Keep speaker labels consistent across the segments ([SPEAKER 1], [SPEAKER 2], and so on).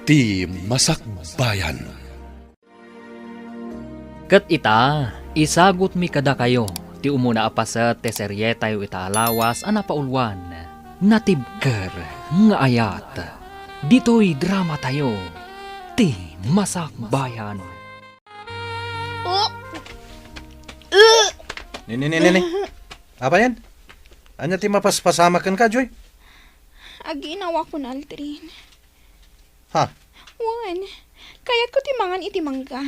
[SPEAKER 1] Ti Masakbayan.
[SPEAKER 2] Kat ita, isagot mi kada kayo, ti umuna apasat te serye tayo ita alawas anapaulwan, natibker nga ayat. Dito'y drama tayo, ti Masakbayan.
[SPEAKER 3] Oh!
[SPEAKER 4] Nini. Apa yan? Anya ti mapaspasamakan ka, Joy?
[SPEAKER 3] Aginawa ko na, Aldrin.
[SPEAKER 4] Ha?
[SPEAKER 3] Wan, kayat ko timangan iti mangga.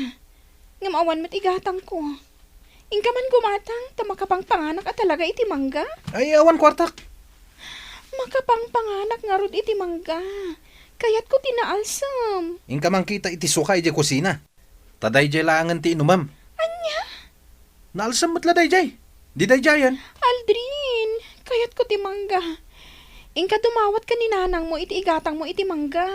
[SPEAKER 3] Ngamawan mat igatang ko. Ingkaman gumatang, ta makapangpanganak at talaga iti mangga.
[SPEAKER 4] Ay, awan kwartak.
[SPEAKER 3] Makapangpanganak nga rod iti mangga. Kayat ko tinaalsam.
[SPEAKER 4] Ingka man kita iti sukay di kusina. Taday jay laangan ti inumam.
[SPEAKER 3] Anya?
[SPEAKER 4] Naalsam mo't laday jay. Di day jayan.
[SPEAKER 3] Aldrin, kayat ko ti mangga. Ingka dumawat ka ni nanang mo iti igatang mo iti mangga.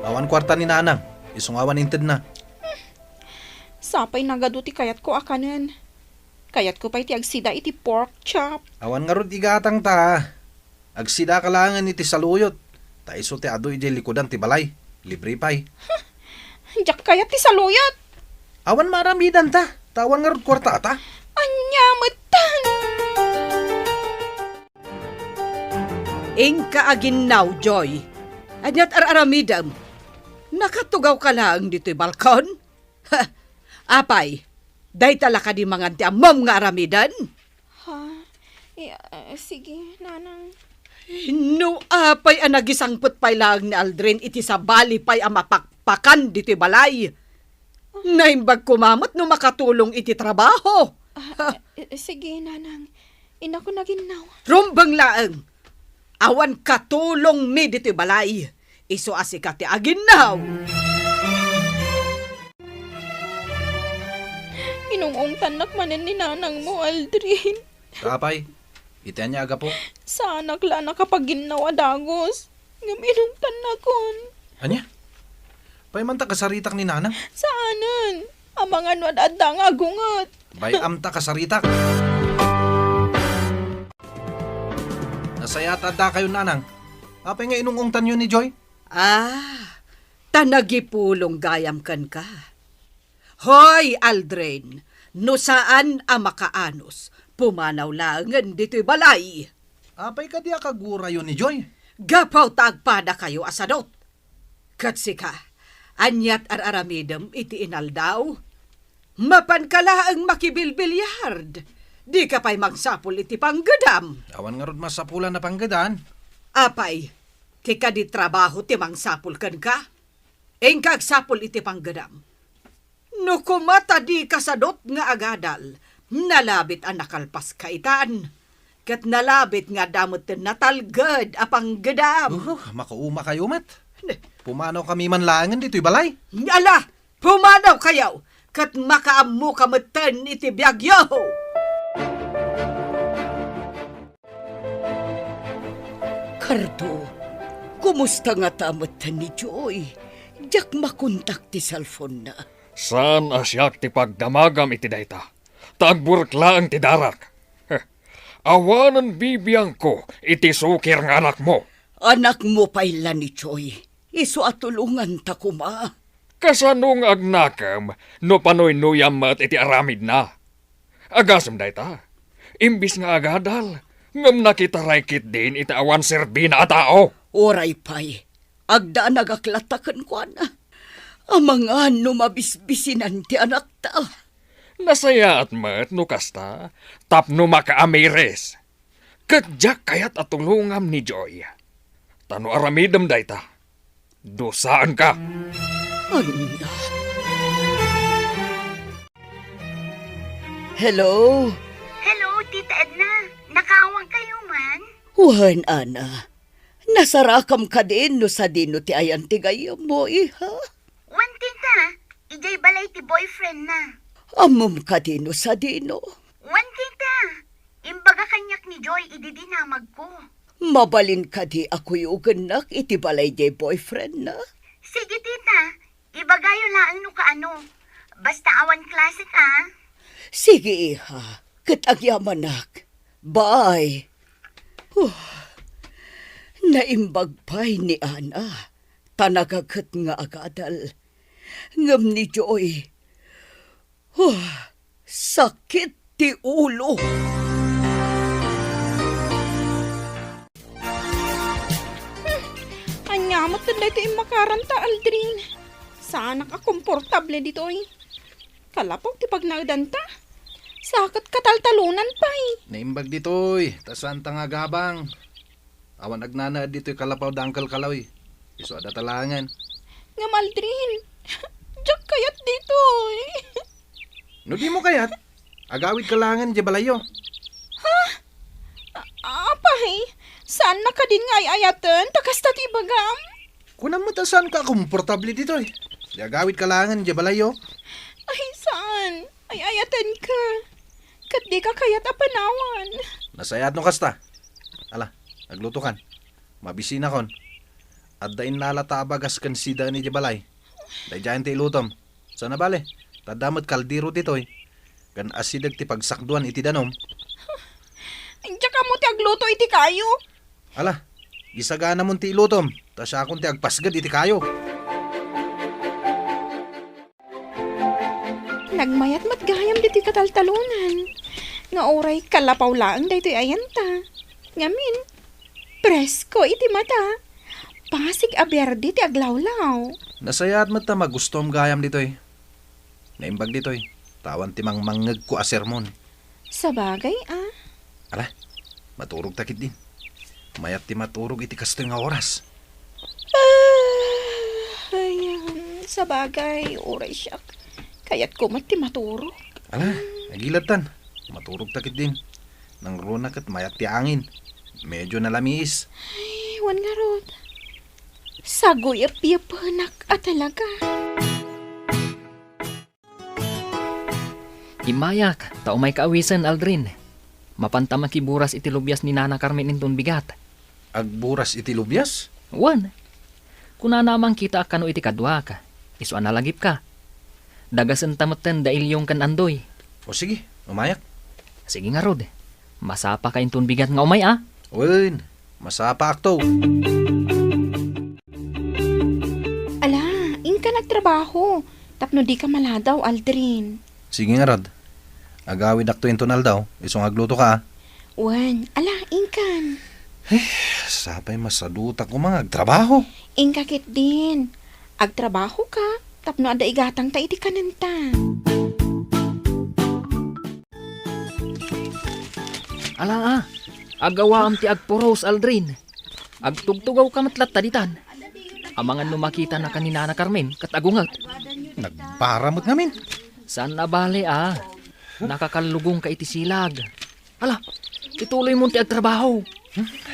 [SPEAKER 4] Awan kwarta ni nanang. Isungawan inted na.
[SPEAKER 3] Sapay nagado ti kayat ko akanan. Kayat ko pa iti agsida iti pork chop.
[SPEAKER 4] Awan nga rod igatang ta. Agsida ka langan iti saluyot. Ta iso ti ado ijay likodan ti balay. Libre pay.
[SPEAKER 3] Diyak kayat ti saluyot.
[SPEAKER 4] Awan maramidan ta. Tawan nga rod kwarta ata.
[SPEAKER 3] Anya matan.
[SPEAKER 5] Ingka aginaw, Joy. Anyat araramidam. Nakatugaw ka lang dito'y balkon? Ha, apay, day tala ka di mga ti amom nga aramidan?
[SPEAKER 3] Ha? Sige, nanang.
[SPEAKER 5] No, apay ang nagisangput pay lang ni Aldrin iti sa bali pay ang mapakpakan dito'y balay. Naimbag kumamot no makatulong iti trabaho.
[SPEAKER 3] Sige, nanang. Ina ko na ginaw.
[SPEAKER 5] Rumbang laeng. Awan katulong mi dito'y balay. Iso asika ti aginaw.
[SPEAKER 3] Inungungtan nakmanan ni nanang mo, Aldrin.
[SPEAKER 4] Kapay. Itian niya aga po.
[SPEAKER 3] Sana kla nakapaginaw adagos. Ngaminungtan na kon.
[SPEAKER 4] Anya? Paimanta kasaritak ni nanang.
[SPEAKER 3] Saanan? Amangan wadada nga agungat.
[SPEAKER 4] Bay amta kasaritak. Nasayata da kayo nanang. Apay nga inungungtan yun ni Joy?
[SPEAKER 5] Tanagipulong gayam kan ka. Hoy, Aldrin, no saan ang makaanos? Pumanaw langan dito'y balay.
[SPEAKER 4] Apay ka di akagura yun ni Joy?
[SPEAKER 5] Gapaw tagpada kayo asadot. Katsika, anyat araramidam iti inaldaw. Mapan ka laang makibilbilyard. Di ka pa'y magsapul iti panggadam.
[SPEAKER 4] Awan nga rod masapulan na panggadaan.
[SPEAKER 5] Apay, kika di trabaho ti mangsapul kan ka? Engkag sapul iti panggadam. No kumata di kasadot nga agadal, nalabit ang nakalpas kaitan. Kat nalabit nga damot natalgad a panggadam.
[SPEAKER 4] Makauma kayo mat. Pumanaw kami man langan dito'y balay.
[SPEAKER 5] Ala, pumanaw kayaw, kat makaamu kamatan iti biyagyo. Kardo, kumusta nga tamatan ni Joy? Diyak makontak ti cellphone na.
[SPEAKER 6] Saan asyak ti pagdamagam iti dayta? Tagburkla ang ti darak. Awanan bibiyang ko iti sukir nga anak mo.
[SPEAKER 5] Anak mo payla ni Joy. Iso atulungan ta kuma.
[SPEAKER 6] Kasanong agnakam no panoy nuyam mat iti aramid na. Agasam dayta. Imbis nga agadal, ngam nakitaray-kit din iti awan serbina a tao.
[SPEAKER 5] Oray pay, agda nagaklatakan ko na. Amang ano mabisbisinan ti anak ta.
[SPEAKER 6] Nasaya at mat no kasta, tapno makaamires. Kadyak kayat atulungam ni Joy. Tano aramidam dayta. Dosaan ka.
[SPEAKER 5] Anya. Hello?
[SPEAKER 7] Hello, Tita Edna. Nakaawang kayo man?
[SPEAKER 5] Wan, Ana. Nasarakam ka din no sa dino ti ayan ti gayam mo, iha.
[SPEAKER 7] Wan, Tita. Ijay balay ti boyfriend na.
[SPEAKER 5] Amom ka dino sa dino.
[SPEAKER 7] Wan, Tita. Imbaga kanyak ni Joy ididinamag ko.
[SPEAKER 5] Mabalin ka di ako yung nak iti balay di boyfriend na.
[SPEAKER 7] Sige, Tita. Ibagayo laang no kaano. Basta awan klase ka.
[SPEAKER 5] Sige, iha. Katagyaman nak. Bye. Naimbagpay ni Ana, tanagagat nga agadal. Ngam ni Joy, sakit ti ulo.
[SPEAKER 3] Anyamot na dito yung makaranta, Aldrin. Sana ka komportable dito eh. Kalapog ti pag naudanta. Sakit kataltalunan pa eh.
[SPEAKER 4] Naimbag ditoy, tasan nga gabang. Awan agnana dito'y kalapaw dangkal kalaw. Iso ada talangan.
[SPEAKER 3] Ngam, Aldrin. Diyak kayat dito eh.
[SPEAKER 4] No di mo kayat? Agawid kalangan di balayo.
[SPEAKER 3] Apa eh? Saan na ka din nga ayatan? Takasta ti bagam?
[SPEAKER 4] Kunam mo tasan ka komportable ditoy. Di agawid kalangan di balayo.
[SPEAKER 3] Ay, saan? Ay, ayatan ka. Kat di ka kayat apanawan.
[SPEAKER 4] Nasayat no kasta. Ala, nagluto kan. Mabisina kon. At dain nalata abagas kan sida ni Jabalay. Day dyan ti ilutom. Sana bale, tadamot kaldiro ditoy. Kan asidag ti pagsakduan iti danom.
[SPEAKER 3] Ay, ka mo ti agluto iti kayo.
[SPEAKER 4] Ala, gisagana mo ti ilutom. Tas akong ti agpasgad iti kayo.
[SPEAKER 3] Nagmayat matgayam diti kataltalunan. Nga oray kalapaw laang daytoy ayanta. Ngamin, presko iti mata. Pasig aberde ti aglawlaw.
[SPEAKER 4] Nasayat mo ta magustom gayam ditoy. Naimbag ditoy. Tawan ti mangmangag ko a sermon.
[SPEAKER 3] Sa bagay,
[SPEAKER 4] Ala, maturog takit din. Mayat ti maturog iti kasto nga oras.
[SPEAKER 3] Ay, sa bagay, oray siya. Kaya't ko mati maturo.
[SPEAKER 4] Ala, nagilatan. Maturog takit din. Nang runak at mayat ti angin. Medyo nalamis.
[SPEAKER 3] Ay, wan nga rod. Sagoy apiapanak at talaga.
[SPEAKER 2] Imayak, tao may kaawisan, Aldrin. Mapanta makiburas iti lubyas ni Nana Carmen inton bigat.
[SPEAKER 4] Agburas iti lubyas?
[SPEAKER 2] Wan, kuna namang kita kano iti kadwa ka, iso analagip ka. Dagasan tamatan dahil yung kan andoy.
[SPEAKER 4] O sige, umayak.
[SPEAKER 2] Sige nga rod, masapa ka inton bigat nga umay ah.
[SPEAKER 4] Wen, masapa akto.
[SPEAKER 3] Ala, inka nagtrabaho. Tapno di ka maladaw, Aldrin.
[SPEAKER 4] Sige nga rad. Agawid akto intonal daw. Isong agluto ka.
[SPEAKER 3] Wan, ala, inkan.
[SPEAKER 4] Sapay masaduta ko mga agtrabaho.
[SPEAKER 3] Inka kit din. Agtrabaho ka. Tapno ada igatang ta iti kananta.
[SPEAKER 2] Ala agawa am ti agpuros, Aldrin. Agtugtugaw ka matlat taditan. Amangan numakita na kanina na Carmen, kat agungat.
[SPEAKER 4] Nagparamot ngamin.
[SPEAKER 2] Saan na bale Nakakalugong ka iti silag. Ala, ituloy mo ti agtrabaho.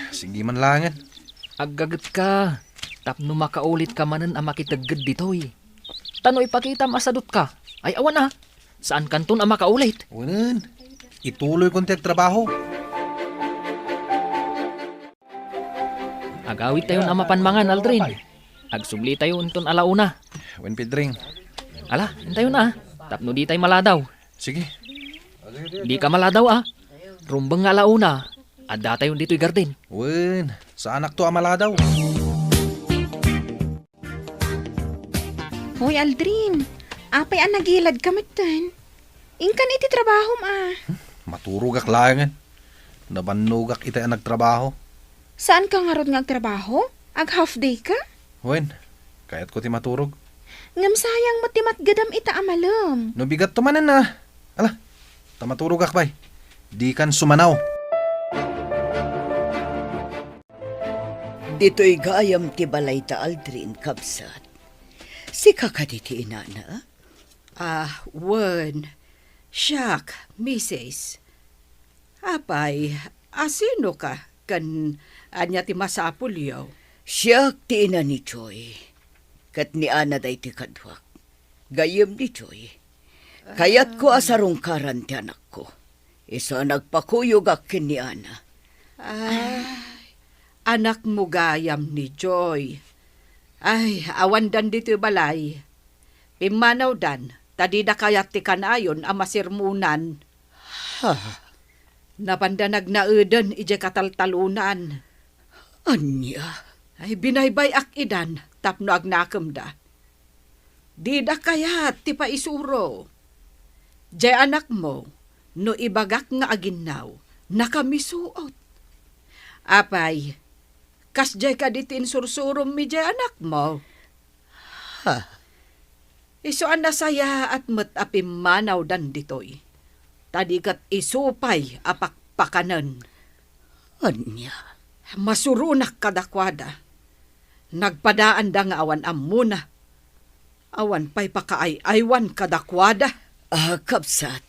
[SPEAKER 4] Sige man langan.
[SPEAKER 2] Aggagat ka. Tapno makaulit ka manan ang makitagad ditoy. Tano ipakita masadot ka. Ay awan Saan kanton ang makaulit?
[SPEAKER 4] Wen, ituloy kong trabaho.
[SPEAKER 2] Agawit tayo ang mapanmangan, Aldrin. Agsubli tayo unton alauna.
[SPEAKER 4] Wen Pedring.
[SPEAKER 2] Ala, hintayo na. Tapno di tayo maladaw.
[SPEAKER 4] Sige.
[SPEAKER 2] Di ka maladaw Rumbang nga alauna. Adda tayo dito'y garden.
[SPEAKER 4] Wen, sa anak to amala daw.
[SPEAKER 3] Hoy, Aldrin. Apay ang nagilad ka matan. Inkan iti trabaho
[SPEAKER 4] Maturugak langan. Nabanugak ita ang nagtrabaho.
[SPEAKER 3] Saan ka nga rod nga agtrabaho? Ag half day ka?
[SPEAKER 4] Wen, kayat ko ti maturog.
[SPEAKER 3] Ngam sayang matimat gadam ita amalam.
[SPEAKER 4] No bigat to manan na. Ala, tamaturugak pa'y. Di kan sumanaw.
[SPEAKER 5] Dito'y gayam ti balay ta Aldrin, kabsat. Si kakaditi inana? Wen. Siyak, Mrs. Apay, asino ka? Kan anya ti masapul yaw. Siyak ti ina ni Joy. Kat ni Ana day ti kadwak. Gayam ni Joy. Kayat ko asarungkaran ti anak ko. Isa nagpakuyog akin ni Ana. Anak mo gayam ni Joy. Ay, awan dan dito balay. Pimanaw dan, tadi da kayat ti kanayon ang masirmunan. Napanda nagnaudan ije kataltalunan. Anya, ay binaybay ak idan, tapno agnakam da. Di da kayat ti pa isuro. Jay anak mo, no ibagak nga aginaw, nakamisuot. Apay, kas jay ka ditin sursurom mi jay anak mo. Iso an nasaya at met apim manaw dan ditoy. Tadikat isupay apakpakanan.
[SPEAKER 8] Anya,
[SPEAKER 5] Masurunak kadakwada. Nagpadaan da nga awan amuna. Awan pa'y pakaay-aywan kadakwada.
[SPEAKER 8] kapsat,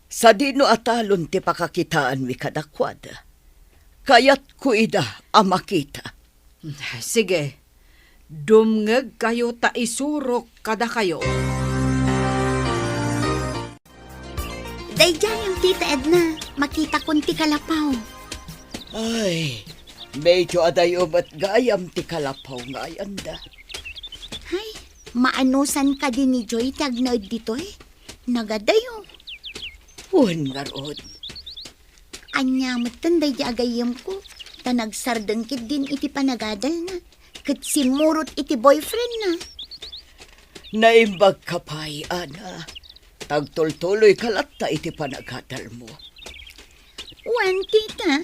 [SPEAKER 8] sa dino atalon ti pakakitaan mi kadakwada. Kayat ko ida amakita.
[SPEAKER 5] Sige, dumngeg kayo ta isurok kada kayo.
[SPEAKER 7] Dayjay ang tita Edna, makita kunti kalapaw.
[SPEAKER 8] Ay, medyo adayo ba't gayam ti kalapaw nga ayanda.
[SPEAKER 7] Hay, maanusan ka din ni Joy tagnaod dito eh. Nagadayo.
[SPEAKER 8] Uwan nga rod.
[SPEAKER 7] Anya mo tanday di agayam ko. Ta nagsardengkit din iti panagadal na. Kat simurot iti boyfriend na.
[SPEAKER 8] Naimbag kapay, ana. Tagtultuloy kalatta iti panagadal mo.
[SPEAKER 7] Wan, tita.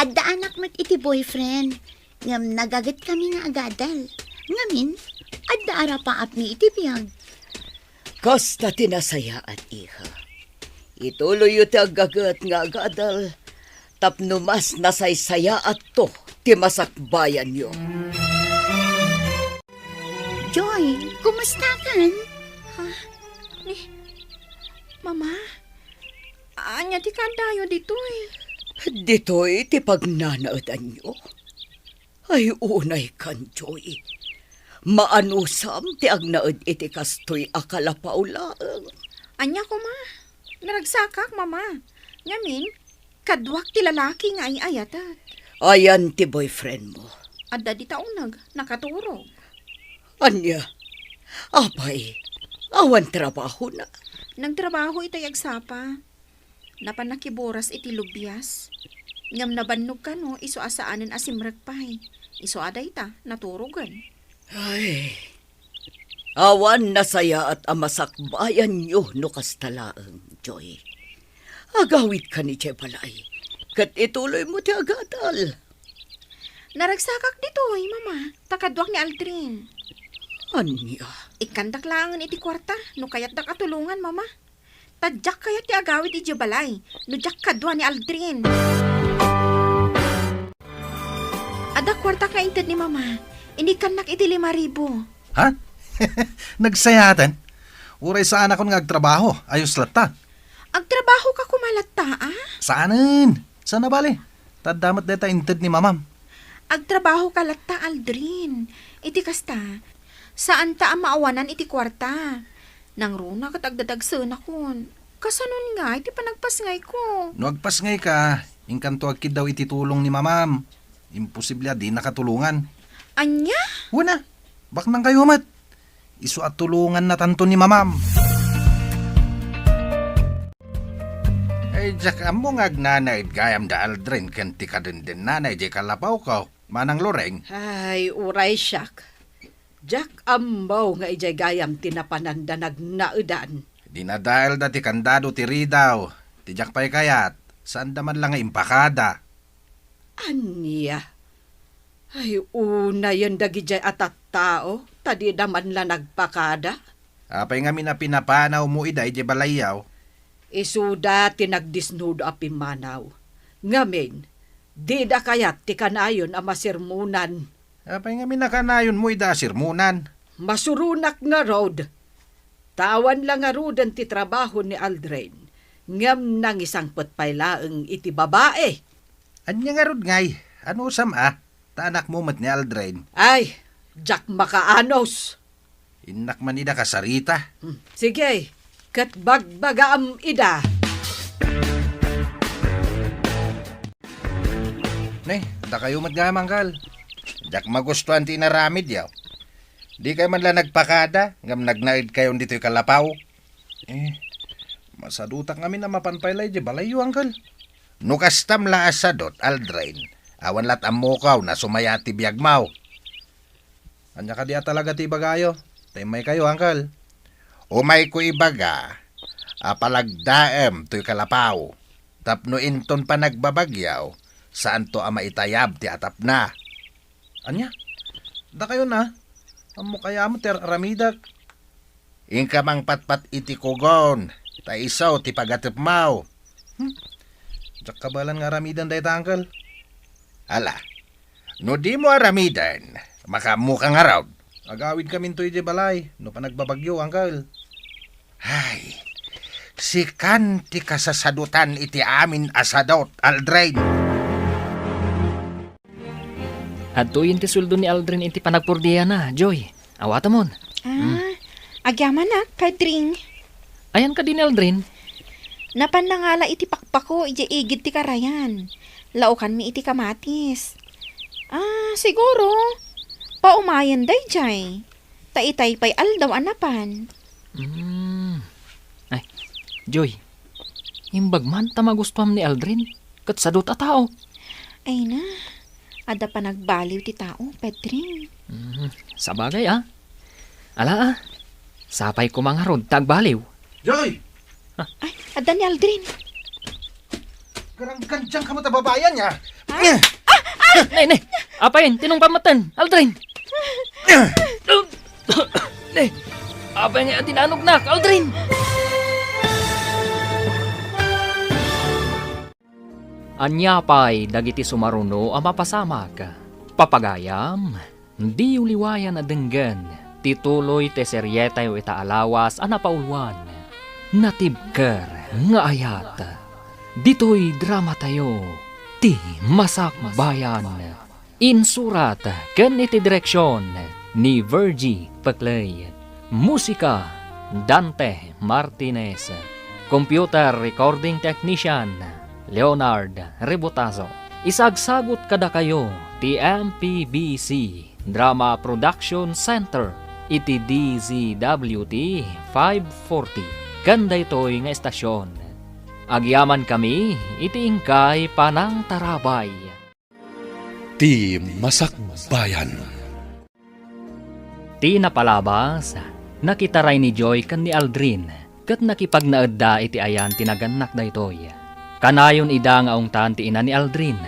[SPEAKER 7] Adda anak mo't iti boyfriend. Ngam nagagat kami nga agadal. Ngamin, adda arapaap ni iti biyag.
[SPEAKER 8] Kasta tinasayaan, iha. Ituloy iti agagat nga agadal. Tapno mas nasaysaya at to, ti masakbayan yo.
[SPEAKER 7] Joy, kumusta kan?
[SPEAKER 3] Mama, anya ti kandayo dito eh.
[SPEAKER 8] Dito'y ti pagnanaudan nyo. Ay unay kan, Joy. Maanusam ti agnaud iti kastoy akalapaw laeng.
[SPEAKER 3] Anya ko ma, naragsakak mama. Ngamin, kadwak ti lalaki nga ay ayatat.
[SPEAKER 8] Ayan ti boyfriend mo.
[SPEAKER 3] Adda di taunag, nakaturog.
[SPEAKER 8] Anya, apay, awan trabaho na.
[SPEAKER 3] Nagtrabaho ito'y agsapa. Napanakiboras iti lubyas. Ngam nabannog ka no, iso asaanan asimragpay. Iso aday ta, naturugan.
[SPEAKER 8] Ay, awan nasaya at amasakbayan nyo no kastalaang, Joy. Agawit ka ni Jebalay, kat ituloy mo ti agadal.
[SPEAKER 3] Naragsakak dito'y mama, takadwak ni Aldrin.
[SPEAKER 8] Anya,
[SPEAKER 3] Ikandak langan iti kwarta, no kayat da katulungan mama. Tadyak kayat ti agawit iti balay, no jak kadwa ni Aldrin. Ada kwarta ka intad ni mama, inikan iti 5,000.
[SPEAKER 4] Ha? Nagsayatan? Uray sa anak ko nga agtrabaho, ayos lata.
[SPEAKER 3] Agtrabaho ka kumalatta, ah?
[SPEAKER 4] Saanin? Sana bali? Tadamat deta inted ni mamam.
[SPEAKER 3] Agtrabaho ka latta, Aldrin. Iti kasta, saan ta ang maawanan iti kwarta? Nang runa kat agdadagsana kon. Kasanon nga, iti panagpasngay ko.
[SPEAKER 4] No agpasngay ka, inkanto agkid daw iti tulong ni mamam. Imposible di nakatulungan.
[SPEAKER 3] Anya?
[SPEAKER 4] Wala, bak nang kayo mat. Isu at tulungan na tanto ni mamam. Ay, jak amo nga agnanaid gayam da Aldrin kanti ka din nanay di kalapaw ka. Manang loreng.
[SPEAKER 5] Ay, uray siyak. Jak ambaw nga ijay gayam tinapanan da nagnaudan.
[SPEAKER 4] Di na dahil dati kandado ti ridaw. Ti jak pa'y kayat. Saan daman lang nga impakada.
[SPEAKER 5] Anya? Ay, una yan dagijay atat tao. Tadi daman la nagpakada.
[SPEAKER 4] Apay nga mina pinapanaw mo iday di balayaw.
[SPEAKER 5] Isuda tinagdisnudo api manaw. Ngamin, di da kayat ti kanayon ang masirmunan.
[SPEAKER 4] Apay nga mina kanayon mo ida sirmunan.
[SPEAKER 5] Masurunak nga road. Tawan lang nga rodan ti trabaho ni Aldrin. Ngam nang isang patpaylaeng iti babae.
[SPEAKER 4] Anya nga rod ngay. Ano sama? Ta anak mo mat ni Aldrin.
[SPEAKER 5] Ay, Jack makaanos.
[SPEAKER 4] Inak man ida kasarita.
[SPEAKER 5] Sige, kat bagbagaam ida.
[SPEAKER 4] Ne, da kayo mat nga mangkal. Jak magustuhan ti naramid yaw. Di kayo man lang nagpakada, ngam nagnaid kayo dito'y kalapaw. Masadutak kami na mapanpaylay di balayo, angkal. Nukastam la asadot, Aldrin. Awan lat ang mukaw na sumaya ti biyagmaw. Anya ka diya talaga ti bagayo. May kayo, angkal. Umay ko ibaga. Apalagdaem to'y kalapaw. Tapno inton pa nagbabagyaw. Saan to ama itayab ti atap na. Anya? Da kayo na. Amo kaya mo ter aramidak. Ingka mang patpat iti kugon. Ta isaw ti pagatip mau. Jak kabalan nga aramidan day tangkal. Ala, no di mo aramidan, makamukang araw. Agawid kami to'y di balay, no pa nagbabagyo, angkal. Ay, si kanti kasasadutan iti amin asadot, Aldrin.
[SPEAKER 2] At tuyin ti suldo ni Aldrin iti panagpurdiya na, Joy. Awata mon.
[SPEAKER 3] Agyaman na, Pedring.
[SPEAKER 2] Ayan ka din, Aldrin.
[SPEAKER 3] Napan na nga la iti pakpako, iti igid ti karayan. Laukan mi iti kamatis. Siguro. Paumayan day jay. Taitay pay aldaw anapan.
[SPEAKER 2] Ay, Joy. Imbag man tamagustuhan ni Aldrin. Kat sadot a tao.
[SPEAKER 3] Ay na. Ada pa nagbaliw ti tao, Pedring.
[SPEAKER 2] Sabagay Ala sapay ko mga rod tagbaliw.
[SPEAKER 4] Joy!
[SPEAKER 3] Ay, ada ni Aldrin.
[SPEAKER 4] Garang-gandyang ka matababayan niya.
[SPEAKER 2] Ne, apayin, tinong pamatan, Aldrin. Ne, apayin nga tinanog na, Aldrin. Anyapay, dagiti sumaruno ang mapasamak. Papagayam, di uliwayan na denggan, tituloy te seryetay o itaalawas ang napaulwan. Natibker nga ayat. Dito'y drama tayo, ti Masak Bayan. Insurat ken iti direksyon ni Virgie Paclay. Musika, Dante Martinez. Computer Recording Technician, Leonard Rebotazo. Isagsagot kada kayo, ti MPBC Drama Production Center, iti DZWT 540. Ganda ito'y nga estasyon. Agyaman kami, iti ingkay panang tarabay.
[SPEAKER 1] Ti Masak Bayan.
[SPEAKER 2] Ti napalabas, nakitaray ni Joy kan ni Aldrin, kat nakipagnaadda iti ayan tinaganak da ito'y. Kanayon ida nga ungtan ti ina ni Aldrin,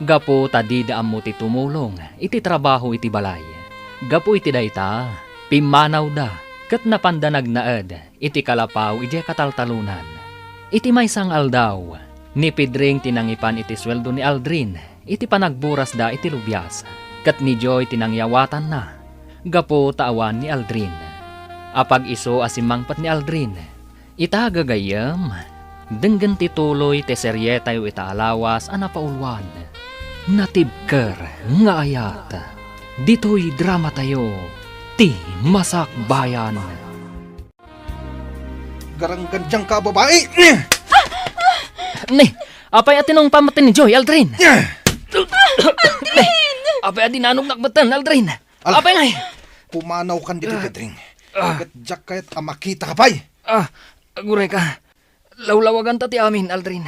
[SPEAKER 2] gapo tadidaam mo ti tumulong, iti trabaho iti balay. Gapo iti dayta, pimanaw da, kat napandanag naad, iti kalapaw iti kataltalunan. Iti maysang aldaw, ni Pedring tinangipan iti sweldo ni Aldrin, iti panagburas da iti lubyas. Kat ni Joy tinangyawatan na, gapo taawan ni Aldrin. Apag iso asimangpat ni Aldrin, itagagayam, denggan tituloy te seryetay o itaalawas ang napaulwan. Natibker nga ayat, dito'y drama tayo, ti Masak Bayan.
[SPEAKER 4] Garang-gandyang ka, babae!
[SPEAKER 2] Ne, apay atinong pamatin ni Joy, Aldrin. Aldrin! Apay adinanog nakbatan, Aldrin. Apay ngay.
[SPEAKER 4] Pumanaw kan dito, Pedring. Agat-jak kayat amakita ka pa'y.
[SPEAKER 2] Aguray ka. Lawlawagan ta ti amin, Aldrin.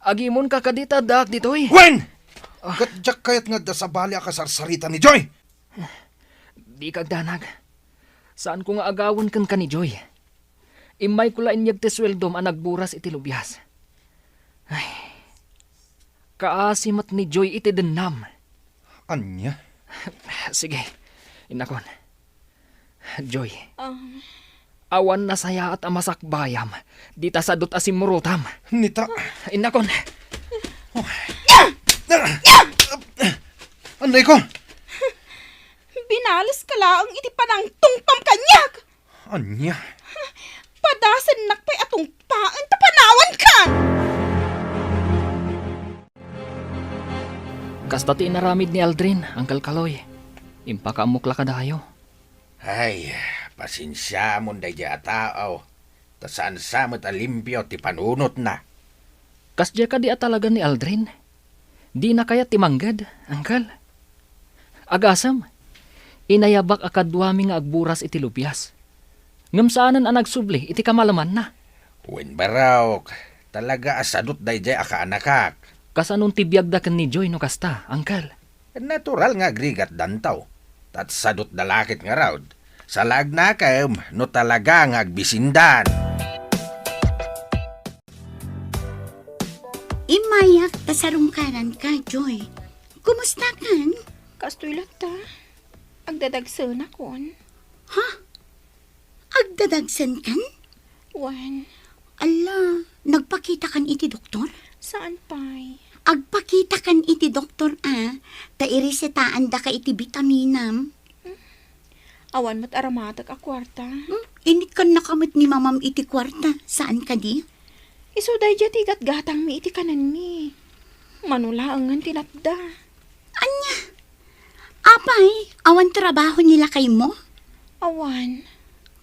[SPEAKER 2] Agimon ka kadita dak ditoy.
[SPEAKER 4] Wen! Agat-jak kayat nga da sa bali akasarsarita ni Joy.
[SPEAKER 2] Di kagdanag. Saan ko nga agawon kan ka ni Joy? Imay ko lain yag te sweldom ang nagburas iti lubyas. Ay, kaasimat ni Joy iti denam.
[SPEAKER 4] Anya?
[SPEAKER 2] Sige, inakon. Joy, awan na saya at amasakbayam. Dita sadot asimurutam.
[SPEAKER 4] Nita.
[SPEAKER 2] Inakon.
[SPEAKER 4] Anday ko?
[SPEAKER 3] Binalas ka laang iti panang tungpam kanyak.
[SPEAKER 4] Anya?
[SPEAKER 3] Padasan nakpay atong paan tapanawan ka.
[SPEAKER 2] Kasta ti inaramid ni Aldrin, Uncle Kaloy. Impakaamukla ka dayo.
[SPEAKER 4] Ay, pasinsya mo day dya tao. Tasaan sa matalimpyo ti panunot na.
[SPEAKER 2] Kasdya ka di talaga ni Aldrin. Di na kaya timanggad, Uncle. Agasam, inayabak akadwami nga agburas iti lupyas. Ngamsaanan ang nagsubli, iti kamalaman na.
[SPEAKER 4] Wen baraw, talaga asadot day dya aka anakak.
[SPEAKER 2] Kasanon tibiyag da ken ni Joy no kasta, angkal.
[SPEAKER 4] Natural nga agrigat dantaw. Tat sadot dalakit nga raod. Sa lag na kayo, no talaga nga agbisindan.
[SPEAKER 7] Imayak ta sarungkaran ka, Joy. Kumusta kan?
[SPEAKER 3] Kastoy lata. Agdadagsan akon.
[SPEAKER 7] Agdadagsan kan?
[SPEAKER 3] Wan,
[SPEAKER 7] Ala, nagpakita kan iti doktor?
[SPEAKER 3] saan pa'y?
[SPEAKER 7] Agpakita kan iti doktor ta irisetaan da ka iti vitaminam.
[SPEAKER 3] Awan mo't aramatag a kwarta.
[SPEAKER 7] Init kan nakamit ni mamam iti kwarta. Saan ka di?
[SPEAKER 3] Isuday dya tigat gatang mi iti kanan mi. Manulaangan tinatda.
[SPEAKER 7] Anya? Apay, awan trabaho nila kay mo?
[SPEAKER 3] Awan,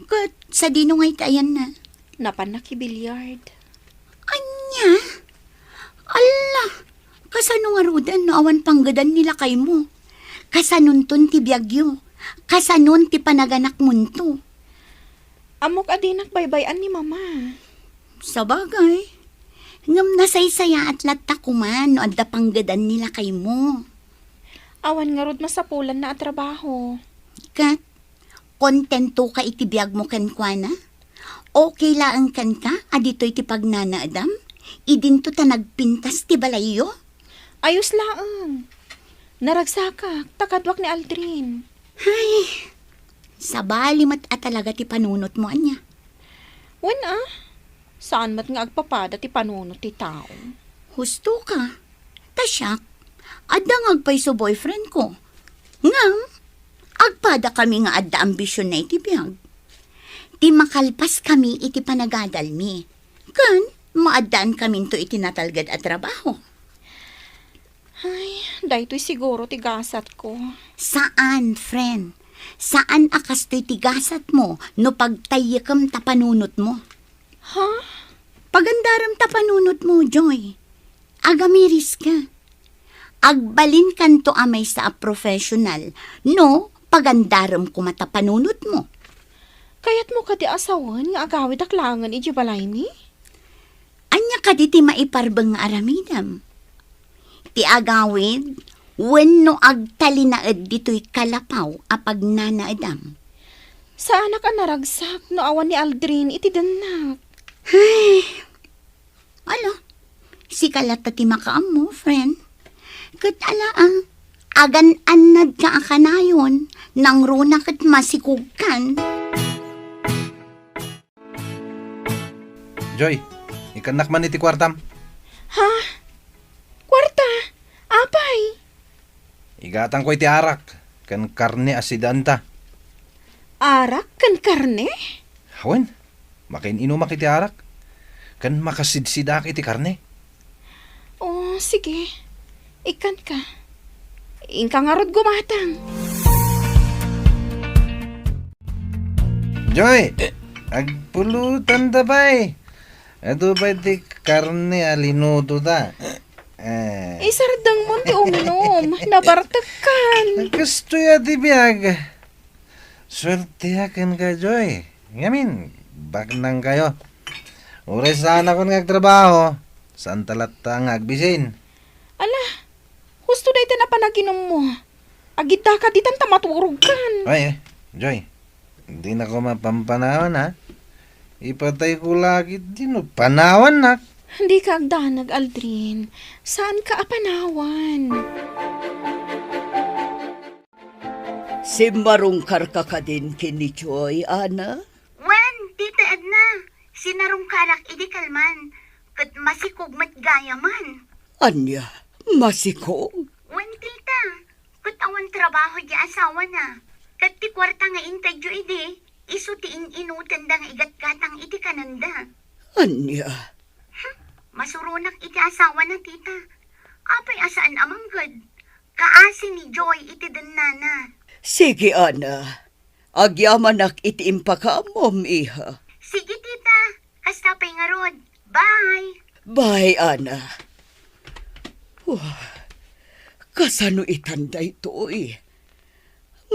[SPEAKER 7] Kat sa dino ngay tayan na.
[SPEAKER 3] napan nakibilyard.
[SPEAKER 7] Anya? Ala, kasano nga rodan no awan panggadan nila kay mo? Kasanon ton ti biyagyo? Kasanon ti panaganak munto?
[SPEAKER 3] Amok adinak baybayan ni mama.
[SPEAKER 7] Sa bagay, ngam nasaysaya at latakuman no adda panggadan nila kay mo.
[SPEAKER 3] Awan nga rod masapulan na at trabaho.
[SPEAKER 7] Kat, kontento ka iti biyag mo kankwana? Okay laang kan ka, adito'y ti pagnanaadam? Idinto ta nagpintas ti balayo?
[SPEAKER 3] Ayos laang. Naragsakak, takadwak ni Aldrin.
[SPEAKER 7] Sa balimat at talaga ti panunot mo, anya.
[SPEAKER 3] Wan saan mat nga agpapada ti panunot ti tao?
[SPEAKER 7] Husto ka. Tasyak, adda nga agpay so boyfriend ko. Ngam, agpada kami nga adda ambisyon na iti biyag. Ti makalpas kami iti panagadal mi. Kan, maadaan kami to iti natalgad at trabaho.
[SPEAKER 3] Ay, daytoy siguro tigasat ko.
[SPEAKER 7] Saan, friend? Saan akas to'y tigasat mo no pagtayakam tapanunot mo?
[SPEAKER 3] Ha?
[SPEAKER 7] Pagandaram tapanunot mo, Joy. Agamiris ka. Agbalin kanto amay sa professional, no pagandaram ko matapanunot mo.
[SPEAKER 3] Kayat mo ka di asawan nga agawid aklangan iji balay mi?
[SPEAKER 7] Anya ka di ti maiparbang nga aramidam. Ti agawid, wenno agtalinaed dito'y kalapaw apag nanaedam.
[SPEAKER 3] Sa anak ang naragsak no awan ni Aldrin iti danak.
[SPEAKER 7] Alo, si kalata ti makaam mo, friend. Kat ala agan-anad ka akanayon, nang runa kat masikugkan.
[SPEAKER 4] Joy, ikanak man iti kwartam.
[SPEAKER 3] Ha? Kwarta? Apay?
[SPEAKER 4] Igatang ko iti arak. Kan karne asidanta.
[SPEAKER 3] Arak kan karne?
[SPEAKER 4] Hawen, makin inumak iti arak. Kan makasidsidak iti karne.
[SPEAKER 3] Oh, sige. Ikan ka. Ingka nga rod gumatang.
[SPEAKER 4] Joy, agpulutan da bay. Ato ba iti karne alinuto da?
[SPEAKER 3] Isardang mo ti uminom. Nabartakan.
[SPEAKER 4] Gusto ya ti biyag. Swerte akan ka, Joy. Ngamin, bagnang kayo. Ures sana kon ngagtrabaho. Saan talata nga agbisin?
[SPEAKER 3] Ala, husto da ito na panaginom mo. Agita ka ditan tamaturog kan.
[SPEAKER 4] Ay, Joy. Hindi na ko mapampanawan, ha? Ipatay ko lagi din, panawan, nak.
[SPEAKER 3] Hindi ka agdanag, Aldrin. Saan ka apanawan?
[SPEAKER 8] Simarungkar ka ka din kini Joy, Ana?
[SPEAKER 7] Wen, tita Edna, sinarungkarak idi kalman, kat masikog matgaya man.
[SPEAKER 8] Anya, masikog?
[SPEAKER 7] Wen, tita, kat awan trabaho di asawa na. Kat ti kwarta nga intadyo idi, iso ti inutan da nga igat-gatang iti kananda.
[SPEAKER 8] Anya,
[SPEAKER 7] Masurunak iti asawa na, tita. Apay asaan amanggad. Kaasi ni Joy iti danana.
[SPEAKER 8] sige Ana. Agyamanak iti impaka-mom, iha.
[SPEAKER 7] Sige, tita. Kastapay nga rod. Bye!
[SPEAKER 8] Bye, Ana. Kasano itanda ito eh?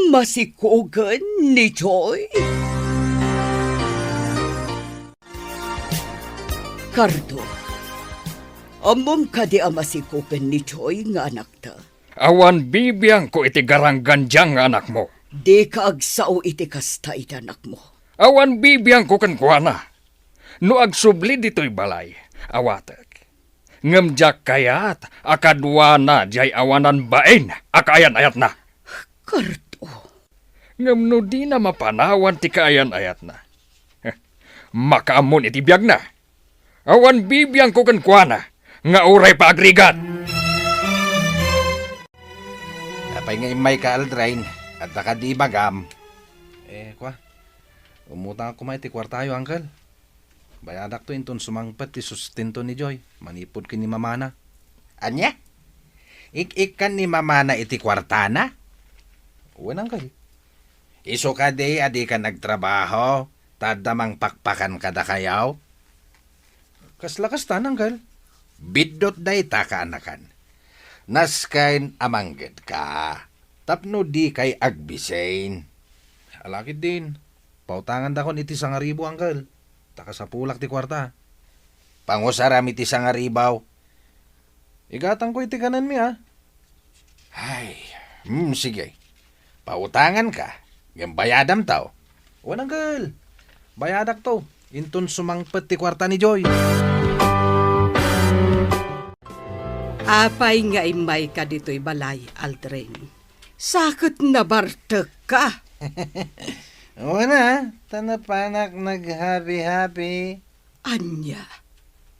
[SPEAKER 8] Masikogan ni Joy? Cardo, Amom ka di amasikupen ni Joy nga anak ta.
[SPEAKER 6] Awan bibiyang ko iti garanggan diyang nga anak mo.
[SPEAKER 8] Di ka agsao iti kasta iti anak mo.
[SPEAKER 6] Awan bibiyang ko kankwana. No agsubli dito'y balay, awatek. Ngamjak kayat, akadwa na jay awanan bain, akayan-ayat na.
[SPEAKER 8] Karto.
[SPEAKER 6] Ngam no di na mapanawan ti kaayan-ayat na. Makaamon iti biyag na. Awan bibiyang ko kankwana, nga uray pa agrigat.
[SPEAKER 4] Apay nga imay ka Aldrain, at nakadi bagam. Kwa, umutang ako may ti kwartayo, uncle. Bayadak to inton sumangpet ti sustento ni Joy. Manipod ki ni mamana. Anya? Ik kan ni mamana iti kwartana? Uwan, uncle. Iso ka di adi ka nagtrabaho, tadamang pakpakan kada kayaw. Kaslakas tan, uncle. Bidot day ta ka anakan. Naskain amangged ka. Tapno di kay agbisain. Alakit din. Pautangan da kon iti 1,000, uncle. Taka sa pulak ti kwarta. Pangusaram iti 1,000. Igatang ko iti kanan mi, ha? Ay, sige. Pautangan ka. Yung bayadam tao. Wanang girl. Bayadak to. Inton sumangpet ti kwarta ni Joy.
[SPEAKER 5] Apay nga imay ka dito'y balay, Aldrin. Sakot na bartek ka.
[SPEAKER 4] Wana, tanapanak naghabi-habi.
[SPEAKER 5] Anya,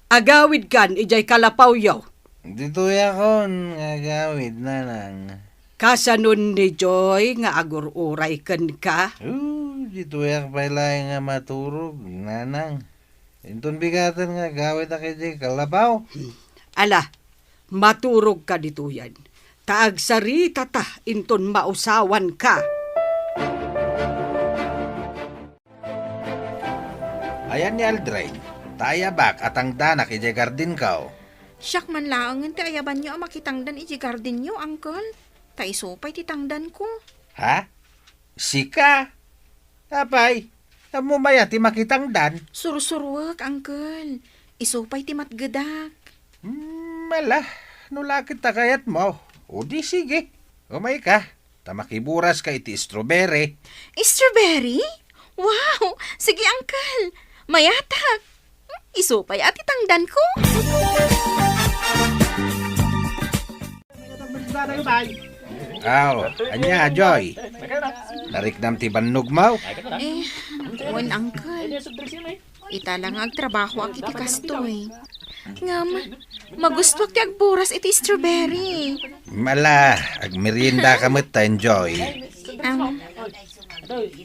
[SPEAKER 5] agawid kan ijay kalapaw yaw.
[SPEAKER 4] Dito yakon, ngagawid na lang.
[SPEAKER 5] Kasanon ni Joy nga agururay kan ka.
[SPEAKER 4] Dito yak pailay nga maturog, nanang. Inton bigatan nga gawid na kay kalabaw.
[SPEAKER 5] Ala, maturog ka dito yan. Taagsarita ta inton mausawan ka.
[SPEAKER 4] Ayan ni Aldrain, tayabak at ang danak ije gardin kao.
[SPEAKER 3] Siyak man laangan ti ayaban nyo ang makitangdan iti garden nyo, uncle. Taisopay ti tangdan ko.
[SPEAKER 4] Ha? Sika? Apay, mumaya ti makitang dan.
[SPEAKER 3] Sursurwak, uncle. Isopay ti matgadak.
[SPEAKER 4] Mala, nulakit ta kayat mo. O di sige, umay ka. Tamakiburas ka iti strawberry.
[SPEAKER 3] Strawberry? Wow! Sige, uncle. Mayatak. Isopay at itangdan ko.
[SPEAKER 4] Anya, Joy. Nariknam ti bannog mo?
[SPEAKER 3] Wan, uncle. Ita lang agtrabaho ang iti kastoy. Ngam, magustwag ti agburas iti strawberry.
[SPEAKER 4] Mala, agmerienda ka matan, Joy.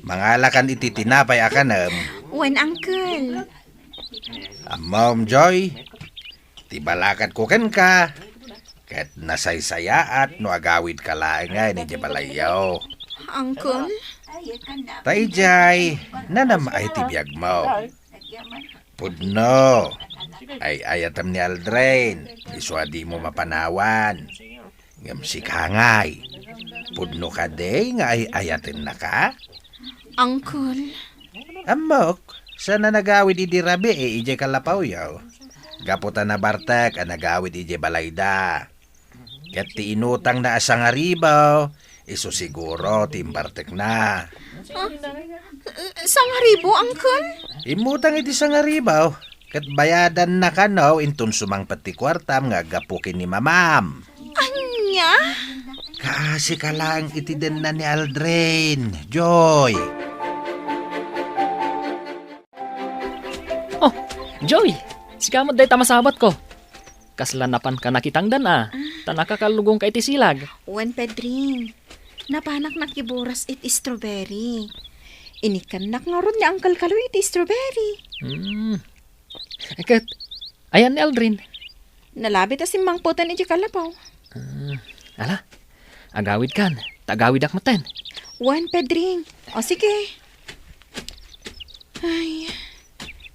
[SPEAKER 4] Mangalakan iti tinapay akanam.
[SPEAKER 3] Wan, uncle.
[SPEAKER 4] Mom, Joy. Tibalakat ko ken ka. Kat nasaysayaat no agawid ka lang nga ni Jabalayaw.
[SPEAKER 3] Uncle?
[SPEAKER 4] Tayjay, nanam ay tibiyag mo. Pudno, ay ayatam ni Aldrain, iswadi mo mapanawan. Ngamsik hangay, pudno ka day nga ay ayatin na ka.
[SPEAKER 3] Uncle?
[SPEAKER 4] Amok, sana nagawid idi rabi ije kalapaw yaw. Gaputan na bartak ang nagawid ije balayda. Kat ti inutang na asang aribaw, iso siguro timbartek na.
[SPEAKER 3] 1,000, uncle?
[SPEAKER 4] Imutang iti sang aribaw, kat bayadan na kanaw inton sumang pati kwartam nga gapukin ni mamam.
[SPEAKER 3] Anya?
[SPEAKER 4] Kasi ka lang iti den na ni Aldrain, Joy.
[SPEAKER 2] Oh, Joy! Sikamot day tamasabat ko. Kaslanapan ka nakitangdan Tanakakalugong ka iti silag.
[SPEAKER 3] Wan, Pedring. Napanak nakiburas iti strawberry. Inikanak nga ron ni Uncle Kaloy iti strawberry.
[SPEAKER 2] Kat, ayan ni Aldrin.
[SPEAKER 3] Nalabit asim mangputan iti kalapaw.
[SPEAKER 2] Ala, agawid kan. Tagawid akmatan.
[SPEAKER 3] Wan, Pedring. O sige. Ay,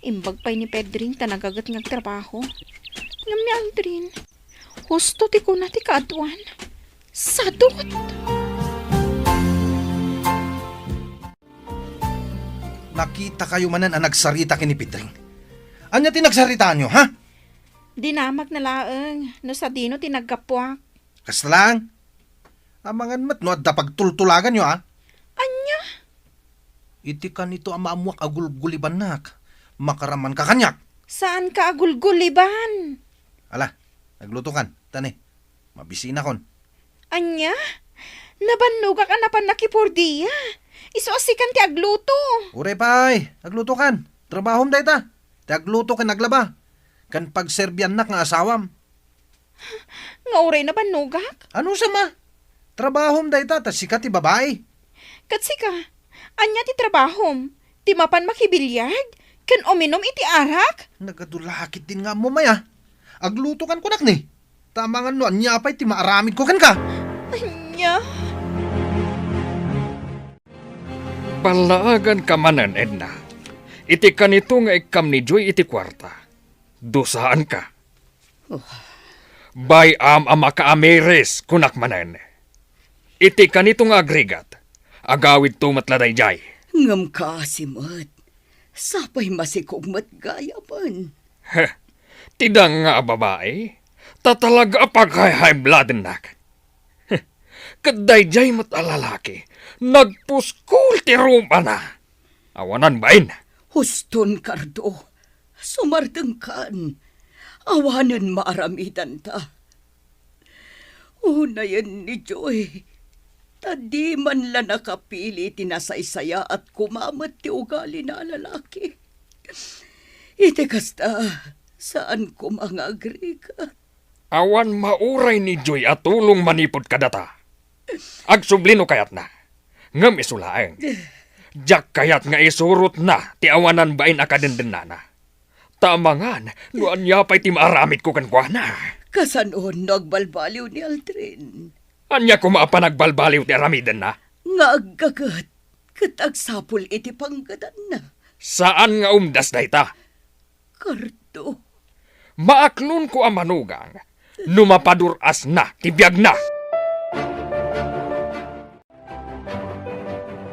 [SPEAKER 3] imbag pa'y ni Pedring tanagagat ng trabaho. Ngam ni Aldrin. Husto ti ko na ti kaadwan. Sadot.
[SPEAKER 4] Nakita kayo manan ang nagsarita kini Pedring. Anya ti nagsarita nyo, ha?
[SPEAKER 3] Dinamag na laeng, no sa dino tinagkapwak.
[SPEAKER 4] Kasta lang. Amangan mat no adda pagtultulagan nyo
[SPEAKER 3] Anya?
[SPEAKER 4] Iti ka nito ang maamuak agulguliban nak. Makaraman ka kanyak.
[SPEAKER 3] Saan ka agulguliban?
[SPEAKER 4] Ala, nagluto kan. Tani, mabisina kon.
[SPEAKER 3] Anya? Nabannuga ka na pan nakipurdiya. Isuasikan ti agluto.
[SPEAKER 4] Ure pay, agluto kan. Trabahom day ta. Ti agluto kan naglaba. Kan pagserbyan nak nga asawam.
[SPEAKER 3] Nga oray na banugak?
[SPEAKER 4] Ano sama? Trabahom day ta, tas sikat ti babae.
[SPEAKER 3] Katsika, anya ti trabahom. Ti mapan makibilyag. Kan uminom iti arak.
[SPEAKER 4] Nagadulakit din nga mo maya. Agluto kan kunak ni. Tamangan no, anya pa'y ti maaramid ko kan ka.
[SPEAKER 3] Anya?
[SPEAKER 6] Palaagan ka manan, Edna. Iti kanito nga ikam ni Joy iti kwarta. Dusaan ka. Bayam ama ka ameris kunak manan. Iti kanito nga agrigat. Agawid tumatladay jay.
[SPEAKER 8] Ngam ka, Simot. Sapay masikog matgayaman.
[SPEAKER 6] Heh, tidang nga babae. Tatalaga pag-high blood nak. Heh, kaday jay matalalaki. Nagpuskul ti rumpa na. Awanan bain.
[SPEAKER 8] Huston, Cardo. Sumardeng kan. Awanan maaramidan ta. Una yan ni Joy. Tadi man la nakapili tinasaysaya at kumamat ti ugali na lalaki. Iti kasta, saan ko mga agrigat?
[SPEAKER 6] Awan mauray ni Joy at tulong manipod kadata. Agsublino kayat na. Ngam isulaeng. Jak kayat nga isurot na ti awanan bain akadendennana. Tamangan, nuan niya pa'y ti maaramid ko kan kwa na.
[SPEAKER 8] Kasanon nagbalbaliw ni Aldrin.
[SPEAKER 6] Anya ko maapanagbalbaliw ti aramiden na.
[SPEAKER 8] Nga aggagat, katagsapol iti panggadan na.
[SPEAKER 6] Saan nga umdas na ita?
[SPEAKER 8] Cardo.
[SPEAKER 6] Maaklon ko ang manugang. Numapaduras na, tibiyag na.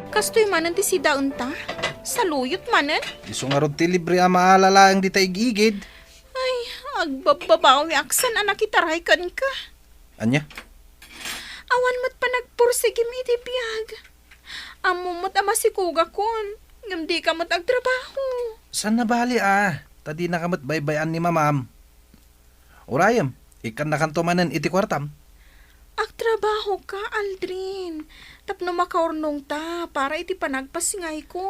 [SPEAKER 3] Kastoy manan ti sidaon ta? Saluyot manan?
[SPEAKER 4] Iso nga ron ti libre ang maalala ang di tayo igigid.
[SPEAKER 3] Ay, agbababawi aksan anak itaray kan ka.
[SPEAKER 4] Anya?
[SPEAKER 3] Awan mo't pa nagpursigim iti biyag. Amumot ama si kuga kon. Ngam di ka mo't agtrabaho.
[SPEAKER 4] San na bali Tadi na kamat baybayan ni mamam. Urayam, ikan na kanto manan iti kwartam.
[SPEAKER 3] Agtrabaho ka, Aldrin. Tapno makaurnong ta para iti panagpasingay ko.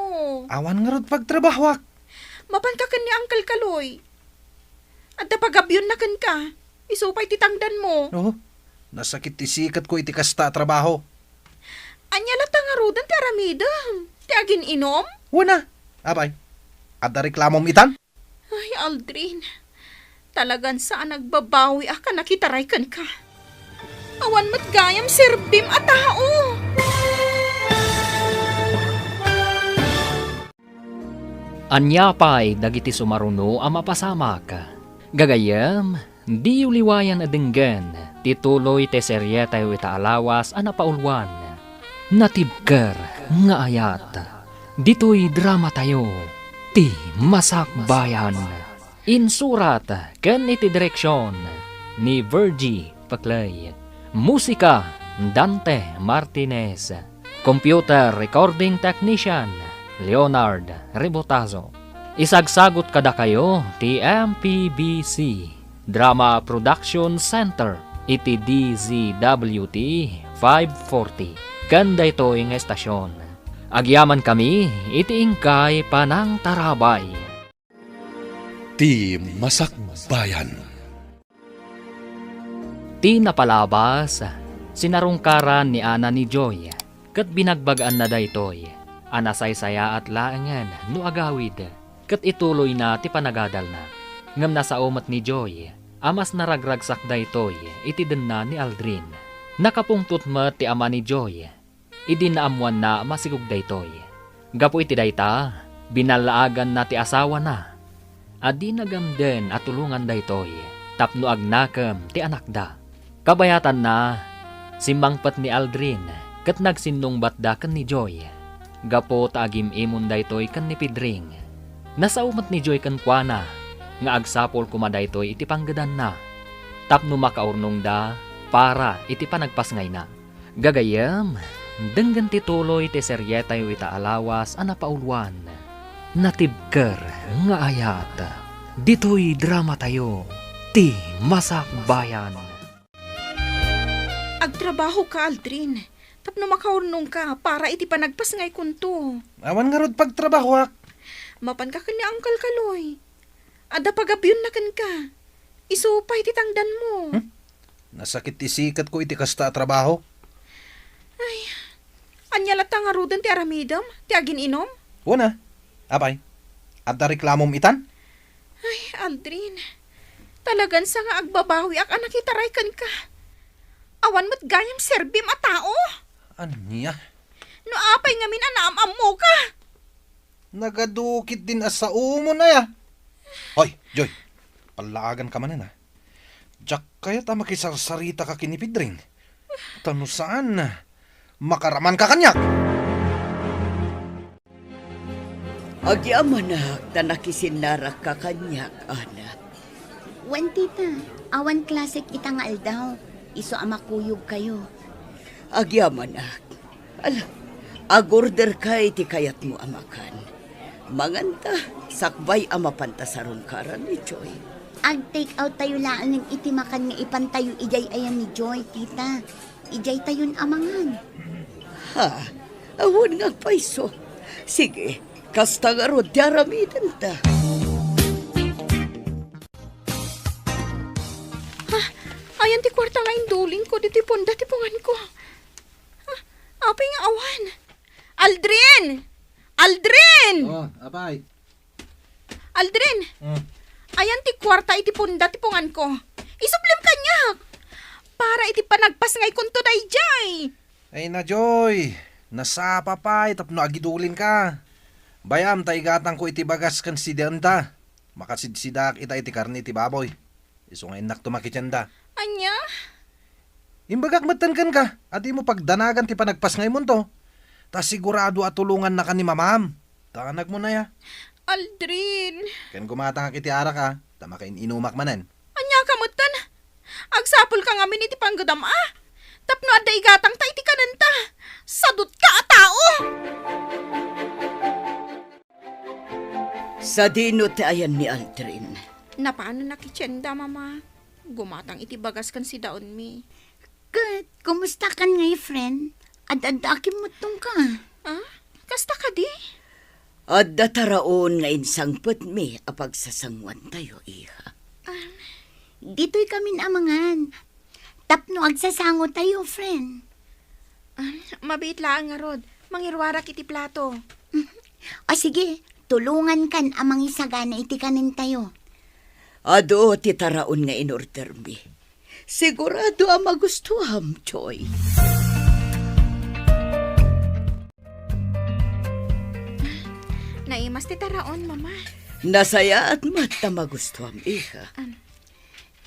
[SPEAKER 4] Awan nga ron pagtrabahwak.
[SPEAKER 3] Mapan ka kan ni Uncle Kaloy. At napagabyon na kan ka. Isupay titangdan mo.
[SPEAKER 4] Oh, nasakit ti sikat ko iti kasta trabaho.
[SPEAKER 3] Anya lata nga rodan ti aramidam. Ti agin inom?
[SPEAKER 4] Wana, abay. At da reklamom itan?
[SPEAKER 3] Ay, Aldrin. Talagan saan nagbabawi ka nakitaray kan ka. Awan mat gayam serbim at tao.
[SPEAKER 2] Anya pa'y dagiti sumaruno ang mapasamak. Gagayam, di uliwayan adenggan, tituloy te serye tayo itaalawas ang napaulwan. Natibker nga ayat. Dito'y drama tayo, ti Masakbayan. Insurat ken iti direksyon ni Virgie Paclay. Musika Dante Martinez. Computer Recording Technician Leonard Rebotazo. Isagsagot kada kayo ti MPBC Drama Production Center iti DZWT 540. Ganda ito yung estasyon. Agyaman kami iti ingkay panang tarabay.
[SPEAKER 1] Ti Masakbayan.
[SPEAKER 2] Ti napalabas, sinarungkaran ni Ana ni Joy, kat binagbagaan na daytoy. Anasaysaya at laangan no agawid, kat ituloy na ti panagadal na. Ngam nasa umat ni Joy, amas naragragsak daytoy, itiden na ni Aldrin. Nakapungtut mo ti ama ni Joy, idinaamuan na masigug daytoy. Gapo iti dayta, binalaagan na ti asawa na. Adi nagamden at tulungan daytoy, tapno agnakam ti anak da. Kabayatan na, simbangpat ni Aldrin, kat nagsinong batdakan ni Joy. Gapo taagim imon daytoy kan ni Pidring. Nasa umat ni Joy kan kuana, nga agsapol kumadaytoy iti panggadan na. Tapno makaurnong da para iti panagpasngay na. Gagayam, denggan ti tuloy ti seryetayo ita alawas a napaulwan. Natibker nga ayat. Ditoy drama tayo, ti Masak Bayan.
[SPEAKER 3] Agtrabaho ka, Aldrin. Tapno makaurnong ka para iti panagpasngay kunto.
[SPEAKER 4] Awan nga rod pagtrabaho ak.
[SPEAKER 3] Mapan ka ni Uncle Kaloy. Ada pagabyon na kan ka. Isupay ti tangdan mo.
[SPEAKER 4] Nasakit isikat ko iti kasta trabaho.
[SPEAKER 3] Anya lata nga rudan ti aramidam, ti agin inom.
[SPEAKER 4] Una, apay, adda reklamom itan?
[SPEAKER 3] Ay, Aldrin. Talagan sa nga agbabawi ak anak itaray kan ka. Awan mo't gayam serbim a tao.
[SPEAKER 4] Anya?
[SPEAKER 3] No apay nga min anaam mo ka.
[SPEAKER 4] Nagadukit din asa umo na ya. Hoy, Joy, palaagan ka man na. Jack kaya ta makisarsarita ka kinipidring. Tano saan na? Makaraman ka kanyak.
[SPEAKER 8] Agyaman na, tanakisinlarak ka kanyak, anak.
[SPEAKER 7] Wan tita, awan klasik itang aldaw. Iso amakuyog kayo.
[SPEAKER 8] Agyaman na. Ala, agorder ka iti kayat mo amakan. Manganta, sakbay amapanta sa rungkaran ni Joy.
[SPEAKER 7] Ag-take out tayo laan ng itimakan nga ipantayo ijay ayan ni Joy, tita. Ijay tayon amangan.
[SPEAKER 8] Ha, awon nga paiso. Sige, kasta nga ro, diaramidan ta.
[SPEAKER 3] Ayan ti kwarta nga induling ko, di ti ponda ti pungan ko. Apay nga awan. Aldrin! Aldrin!
[SPEAKER 4] Oh, apay.
[SPEAKER 3] Aldrin! Ayan ti kwarta iti ponda ti pungan ko. Isuplim kanyak! Para iti panagpasngay kunto day jay.
[SPEAKER 4] Ay na, Joy. Nasapa pa, tapno agidulin ka. Bayam, taigatang ko iti bagas kan si Denta. Makasidsidak ita iti karni iti baboy. Iso nga inak tumakityanda.
[SPEAKER 3] Anya?
[SPEAKER 4] Imbagak matankan ka, at mo pagdanagan ti panagpasngay mo to. Ta sigurado at tulungan na ka ni mamam. Tanag mo na ya.
[SPEAKER 3] Aldrin!
[SPEAKER 4] Kan gumatang iti ara ka, tama kain inumak manen.
[SPEAKER 3] Anya kamutan? Agsapol ka ngamin iti panggadam Tapno adda igatang ta iti kananta. Sadot ka a tao!
[SPEAKER 8] Sa dino ti ayan ni Aldrin.
[SPEAKER 3] Napaano nakityenda, mama? Gumatang iti bagas kan si daon mi.
[SPEAKER 7] Good, kumusta kan ngay, friend? Ad-adakim mo tong ka.
[SPEAKER 3] Kasta ka di?
[SPEAKER 8] At dataraon nga insangpet mi apag sasangwan tayo, iha.
[SPEAKER 7] Dito'y kami amangan. Tapno agsasango tayo, friend.
[SPEAKER 3] Mabait lang nga rod. Mangirwarak iti plato.
[SPEAKER 7] O sige, tulungan kan amang isagana iti kanin tayo.
[SPEAKER 8] Ado ti taraon nga inorder mi. Sigurado ang magustuham, Joy.
[SPEAKER 3] Naimas ti taraon, mama.
[SPEAKER 8] Nasaya at mata magustuham, iha.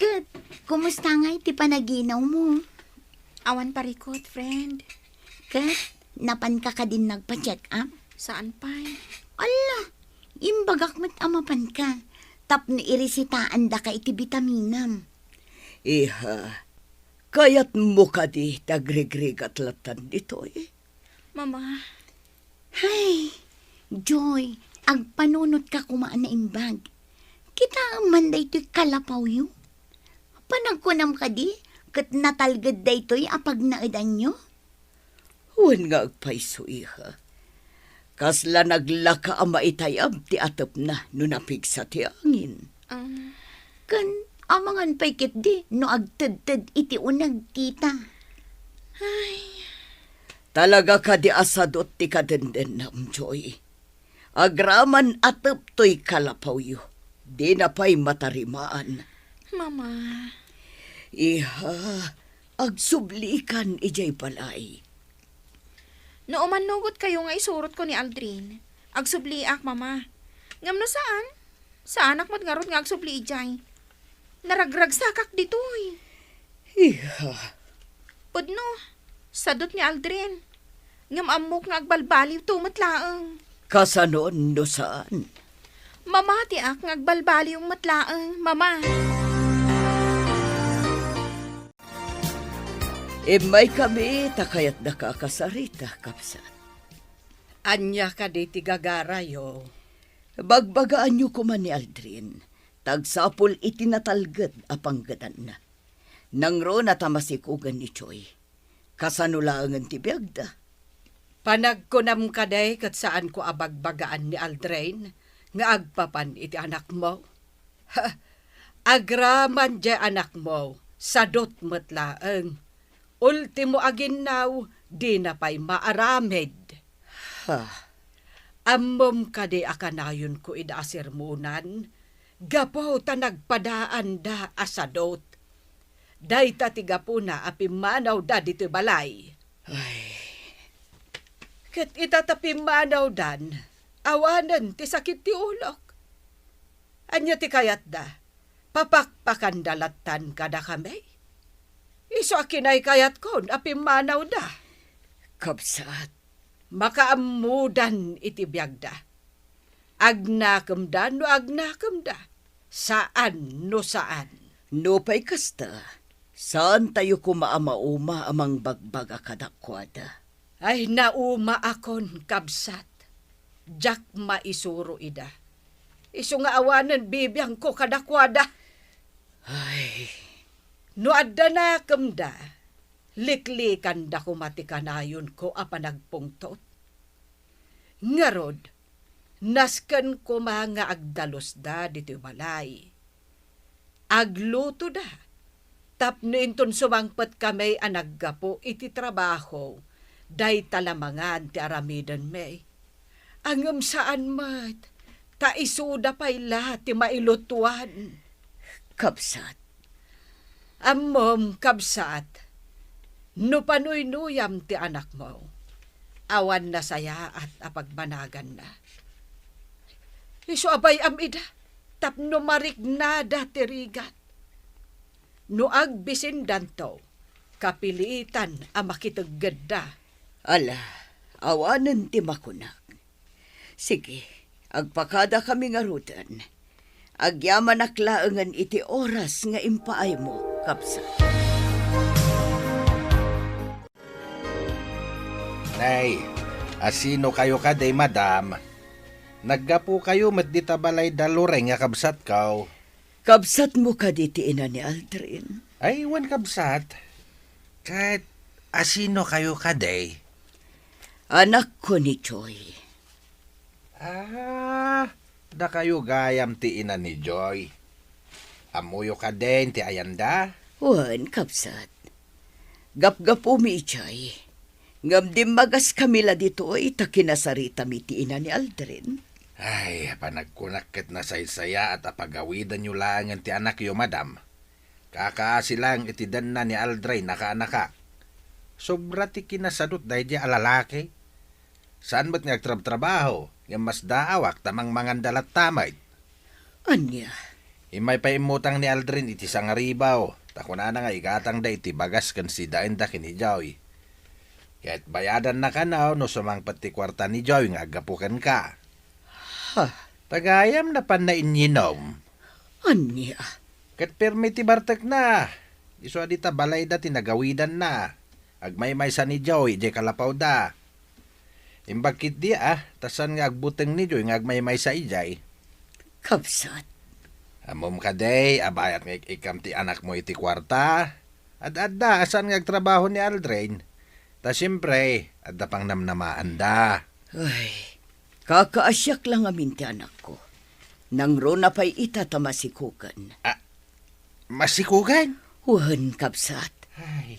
[SPEAKER 7] Good, kumusta nga iti panaginaw mo?
[SPEAKER 3] Awan parikot, friend.
[SPEAKER 7] Good, napan ka din nagpa-check up?
[SPEAKER 3] Saan pa'y?
[SPEAKER 7] Ala, imbagak met amapan ka. Tapno irisitaan da ka iti bitaminam.
[SPEAKER 8] Iha, kayat mo ka di tagregrig at latan dito eh.
[SPEAKER 3] Mama,
[SPEAKER 7] Hay, Joy, agpanunot ka kumaan na imbag. Kita man da ito'y kalapaw yu. Panagkunam ka di, kat natalgad da ito'y apag naadan nyo.
[SPEAKER 8] Huwag nga agpaiso, iha. Kasla naglaka ang maitayab ti atap na no napigsa ti angin.
[SPEAKER 7] Kan, amangan pa'y kit di, no agtad-tad iti unag tita.
[SPEAKER 8] Talaga ka di asadot ti kadenden nam, Joy. Agraman atap to'y kalapaw yu. Di na pa'y matarimaan.
[SPEAKER 3] mama.
[SPEAKER 8] Iha, agsublikan ijay balay.
[SPEAKER 3] No umanugot kayo nga isurot ko ni Aldrin. Agsubliak, mama. Ngam no saan? Sa anak mo't ngarot nga agsubli ijay. Naragrag sakak ditoy.
[SPEAKER 8] Iha,
[SPEAKER 3] Pudno, sadot ni Aldrin. Ngam amok nga agbalbaliw tumat laang.
[SPEAKER 8] kasanon no saan?
[SPEAKER 3] Mamati ak ngagbalbali yung matlaang, mama.
[SPEAKER 8] May kami, takayat na kakasarita, kapsat.
[SPEAKER 5] Anya ka di tigagarayo.
[SPEAKER 8] Bagbagaan niyo kuman ni Aldrin. Tagsapol itinatalgad apanggadan na. Nangro na tamasikugan ni Choy. Kasanulangan ti biyagda.
[SPEAKER 5] Panagkunam ka day kat saan ko abagbagaan ni Aldrain, nga agpapan iti anak mo. Ha, agraman di anak mo, sadot matlaang. Ultimo aginaw, di na pa'y maaramed.
[SPEAKER 8] Ha,
[SPEAKER 5] Ammom ka di akanayon ko idasirmunan, gapo ta nagpadaan da asadot. Day ta tigapuna apimanaw da dito balay. Kat itatapimanaw dan, awanan ti sakit ti ulok. Anya ti kayat da, papakpakan dalatan kada kami. Iso akinay kayat kon, apimanaw da.
[SPEAKER 8] kapsat.
[SPEAKER 5] Makaamudan iti biyagda. Agnakam da no agnakam da. Saan no saan.
[SPEAKER 8] No pa'y kasta, saan tayo kumaama-uma amang bagbaga kadakwada?
[SPEAKER 5] Ay nauma akon kabsat. Jak maisuro ida. Iso nga awanan bibiyang ko kadakwada.
[SPEAKER 8] Ay,
[SPEAKER 5] No adda na kamda, liklikan da kumatikanayon ko apanagpungtot. Ngarod, nasken ko mga agdalos da dito balay. Agluto da, tapno inton sumangpat kami anaggapo iti trabaho, day talamangan ti aramidan may. Angam saan mat, taisuda pa'y lahat ti mailutuan.
[SPEAKER 8] kapsat.
[SPEAKER 5] Ammom kabsat, no panuy-nuyam ti anak mo, awan na saya at apagbanagan na. Iso abay amida, tapno marignada ti rigat. No agbisin danto, kapilitan a makitaggada.
[SPEAKER 8] Ala, awanan ti makunak. Sige, agpakada kami nga rutan. Agyaman aklaangan iti oras nga impaay mo, kapsat.
[SPEAKER 4] Nay, asino kayo ka day madam? Naggapo kayo mat di tabalay dalureng nga kabsat kaw.
[SPEAKER 8] Kapsat mo ka diti ina ni Aldrin.
[SPEAKER 4] Ay, wan kabsat. Kahit asino kayo ka day?
[SPEAKER 8] Anak ko ni Choy.
[SPEAKER 4] Da kayo gayam ti ina ni Joy. Amuyo ka din ti ayanda.
[SPEAKER 8] Wan, kapsat. Gap-gapo mi ichay. Ngam di magas kamila dito ay takinasarita mi ti ina ni Aldrin.
[SPEAKER 4] Ay, panagkunakit na saysaya at apagawidan nyo lang ti anak yo, madam. Kakaasi lang itidan na ni Aldrin naka-anaka. Sobra ti kinasadot dahi di alalaki. Saan ba't ngagtrab-trabaho? Yung mas daawak tamang mangandalat tamay.
[SPEAKER 8] Anya?
[SPEAKER 4] Imay pa imutang ni Aldrin iti sangaribaw. Takuna na nga igatang da iti bagas kan si dain da kini Joy. Kahit bayadan na ka na no sumang pati kwarta ni Joy nga agapukan ka.
[SPEAKER 8] Ha?
[SPEAKER 4] Tagayam na pan na inyinom.
[SPEAKER 8] Anya?
[SPEAKER 4] Kat permiti bartek na. Iso adita balay da tinagawidan na. Agmay-may sa ni Joy, di kalapaw da. Imbakit di tasan nga agbuteng ni Joy nga agmay-may sa ijay.
[SPEAKER 8] Kapsat.
[SPEAKER 4] Amom ka day, abayat nga ikam ti anak mo iti kwarta. Ad-adda, asan nga agtrabaho ni Aldrin. Ta siyempre, adda pang namnamaan da.
[SPEAKER 8] Ay, kakaasyak lang amin ti anak ko. Nangro na pa'y itatamasikukan.
[SPEAKER 4] Masikugan?
[SPEAKER 8] Wan, kapsat.
[SPEAKER 4] Ay,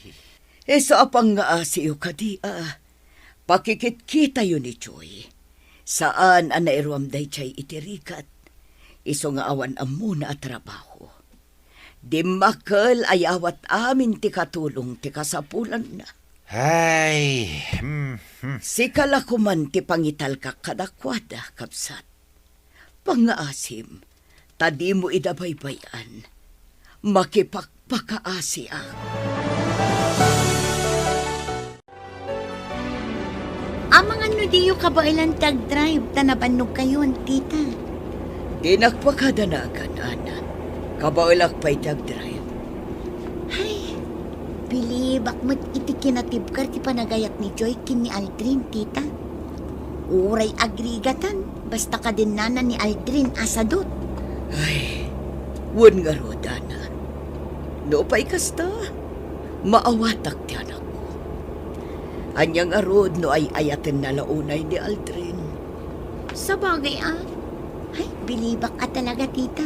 [SPEAKER 8] Sa apang nga asiyo ka di pakikit-kita yun ni Choy. Saan anairuam day chay itirikat. Iso nga awan amuna at trabaho. Di makal ayawat amin ti katulong ti kasapulan na.
[SPEAKER 4] ay,
[SPEAKER 8] Sikala kuman ti pangital ka kadakwada, kapsat. Pangaasim, tadi mo idabaybayan. Makipagpakaasi ang.
[SPEAKER 7] Amang ano diyo kabailan tag-drive, tanabanog kayo, tita.
[SPEAKER 8] Tinagpakadanagan, ana. Kabaulak pa'y tagdrive.
[SPEAKER 7] Ay, bilibak mo't iti kinatibkar ti panagayat ni Joy kin ni Aldrin, tita. Uray agrigatan, basta ka din nana ni Aldrin asadot.
[SPEAKER 8] Ay, wun nga ro, ana. No pa'y kasta, maawatak ti anak ko. Anyang arod no ay ayaten na launay ni Aldrin.
[SPEAKER 7] Sa bagay ay, bilibak ka talaga, tita.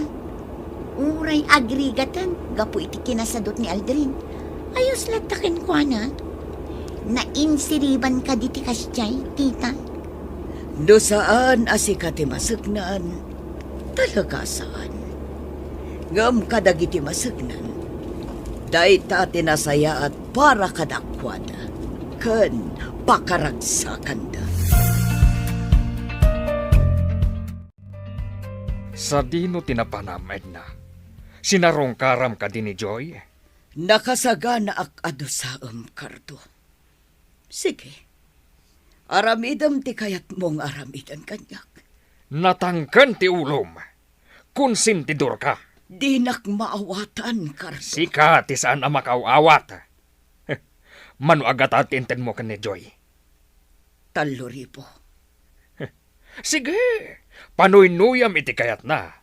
[SPEAKER 7] Uray agrigatan, gapo iti kinasadot ni Aldrin. Ayos latakin ko, na. Nainsiriban ka diti kasyay, tita.
[SPEAKER 8] No saan asikati masagnan, talaga saan. Ngam kadagiti masagnan, day ta tinasaya at para kadakwada, kan pakaragsakan da.
[SPEAKER 6] Sa dino tinapanam, Edna. Sinarong karam ka din ni Joy.
[SPEAKER 8] Nakasagana ak ado sa kardo. Sige, aramidam ti kayat mong aramidan kanyak.
[SPEAKER 6] Natangkan ti ulom. Konsentidor ka.
[SPEAKER 8] Dinak maawatan, kardo.
[SPEAKER 6] Sika ti saan ang makaawat. Mano agat at inten mo ka ni Joy.
[SPEAKER 8] Taluripo.
[SPEAKER 6] Sige, panuynuyam iti kayat na.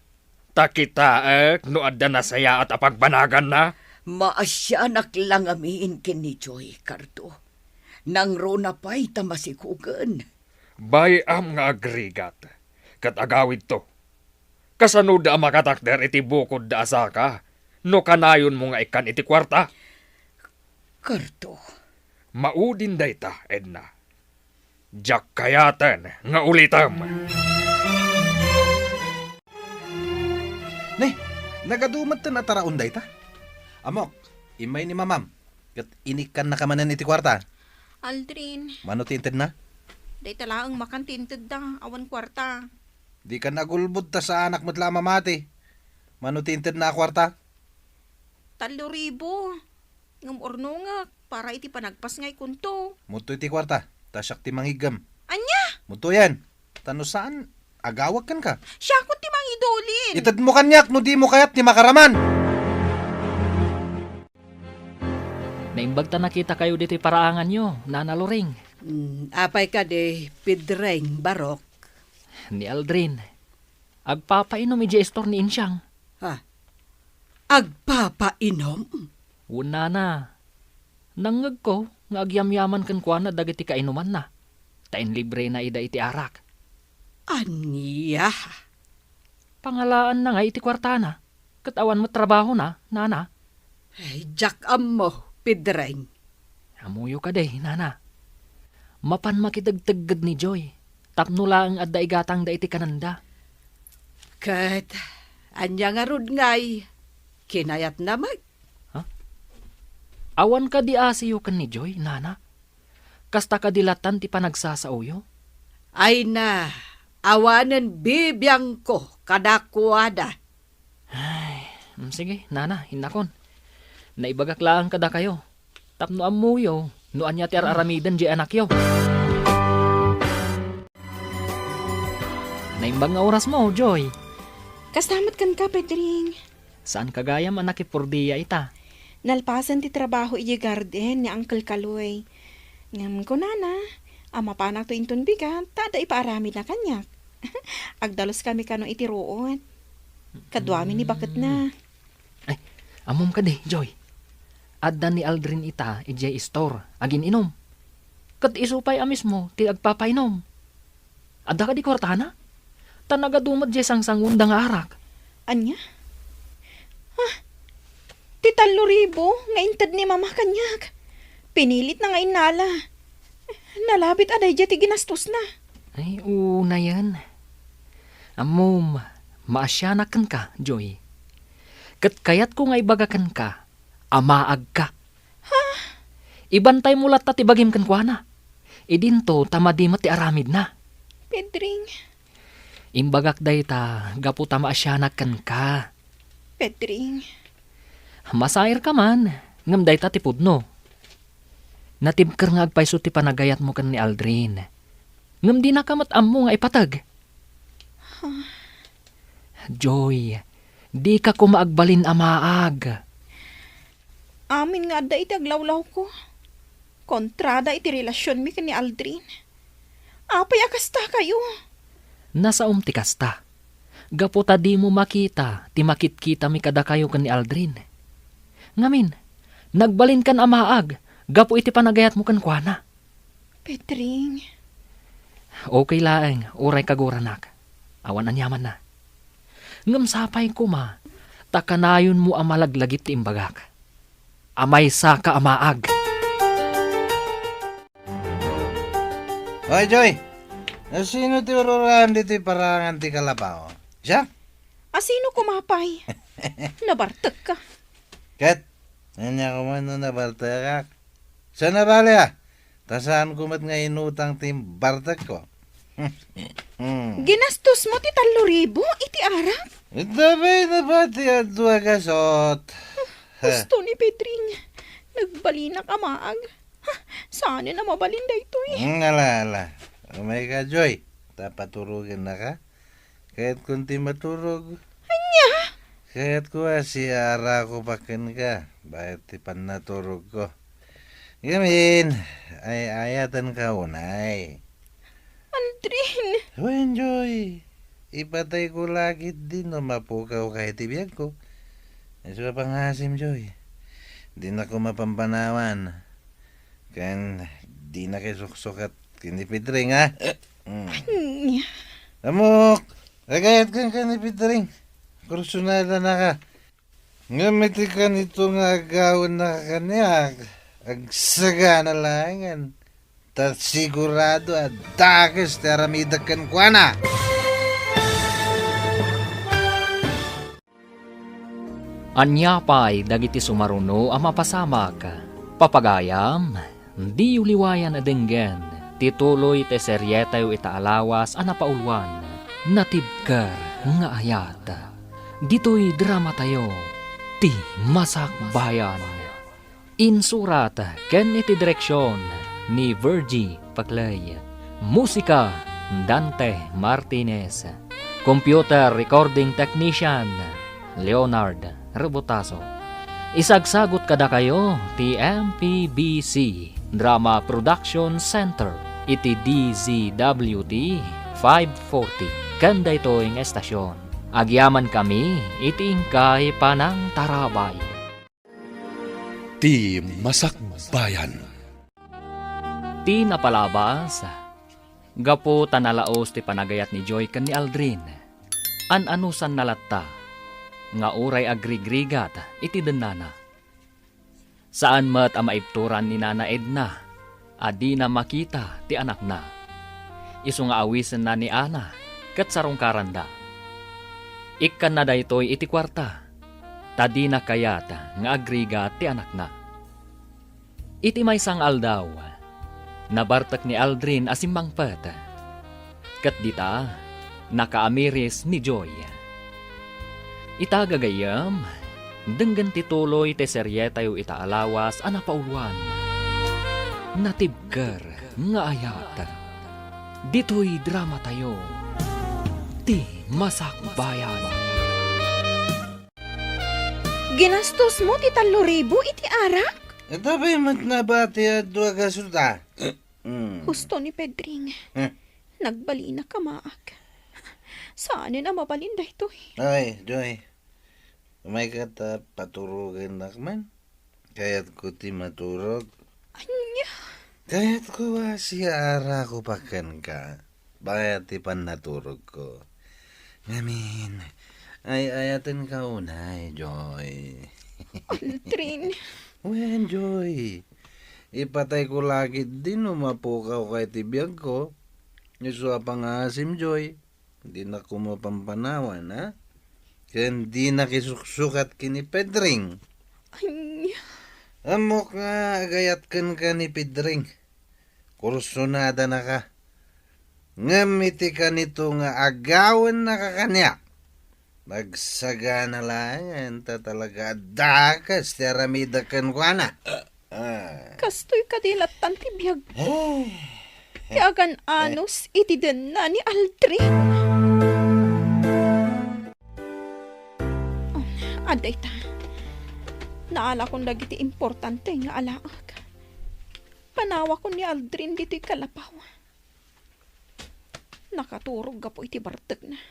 [SPEAKER 6] Takitaak no adda na saya at apagbanagan na.
[SPEAKER 8] Maasyanak lang amiin kini Joy, kardo. Nang rona pa'y tamasikugan.
[SPEAKER 6] Bayam nga agrigat. Kat agawid to. Kasano da makatakder iti bukod da asaka. No kanayon mo nga ikan iti kwarta.
[SPEAKER 8] Kardo.
[SPEAKER 6] Maudin dayta, Edna. Jak kayaten nga ulitam.
[SPEAKER 4] Ne, nagadumat ta na taraon day ta. Amok, imay ni mamam. Kat inikan na kamanan iti kwarta.
[SPEAKER 3] Aldrin,
[SPEAKER 4] Mano tinted na?
[SPEAKER 3] day talaang makantinted da, awan kwarta.
[SPEAKER 4] Di ka nagulbod ta sa anak mo't lama mati. Mano tinted na kwarta?
[SPEAKER 3] 3,000. Ngam orno nga, para iti panagpas ngay kunto.
[SPEAKER 4] Muto iti kwarta. Tasyak ti mangigam.
[SPEAKER 3] Anya,
[SPEAKER 4] Muto yan. Tano saan? Agawag kan ka.
[SPEAKER 3] siya ko ti mang idolin.
[SPEAKER 4] Itad mo kanyak no di mo kayat ni makaraman.
[SPEAKER 2] Naimbagta nakita kayo dito paraangan nyo, Nana Loring.
[SPEAKER 5] Apay ka de pidreng barok.
[SPEAKER 2] Ni Aldrin. Agpapainom iji estor ni Insyang.
[SPEAKER 5] Ha? Agpapainom?
[SPEAKER 2] Una na. Nangag ko, nga agyamyaman kan kwa na dagiti kainuman na. Tain libre na ida iti arak.
[SPEAKER 5] Anya?
[SPEAKER 2] Pangalaan na nga iti kwartana. Katawan mo trabaho na, Nana.
[SPEAKER 5] Ay, jak mo, pidreng.
[SPEAKER 2] Amuyo ka day, Nana. Mapan makidagtaggad ni Joy. Tapno lang at daigatang da iti kananda.
[SPEAKER 5] Kat, anya nga rod ngay, kinayat na mag.
[SPEAKER 2] Awan ka di asiyo kan ni Joy, Nana. Kasta ka dilatan ti panagsasauyo.
[SPEAKER 5] Ay na, awanan bibiyang ko kadakwada.
[SPEAKER 2] Sige, Nana, hinakon. Naibagak lang kada kayo. Tapno amuyo, noan niya ti aramidan di anak yo. Naimbang nga oras mo, Joy.
[SPEAKER 3] Kastamat kan ka, Pedring.
[SPEAKER 2] Saan kagayam anak ipurdiya ita?
[SPEAKER 3] Nalpasan ti trabaho iji garden ni Uncle Kaloy. Ngam ko nana, ama panak to inton bigat, tada ipaarami na kanyak. Agdalos kami kano iti roon. Kadwami ni bakit na.
[SPEAKER 2] Ay, amom ka de, Joy. Adda ni Aldrin ita, ijay store, agin inom. Kat isupay amis mo, ti agpapainom. Adda ka di kwartana? Tanaga dumad jay sang-sangun da nga arak.
[SPEAKER 3] Anya? Ti 3,000 nga intad ni mama kanyak. Pinilit na nga inala. Nalabit aday dya ti ginastos na.
[SPEAKER 2] Ay, una yan. Amom, maasyanakan ka, Joy. Kat kayat ko nga ibagakan ka, amaag ka. Ibantay mo lat ti bagim kan kwa na. Idinto, tamadimat ti aramid na.
[SPEAKER 3] Pedring,
[SPEAKER 2] Imbagak day ta, gapu tamaasyanakan ka.
[SPEAKER 3] Pedring.
[SPEAKER 2] Masair ka man, ngam day ta tipudno. Natibker nga agpayso ti panagayat mo kan ni Aldrin. Ngam di na kamat ammo nga ipatag. Joy, di ka ko maagbalin amaag.
[SPEAKER 3] Amin nga da iti aglawlaw ko. Kontrada iti relasyon mi ni Aldrin. Apay akasta kayo.
[SPEAKER 2] Nasa ti kasta. Gaputa di mo makita, ti makit-kita mi kada kayo kan ni Aldrin. Ngamin, nagbalin kan amaag, gapu iti panagayat mo kan kuana.
[SPEAKER 3] Pedring,
[SPEAKER 2] Okay laeng, uray kaguranak. Awan anyaman na. Ngam sapay ko ma, takanayon mo amalaglagit ti imbagak. Amay sa ka amaag.
[SPEAKER 4] Oy, Joy! Sino ti ururan dito parangan ti kalabaw? Siya?
[SPEAKER 3] asino kumapay? Nabartag ka.
[SPEAKER 4] Kat, nanya ko man na bartakak. Sana bali tasaan ko mat nga inutang tim bartak ko.
[SPEAKER 3] Ginastos mo ti 3,000 iti arak?
[SPEAKER 4] Dabay na ba ti adwa gasot?
[SPEAKER 3] Gusto ni Pedring. Nagbalinak amaag. Saan na mabalin da ito eh.
[SPEAKER 4] Ala. Umay ka, Joy. Tapaturugin na ka. Kahit kunti maturog.
[SPEAKER 3] Anya?
[SPEAKER 4] Kahit ko si ara ko pakin ka. Bakit tipan naturog ko. Gamin, ay ayatan ka unay.
[SPEAKER 3] Aldrin.
[SPEAKER 4] Wen, Joy. Ipatay ko lagit din no mapukaw kahit ibiyag ko. Iso pangasim, Joy. Di na ko mapampanawan. Kan di na kay suksok at kinipidring, ha?
[SPEAKER 3] Anya?
[SPEAKER 4] Amok! Agayat kang kanipidring. Kursunada na ka. Ngamiti ka nito nga agawin na kanya. Agsaga na langan. Ta sigurado at dakas teramidakan kwa na.
[SPEAKER 2] Anya pa'y dagiti sumaruno ang mapasamag. Papagayam, di uliwayan adenggen, tituloy te seryetayo itaalawas ang napaulwan, natibker nga ayat. Dito'y drama tayo, ti Masak Bayan. Insurat ken iti direksyon ni Virgie Paclay. Musika, Dante Martinez. Computer Recording Technician, Leonard Rebotaso. Isagsagot kada kayo ti MPBC Drama Production Center iti DZWT 540 kanda ito'ing estasyon. Agyaman kami iti ingkay panang tarabay.
[SPEAKER 1] Ti Masak Bayan.
[SPEAKER 2] Ti napalabas, gapo tanalaos ti panagayat ni Joy ken ni Aldrin. An-anusan nalatta, nga uray agrigrigat iti denana. Saan mat ang maipturan ni Nana Edna, adi na makita ti anak na. Isu nga awisen na ni Ana, kat sarong karanda. Ikkan na daytoy iti kwarta, tadi na kayat nga agrigat ti anak na. Iti may sang aldaw, nabartak ni Aldrin asimbang pet. Kat dita, nakaamiris ni Joy. Itagagayam, denggan tituloy te seryetayo itaalawas ang napaulwan. Natibker nga ayat. Dito'y drama tayo, ti Masak Bayan.
[SPEAKER 3] Ginastos mo ti 3,000 iti arak?
[SPEAKER 4] Ito ba'y mat na ba ti adwa gasuta?
[SPEAKER 3] Gusto ni Pedring. Nagbalina ka maag. Saan na mabalin da ito eh.
[SPEAKER 4] Ay, Joy. Umay ka ta paturugin nakman. Kaya't ko ti maturog.
[SPEAKER 3] Anya?
[SPEAKER 4] Kaya't ko si ara ko pakan ka. Bakit ti pan naturog ko. Ngamin, ay ayatin ka unay, Joy.
[SPEAKER 3] Aldrin.
[SPEAKER 4] Wen, Joy. Ipatay ko lagi din umapukaw kay tibiyag ko. Iso pangasim, Joy. Di na ko mapampanawan, ha? Kaya di na kisuksukat kini Pedring.
[SPEAKER 3] Anya?
[SPEAKER 4] Amok nga agayat kan ka ni Pedring. Kursunada na ka. Ngamiti ka nito nga agawan na ka kanya. Magsaga na lang, ta talaga dakas tiaramida kan kwa na.
[SPEAKER 3] Kastoy kadilatan ti biyag. Ti agan anos iti den na ni Aldrin. Aday ta. Naala kong dagiti importante nga alaag. Panawa ko ni Aldrin dito'y kalapaw. Nakaturog ga po iti bartag na.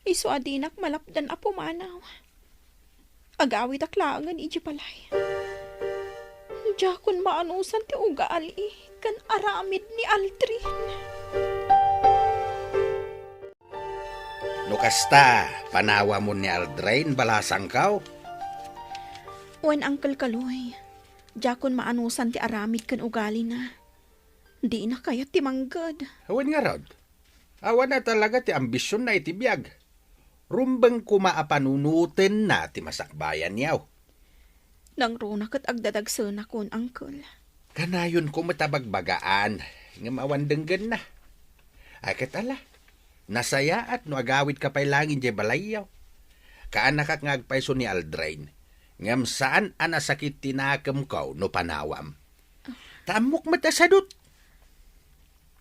[SPEAKER 3] Iso adinak malapdan apo manaw. Agawid aklangan iji palay. Jakon maanusan ti ugaali kan aramid ni Aldrin.
[SPEAKER 9] No kasta, panawa mo ni Aldrin balasang kaw.
[SPEAKER 3] Wen Uncle Kaloy, jakon maanusan ti aramid kan ugali na. Di na kaya ti manggad.
[SPEAKER 9] Awan nga rod. Awan na talaga ti ambisyon na itibiyag. Rumbang kumaapanunutin na ti masakbayan yaw.
[SPEAKER 3] Nang runak at agdadagsan akon, Uncle.
[SPEAKER 9] Kanayon ko matabagbagaan, nga mawandenggan na. Akit ala, nasaya at no agawid ka pa'y langin di balayaw. Kaan nakakngagpaiso ni Aldrin, ngam saan anasakit tinakam ko no panawam. Tamok matasadot.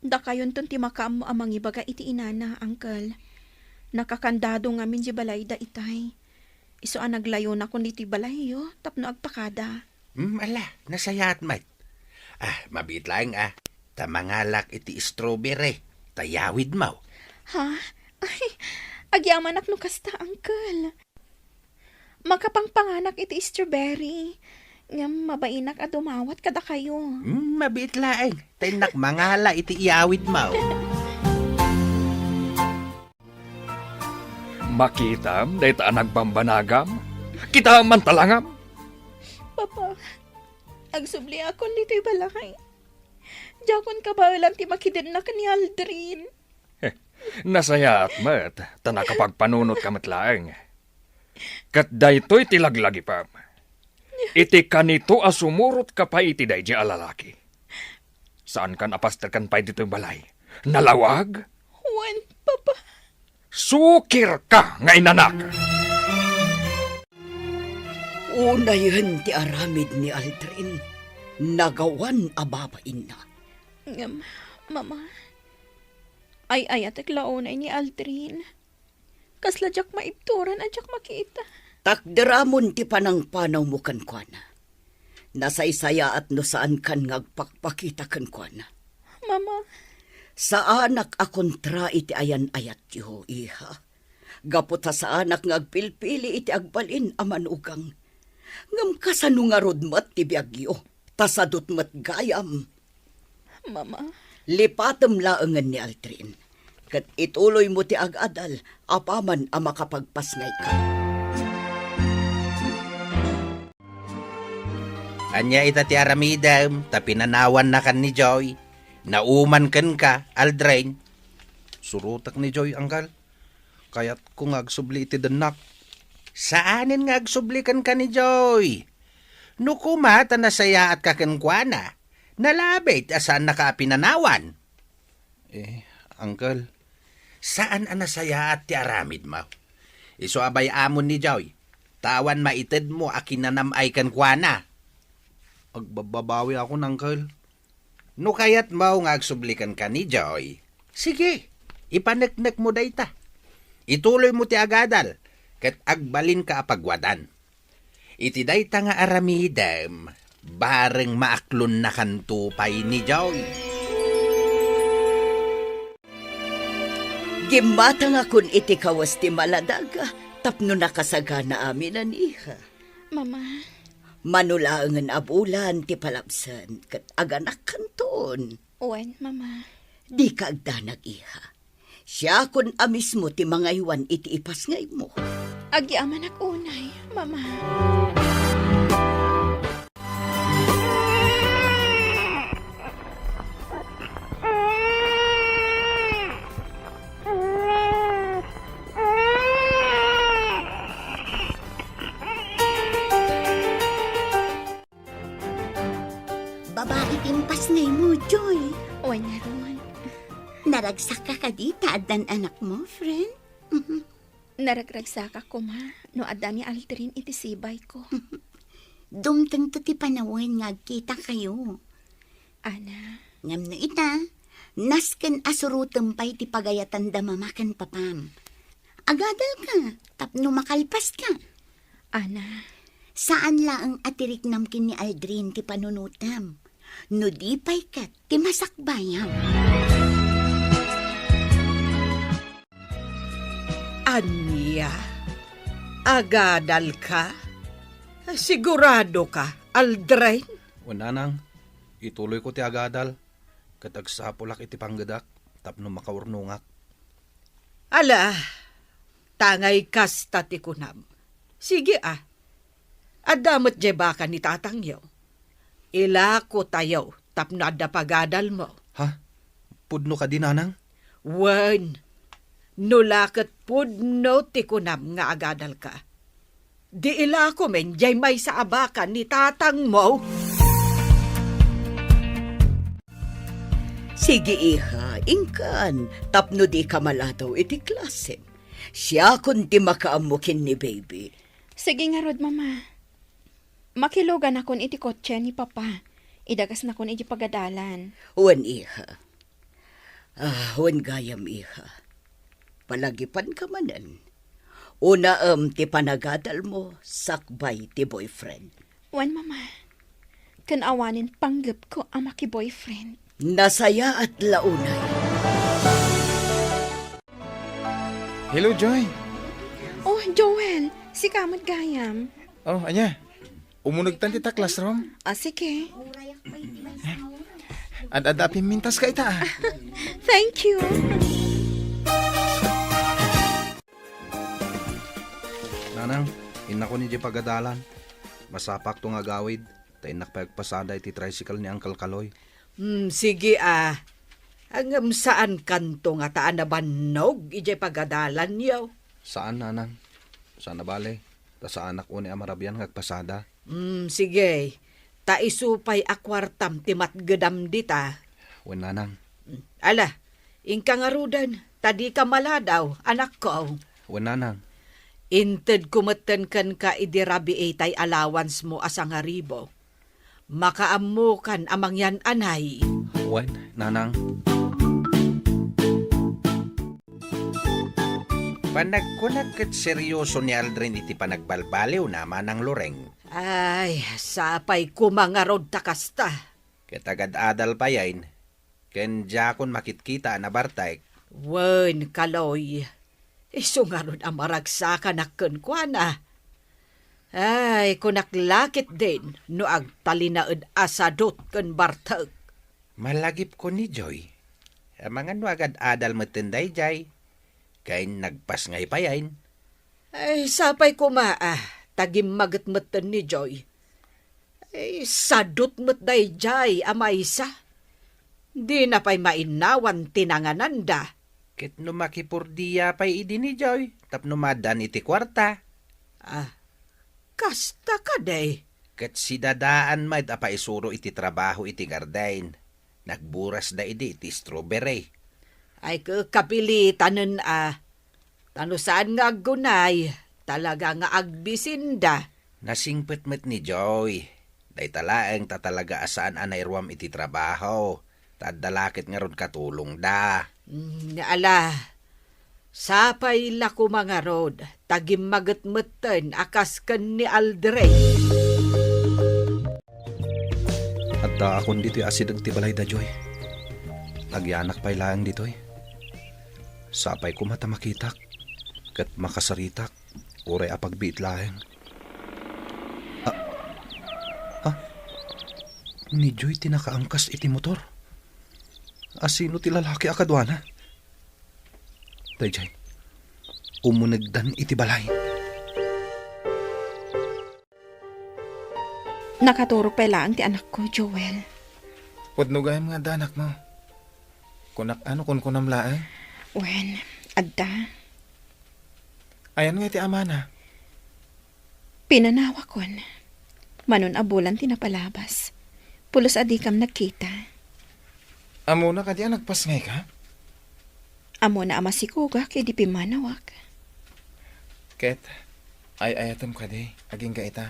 [SPEAKER 3] Da kayon ton ti makaam mo amang ibaga iti inana, Uncle. Nakakandado ngamin di balay da itay. Iso ang naglayo na ko niti balayo, tapno agpakada.
[SPEAKER 9] Ala, nasaya at mat. Mabit lang tamangalak iti strawberry, tayawid mo.
[SPEAKER 3] Ha? Ay, agyaman ak no kasta, Uncle. Makapangpanganak iti strawberry. Nga mabainak at dumawat kada kayo.
[SPEAKER 9] Mabit lang, tinak mangala iti iyawid mo.
[SPEAKER 6] Makitam, dahi taan nagpambanagam. Kita man talangam.
[SPEAKER 3] Papa, agsubli ako dito'y balakay. Jakon ka ba lang ti makidin na ka ni Aldrin?
[SPEAKER 6] Nasaya at mat, tanakapagpanunot ka matlaeng. Kat daytoy tilaglagi pa. Iti kanito asumurot ka pa iti daydi alalaki. Saan kan apastar kan pa dito'y balay? Nalawag?
[SPEAKER 3] Juan, Papa.
[SPEAKER 6] Sukir ka nga inanak.
[SPEAKER 8] Unayan ti aramid ni Aldrin, nagawan ababain na.
[SPEAKER 3] Mama, ay atek launay ni Aldrin. Kasla jak maipturan at jak makita.
[SPEAKER 8] Takderamon ti panang-panaw mo kankwana. Nasaysaya at no saan kan ngagpakpakita kankwana.
[SPEAKER 3] Mama,
[SPEAKER 8] Sa anak akontra iti ayan-ayat yu, iha. Gaputa sa anak ngagpilpili iti agbalin amanugang. Ngam kasano nga rodmat ti biagyo, tasadot mat gayam.
[SPEAKER 3] Mama.
[SPEAKER 8] Lipatem laengan ni Aldrin. Kat ituloy mo ti agadal, apaman ang makapagpasngay ka.
[SPEAKER 9] Anya ita ti aramidam, tapinanawan na kan ni Joy. Nauman kan ka, Aldrin.
[SPEAKER 4] Surutak ni Joy, Uncle. Kaya't kung agsubli iti denak.
[SPEAKER 9] Saanin nga agsublikan ka ni Joy? No kumata nasaya at kakankwana, nalabit asan nakaapinanawan.
[SPEAKER 4] Uncle.
[SPEAKER 9] Saan ang nasaya at ti aramid mo? Iso abay amon ni Joy, tawan maited mo akinanamay kankwana.
[SPEAKER 4] Agbabawi ako, Uncle.
[SPEAKER 9] No kayat mo nga agsublikan ka ni Joy, sige, ipaneknek mo dayta. Ituloy mo ti agadal, ket agbalin ka apagwadan. Iti dayta nga aramidem, bareng maaklon na kantupay ni Joy.
[SPEAKER 8] Gimata nga kun iti kawas ti maladaga, tapno nakasagana amin an iha.
[SPEAKER 3] Mama.
[SPEAKER 8] Manulaangan abulan ti palapsan, kat aganak kanton.
[SPEAKER 3] Uwan, Mama.
[SPEAKER 8] Di ka agdanag iha. Siya kun amis mo ti mga iwan iti ipasngay mo.
[SPEAKER 3] Agyaman ak unay, Mama.
[SPEAKER 7] Babae timpas ngay mo, Joy.
[SPEAKER 3] Uwan na ron.
[SPEAKER 7] Naragsak ka kadita, adan anak mo, friend.
[SPEAKER 3] Naragragsak ako, Ma. No adda ni Aldrin iti sibay ko.
[SPEAKER 7] Dumtang to ti panawin nga kita kayo.
[SPEAKER 3] Ana.
[SPEAKER 7] Ngam na ita, nasken asurutem pa'y ti pagayatan da mamakan papam. Agadal ka, tapno makalpas ka.
[SPEAKER 3] Ana,
[SPEAKER 7] Saan laang atirik namkin ni Aldrin ti panunutam? No di pa'y kat ti masakbayam.
[SPEAKER 5] Anya, agadal ka? Sigurado ka, Aldrin?
[SPEAKER 4] Nanang, ituloy ko ti agadal. Katagsapulak iti panggadak, tapno makaurnungak.
[SPEAKER 5] Ala, tangay kasta ti kunam. Sige Adamot je baka ni tatangyaw. Ila ko tayaw, tapno adda pagadal mo.
[SPEAKER 4] Ha? Pudno ka din, nanang?
[SPEAKER 5] Wen, nulakat pudno ti kunam nga agadal ka. Di ila ko men, jay may sa abakan ni tatang mo.
[SPEAKER 8] Sige iha, ingkan, tapno di ka malataw iti klasem. Siya kundi makaamukin ni baby.
[SPEAKER 3] sige nga rod, mama. Makilogan akon iti kotse ni papa. Idagas na kon iti pagadalan.
[SPEAKER 8] Wan iha. Wan gayam iha. Palagipan ka manan. Una ti panagadal mo, sakbay ti boyfriend.
[SPEAKER 3] Wan, mama. Kanawanin panggap ko ang maki-boyfriend.
[SPEAKER 8] Nasaya at launay.
[SPEAKER 10] Hello, Joy.
[SPEAKER 3] Oh, Joel. Si Kamot Gayam.
[SPEAKER 10] Oh, anya. Umunagtan ti ta classroom.
[SPEAKER 3] Sige.
[SPEAKER 10] At adapin mintas ka ita.
[SPEAKER 3] Thank you.
[SPEAKER 4] Nanang, inako ni di pagadalan. Masapak tong agawid. Tainak pagpasada iti tricycle ni Uncle Kaloy.
[SPEAKER 5] Sige Hangam saan kanto nga taan na banog, ije pagadalan yaw.
[SPEAKER 4] Saan, nanang? Saan na bale? Ta sa anak ko ni Amarabyan ngagpasada.
[SPEAKER 5] Sige, taisupay akwartam timat gedam dita.
[SPEAKER 4] Wen, nanang.
[SPEAKER 5] Ala, ingka nga rudan, tadi ka maladaw, anak ko.
[SPEAKER 4] Wen, nanang.
[SPEAKER 5] Inted kumeten kan ka idirabi tay allowance mo asang haribo. Makaamukan amang yan anay.
[SPEAKER 4] Wen, nanang.
[SPEAKER 9] Panagkunag kat seryoso ni Aldrin iti panagbalbaliw naman ng loreng.
[SPEAKER 5] Ay, sapay kumangarod takasta.
[SPEAKER 9] Katagad-adal pa yain. Ken jakon makitkita na bartay.
[SPEAKER 5] Wen, Kaloy. Isungarod ang maragsakan na kunkwana. Ay, kunaklakit din no agtalinaed asadot ken bartag.
[SPEAKER 9] Malagip ko ni Joy. Mga no agad-adal matinday jay. Kay nagpas ngay pa yain.
[SPEAKER 5] Ay, sapay tagim magat-matan ni Joy. Ay, sadot mat day jay, amaysa. Di na pa'y mainawan tinangananda.
[SPEAKER 9] Kit no makipurdiya pa'y idi ni Joy. Tapno madan iti kwarta.
[SPEAKER 5] Kasta ka day.
[SPEAKER 9] Kat si dadaan maid apa isuro iti trabaho iti gardain. Nagburas da idi iti strawberry.
[SPEAKER 5] Ay, kapilitanen Tano saan nga aggunay, talaga nga agbisinda.
[SPEAKER 9] Nasingpet met ni Joy. Day talaeng tatalaga asaan anayruam iti trabaho. Tadalakit nga ron katulong da.
[SPEAKER 5] Ala, sapay lako mga rod, tagim magat-matan akas ken ni Aldre.
[SPEAKER 4] At akon dito asidag ti balay da, Joy. Nagyanak pa'y laang dito'y. Sapay ko mata makitak. Kat makasaritak. Uray apagbiit laang. Ni Joy tinakaangkas iti motor. Asino ti lalaki akadwana? Dayjay, umunagdan iti balay.
[SPEAKER 3] Nakaturo pa lang ti anak ko, Joel.
[SPEAKER 10] Pudno gayam nga danak mo. Kunak ano kun kunam laang?
[SPEAKER 3] Wen, adda.
[SPEAKER 10] Ayan nga ti amana.
[SPEAKER 3] Pinanawa kon. Manon abulan tinapalabas. Pulos adikam nagkita.
[SPEAKER 10] Amo na ka di nagpas ngay ka?
[SPEAKER 3] Amo na ama si Kuga kay di pimanawak.
[SPEAKER 10] Ket, ay ayatom ka di. Aging ka ita.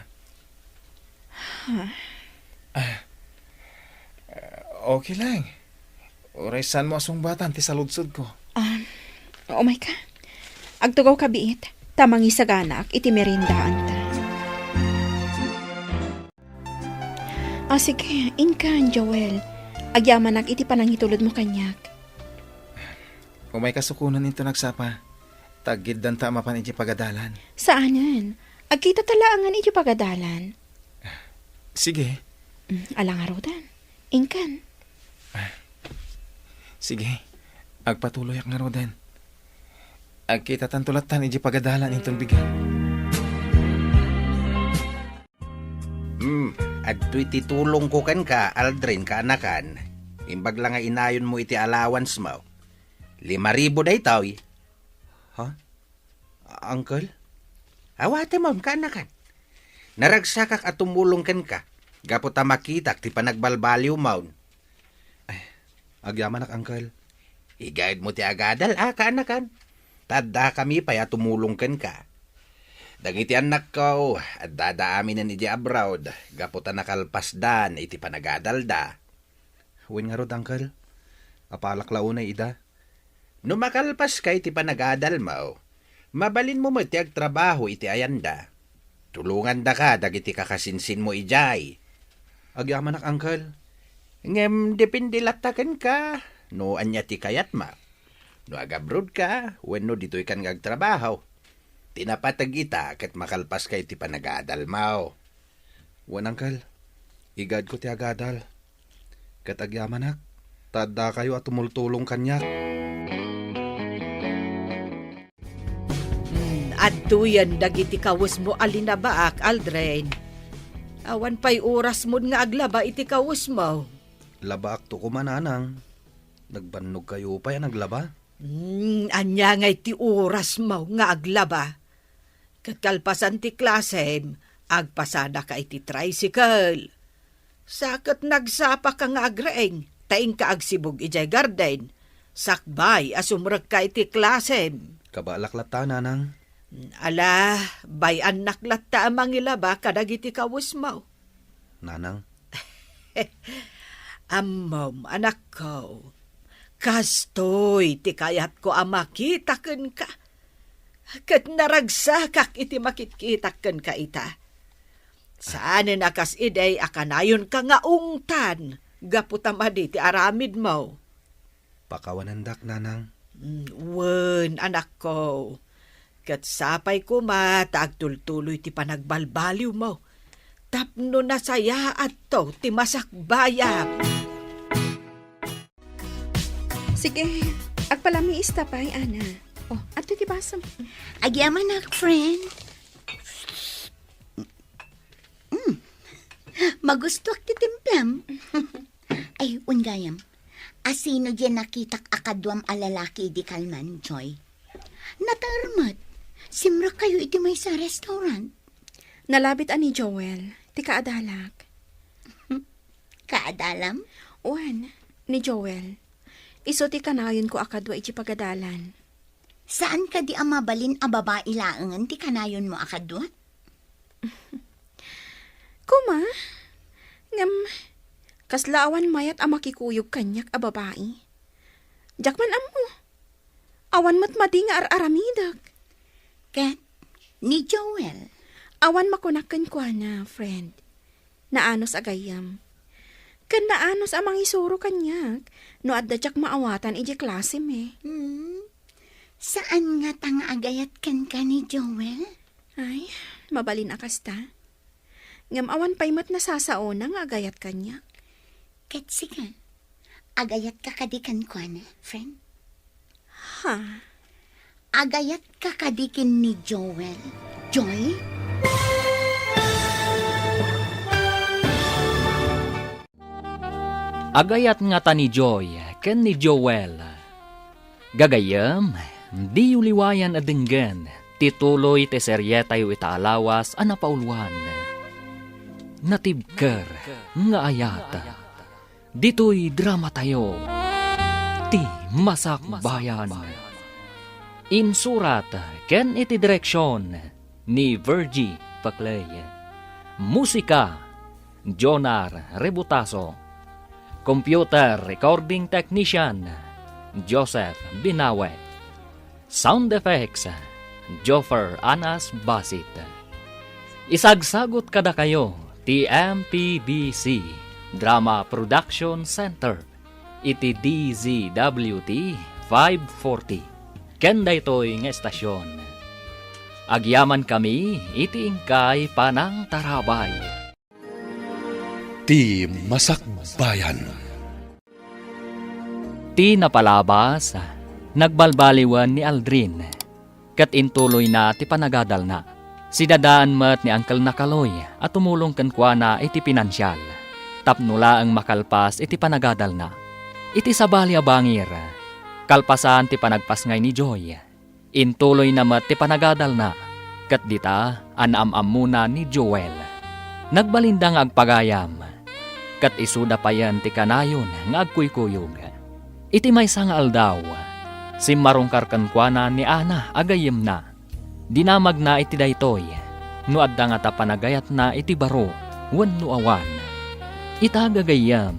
[SPEAKER 10] Okay lang. Oray san mo asong batan ti saludsod ko.
[SPEAKER 3] Oh my ka. Agtugaw ka biit. Tamang isaganak iti merindaan ta. O sige, inkan, Joel. Agyaman iti panangitulod mo kanyak.
[SPEAKER 10] Kung may kasukunan ito nagsapa, tagid dan tama pa iti pagadalan.
[SPEAKER 3] Saanan? Agkita talaangan iti pagadalan.
[SPEAKER 10] Sige,
[SPEAKER 3] Alang arudan. Inkan.
[SPEAKER 10] sige. Agpatuloy ak nga roden. Agkita tantulatan iti pagadalan itong bigan.
[SPEAKER 9] At titulong ko kan ka, Aldrin, kaanakan. Imbag lang nga inayon mo iti allowance mo. 5,000 day tao eh.
[SPEAKER 4] Ha? Uncle?
[SPEAKER 9] Awate mo, kaanakan. Naragsakak at tumulong kan ka. Gapo ta makitak, ti panagbalbaliw mo.
[SPEAKER 4] Agyaman uncle.
[SPEAKER 9] I-guide mo ti agadal, kaanakan. Tada kami pa ya tumulong kan ka. Dagiti anak ko, at dadaamin na ni di abroad. Gapo ta nakalpas dan, iti panagadal da.
[SPEAKER 4] Huwin nga rod, uncle. Apalak launay ida.
[SPEAKER 9] No makalpas ka iti panagadal mo, mabalin mo ti agtrabaho iti ayanda. Tulungan da ka, dagiti kakasinsin mo ijay.
[SPEAKER 4] Agyaman uncle.
[SPEAKER 9] Ngem, depende latakan ka. No anya ti kayat ma. No agabrod ka, wenno dito'y kan agtrabaho. Tinapatag ita kat makalpas ka iti panagadal mo.
[SPEAKER 4] Wan uncle. Igad ko ti agadal. Kat agyaman tada kayo at tumultulong kanyak.
[SPEAKER 5] At tuyan dagiti kawus mo alinabaak, Aldrin. Awan pa'y oras mo nga aglaba iti kawus mo.
[SPEAKER 4] Labak to kumananang. Nagbannog kayo pa yan naglaba.
[SPEAKER 5] Anya nga iti oras mo nga aglaba. Kakalpasan ti klasem, agpasada ka iti tricycle. Sakit nagsapa ka nga agraeng, taing ka agsibog ijay garden. Sakbay asumrag ka iti klasem.
[SPEAKER 4] Kabalaklata nanang.
[SPEAKER 5] Ala, bayan naklatta amang ilaba kadag iti kawus mo.
[SPEAKER 4] Nanang.
[SPEAKER 5] Amom, anak ko. Kastoy, ti kayat ko amakitaken ka. Kat naragsakak iti makitkitaken ka ita. Saan nakas iday akanayon ka nga ungtan. Gaputamadi ti aramid mo.
[SPEAKER 4] Pakawanandak nanang.
[SPEAKER 5] Wen, anak ko. Kat sapay ko matagtultuloy ti panagbalbaliw mo. Tapno na saya at to ti masakbayap.
[SPEAKER 3] Sige, agpalami istapay, Ana. Oh, ato ti basam.
[SPEAKER 7] Agyaman ak, friend. Magustuak ti timplam. Ay, ungayam. Asino dyan nakitak akadwam alalaki di kalman, Joy? Natarmat. Simra kayo iti may sa restaurant.
[SPEAKER 3] Nalabit ani Joel, ti kaadalak.
[SPEAKER 7] Kaadalam?
[SPEAKER 3] Uwan, ni Joel. Iso ti kanayon ko akadwa iti pagadalan.
[SPEAKER 7] Saan ka di amabalin a babae laangan ti kanayon mo akadwa?
[SPEAKER 3] Kuma, ngam, kaslaawan mayat a makikuyog kanyak a babae. Jakman amo, awan matmadi nga aramidag.
[SPEAKER 7] Kat, ni Joel.
[SPEAKER 3] Awan makunakan ko na, friend. Naanos agayam. Kan naanos amang isuro kanyak, no adda jak maawatan iji klase me.
[SPEAKER 7] Saan nga tang agayat kan ka ni Joel?
[SPEAKER 3] Ay, mabalin akasta. Ngam awan pa'y mat nasasaona nga agayat kanyak.
[SPEAKER 7] Kat sige, agayat ka kadikan ko na, friend.
[SPEAKER 3] Ha?
[SPEAKER 7] Agayat ka kadikin ni Joel. Joy?
[SPEAKER 2] Agayat nga ta ni Joy, ken ni Joel. Gagayam, di uliwayan adenggan, tituloy te serye tayo itaalawas anapaulwan. Natibker, nga ayat. Dito'y drama tayo, ti masakbayan. Insurat, ken iti direksyon, ni Virgie Paclay. Musika, Jonar Rebutaso. Computer Recording Technician, Joseph Binawe. Sound Effects, Joffer Anas Basit. Isagsagot kada kayo, TMPBC. Drama Production Center. Iti DZWT 540. Ken daytoy nga estasyon. Agyaman kami iti ingkay panang tarabay.
[SPEAKER 1] Ti Masakbayan.
[SPEAKER 2] Ti napalabas, nagbalbaliwan ni Aldrin. Kat intuloy na ti panagadal na. Sidadaan mat ni Uncle Nakaloy at tumulong kankwana iti pinansyal. Tapnula ang makalpas iti panagadal na. Iti sabali abangir. Kalpasan ti panagpasngay ni Joy. Intuloy na mat ti panagadal na. Kat dita, anam-am muna ni Joel. Nagbalindang agpagayam. Kat isuda pa yan ti kanayon nga agkuykuyog. Iti may sang aldaw. Si marungkar kankwana ni Ana agayem na. Dinamag na iti daytoy. No adda nga ta panagayat na iti baro. Wenno awan. Itagagayam.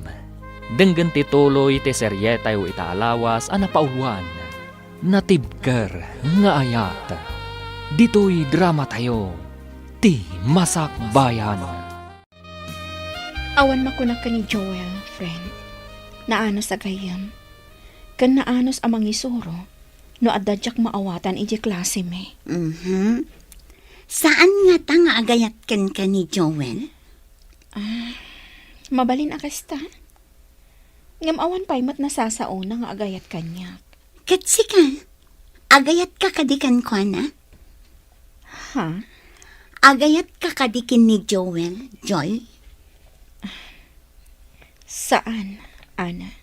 [SPEAKER 2] Denggen ti tuloy ti seryetayo itaalawas a napauluan. Natibker nga ayat. Dito'y drama tayo. Ti Masakbayan.
[SPEAKER 3] Awan makunak ka ni Joel, friend. Naanos agayam. Kan naanos amang isuro. No adadyak maawatan iji klase me.
[SPEAKER 7] Saan nga ta nga agayat ken ka ni Joel?
[SPEAKER 3] Mabalin akasta. Ngam awan pa'y mat nasasao na nga agayat kanyak.
[SPEAKER 7] Katsi ka, agayat ka kadikan ko na?
[SPEAKER 3] Ha?
[SPEAKER 7] Agayat ka kadikin ni Joel, Joy?
[SPEAKER 3] Saan, Ana?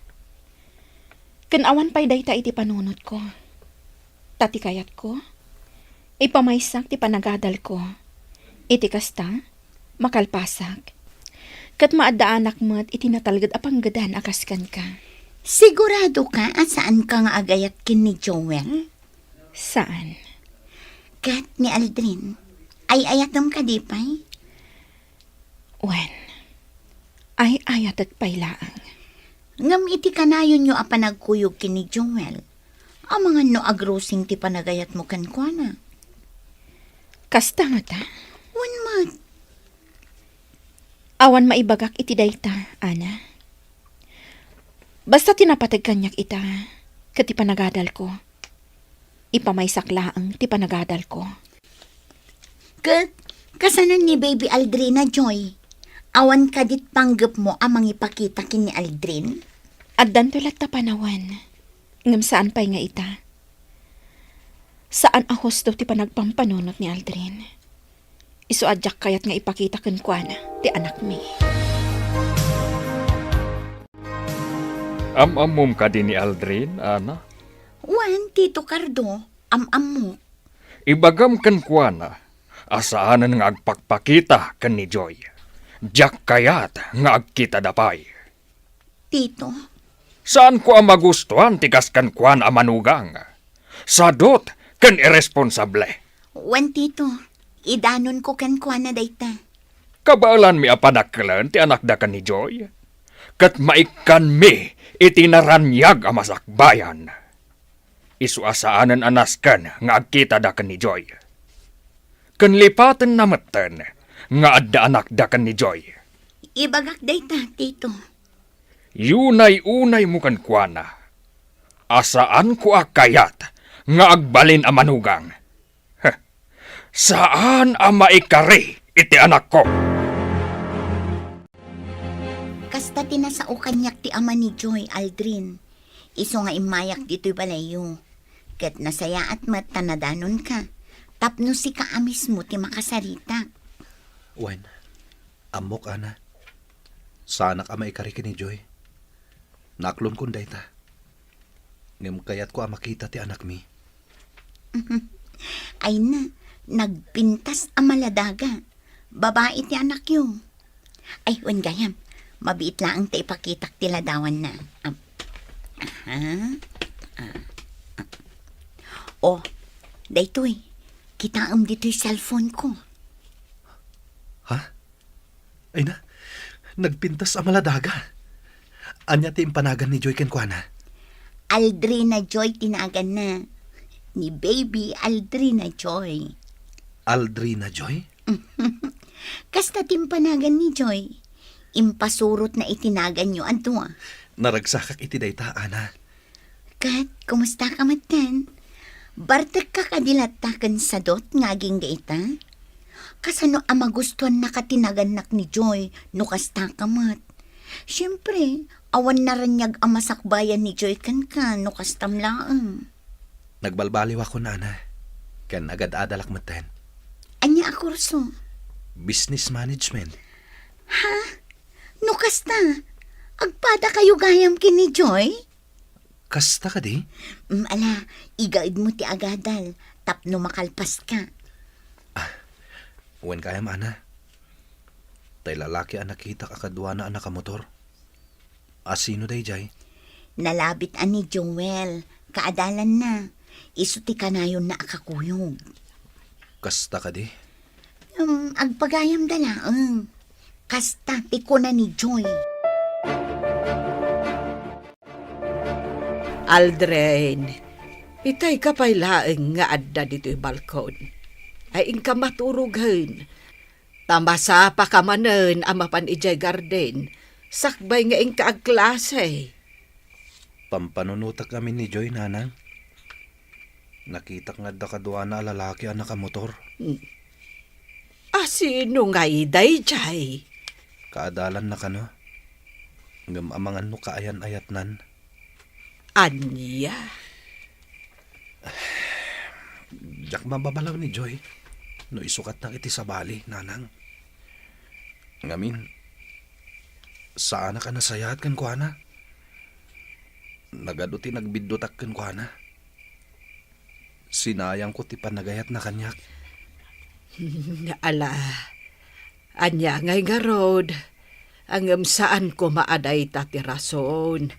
[SPEAKER 3] Kanawan pa'y dayta iti panunot ko. Tati kayat ko. Ipamaysak ti panagadal ko. Iti kasta, makalpasak. Kat maadaanak mo't iti natalgad apanggadan akaskan ka.
[SPEAKER 7] Sigurado ka saan ka nga agayat kin ni Joel?
[SPEAKER 3] Saan?
[SPEAKER 7] Kat ni Aldrin, ay ayatom ka di pa'y?
[SPEAKER 3] Wen, ay ayatat pa'y laang.
[SPEAKER 7] Ngam iti kanayon nyo a panagkuyog kin ni Joel. Ang mga no agrosing ti panagayat mo kan kwa na.
[SPEAKER 3] Kasta nga ta?
[SPEAKER 7] Wan mat.
[SPEAKER 3] Awan maibagak iti dayta, Ana. Basta tinapatag kanyak ita, kat ipanagadal ko. Ipamaysak laang ti panagadal ko.
[SPEAKER 7] Kat, kasanon ni Baby Aldrina, Joy? Awan kadit panggap mo amang ipakita kin ni Aldrin?
[SPEAKER 3] At dantulat ta panawan. Ngam saan pa'y nga ita? Saan ahos daw ti panagpampanunot ni Aldrin? Isu adyak kayat nga ipakita ken kuana ti anak mi.
[SPEAKER 6] Am-amum ka din ni Aldrin, Ana.
[SPEAKER 7] Wan, Tito Cardo, am-am mo.
[SPEAKER 6] Ibagam kan kuana, asaanan nga agpakpakita kan ni Joy. Diyak kayat nga agkita dapay.
[SPEAKER 7] Tito,
[SPEAKER 6] Saan ko ang magustuhan tikas kan kuan a manugang? Sadot kan irresponsable.
[SPEAKER 7] wan Tito, idanon ko kan kwa na dayta.
[SPEAKER 6] Kabalan mi apanaklan ti anak da kan ni Joy. Kat maikan mi itinaranyag a masakbayan. Isuasaanan anaskan nga agkita da kan ni Joy. Kan lipatan namatan nga adda anak da kan ni Joy.
[SPEAKER 7] Ibagak dayta, Tito.
[SPEAKER 6] Yunay-unay mo kan kuana. Asaan ko akayat nga agbalin a manugang? Heh, saan a maikari iti anak ko?
[SPEAKER 7] Kasta tinasao kanyak ti ama ni Joy, Aldrin. Iso nga imayak dito'y balayo. Kat nasaya at matanadanon ka. Tapno si kaamis mo ti makasarita.
[SPEAKER 4] Wen, amok, Ana. Sana ka maikari ni Joy. Naklon kun dayta. Ngem kayat ko makita ti anak mi.
[SPEAKER 7] Ay na, nagpintas amaladaga. Babae ti anak yung. Ay, wan gayam. Mabiit lang ti ipakitak ti ladawan na. Oh, daytoy. Kitaam dito'y cellphone ko.
[SPEAKER 4] Ha? Ay na, nagpintas amaladaga. Anya ti impanagan ni Joy ken kuana?
[SPEAKER 7] Aldrina Joy tinagan na. Ni Baby Aldrina Joy.
[SPEAKER 4] Aldrina Joy?
[SPEAKER 7] Kasta timpanagan ni Joy. Impasurot na itinagan nyo ato.
[SPEAKER 4] Naragsakak iti dayta, Ana.
[SPEAKER 7] Kat, kumusta ka matan? Bartek ka kadilatakan sa dot ngaging gaita? Kasano ang magustuhan na katinaganak ni Joy no kasta ka mat? Siyempre, awan na ranyag ang masakbayan ni Joy kan no kastam laang.
[SPEAKER 4] Nagbalbaliw ako, Nana. Kan agad adalak maten.
[SPEAKER 7] Anya akurso?
[SPEAKER 4] Business management.
[SPEAKER 7] No kasta? Agpada kayo gayam kini Joy?
[SPEAKER 4] Kasta ka di?
[SPEAKER 7] Ala, igaid mo ti agadal. Tapno makalpas ka.
[SPEAKER 4] Uwan kaya, Ana. Tay lalaki ang nakita kakadwa na anak ka motor. Sino day, Jay?
[SPEAKER 7] Nalabit ani Joel. Kaadalan na. Isuti ka na yun na akakuyog.
[SPEAKER 4] Kasta ka di?
[SPEAKER 7] Agpagayam dalaang. Kasta tiko na ni Joy.
[SPEAKER 5] Aldrin, itay ka pa'y laeng nga adda dito'y balkon. Ay ing ka maturughan. Tamasa pa ka manen amapan ijay garden. Sakbay nga ing kaagklase.
[SPEAKER 4] Pampanunutak kami ni Joy, Nanang. Nakita nga da kadwa na lalaki anak ka motor.
[SPEAKER 5] Sino nga iday jay?
[SPEAKER 4] Kaadalan na ka, no? Ngamamangan no kaayan-ayat nan.
[SPEAKER 5] Anya?
[SPEAKER 4] Jak mababalaw ni Joy. No isukat na iti sa bali, Nanang. Ngamin, saan ka nasayat kan kuana? Nagaduti nagbidutak kan kuana. Sinayang ko ti panagayat na kanyak.
[SPEAKER 5] Ala, anya ngay nga rod. Angam saan ko maaday tati rason.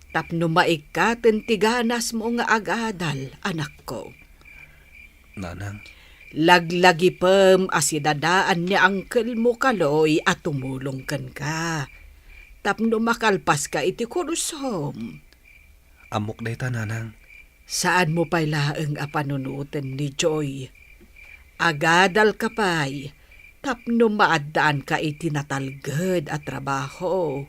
[SPEAKER 5] Tapno maikaten tiganas mo nga agadal, anak ko.
[SPEAKER 4] Nanang,
[SPEAKER 5] Laglagi pem asidadaan ni angkel mo kaloy at tumulong kan ka. Tapno makalpas ka iti kurusom.
[SPEAKER 4] amok dayta, Nanang.
[SPEAKER 5] Saan mo pa'y laeng apanunutan ni Joy? Agadal ka pa'y, tapno maadaan ka iti natalged at trabaho.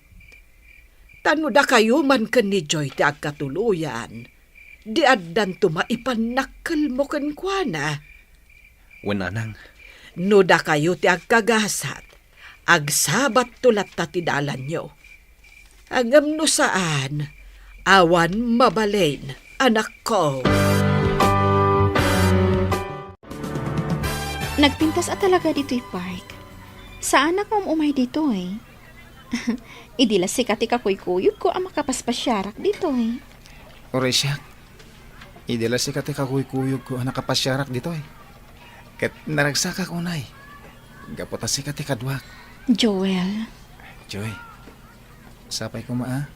[SPEAKER 5] Tano da kayo man kan ni Joy ti agkatuluyan. Di addan tumaipanakkel mo kan kuana.
[SPEAKER 4] Wen, Nanang,
[SPEAKER 5] No da kayo ti agkagasat, agsabat tulat ti dalan nyo. Agam no saan, awan mabalain, anak ko.
[SPEAKER 3] Nagpintas at talaga dito'y park. Saan ako umay dito eh? Idila sikat ikakuy-kuyog ko ang makapaspasyarak dito eh.
[SPEAKER 10] Oray siya. Idila si kati kakuyog ko ang nakapasyarak dito eh. Kat naragsaka ko na eh. Gapota si kati kadwak.
[SPEAKER 3] Joel,
[SPEAKER 10] Joy, sapay ko maa.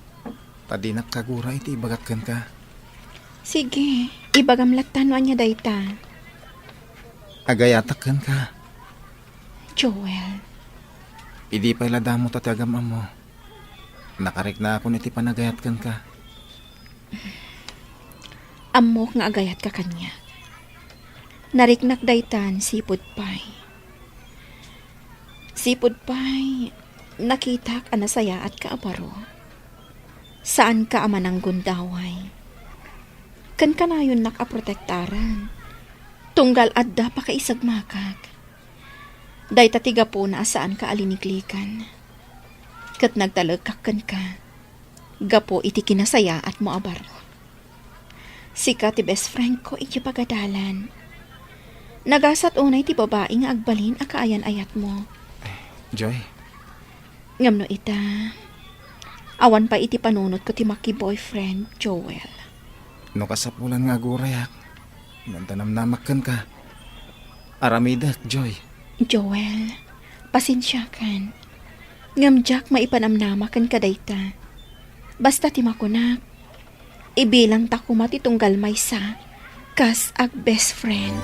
[SPEAKER 10] Tadinak kagura iti ibagatkan ka.
[SPEAKER 3] sige, ibagamlatan mo niya dayta.
[SPEAKER 10] Agayatakan ka.
[SPEAKER 3] Joel,
[SPEAKER 10] Idi pa'y ladamo tatagam mo. Nakarik na ako niti panagayatkan ka.
[SPEAKER 3] amok nga agayat ka kanya. Nariknak daytan sipod pay. Sipod pay, nakitak anasaya at kaabaro. Saan ka ama ng gundaway? Kan ka na yun nakaprotektaran. Tunggal adda pa kaisagmakag. Dayta tiga po na saan ka aliniklikan. Kat nagtalagkakan ka. Gapo iti kinasaya at moabaro. Sika ti best friend ko iti pagadalan. Nagasat unay ti babae nga agbalin a kaayan-ayat mo.
[SPEAKER 10] Joy,
[SPEAKER 3] Ngamno ita. Awan pa iti panunot ko ti maki boyfriend, Joel.
[SPEAKER 10] no kasapulan nga gurayak. Nantanamnamakan ka. Aramidak, Joy.
[SPEAKER 3] Joel, pasensya kan. Ngamjak maipanamnamakan ka dayta. Basta ti makunak. Ibilang takuma ti tunggal maysa. Kas ag best friend.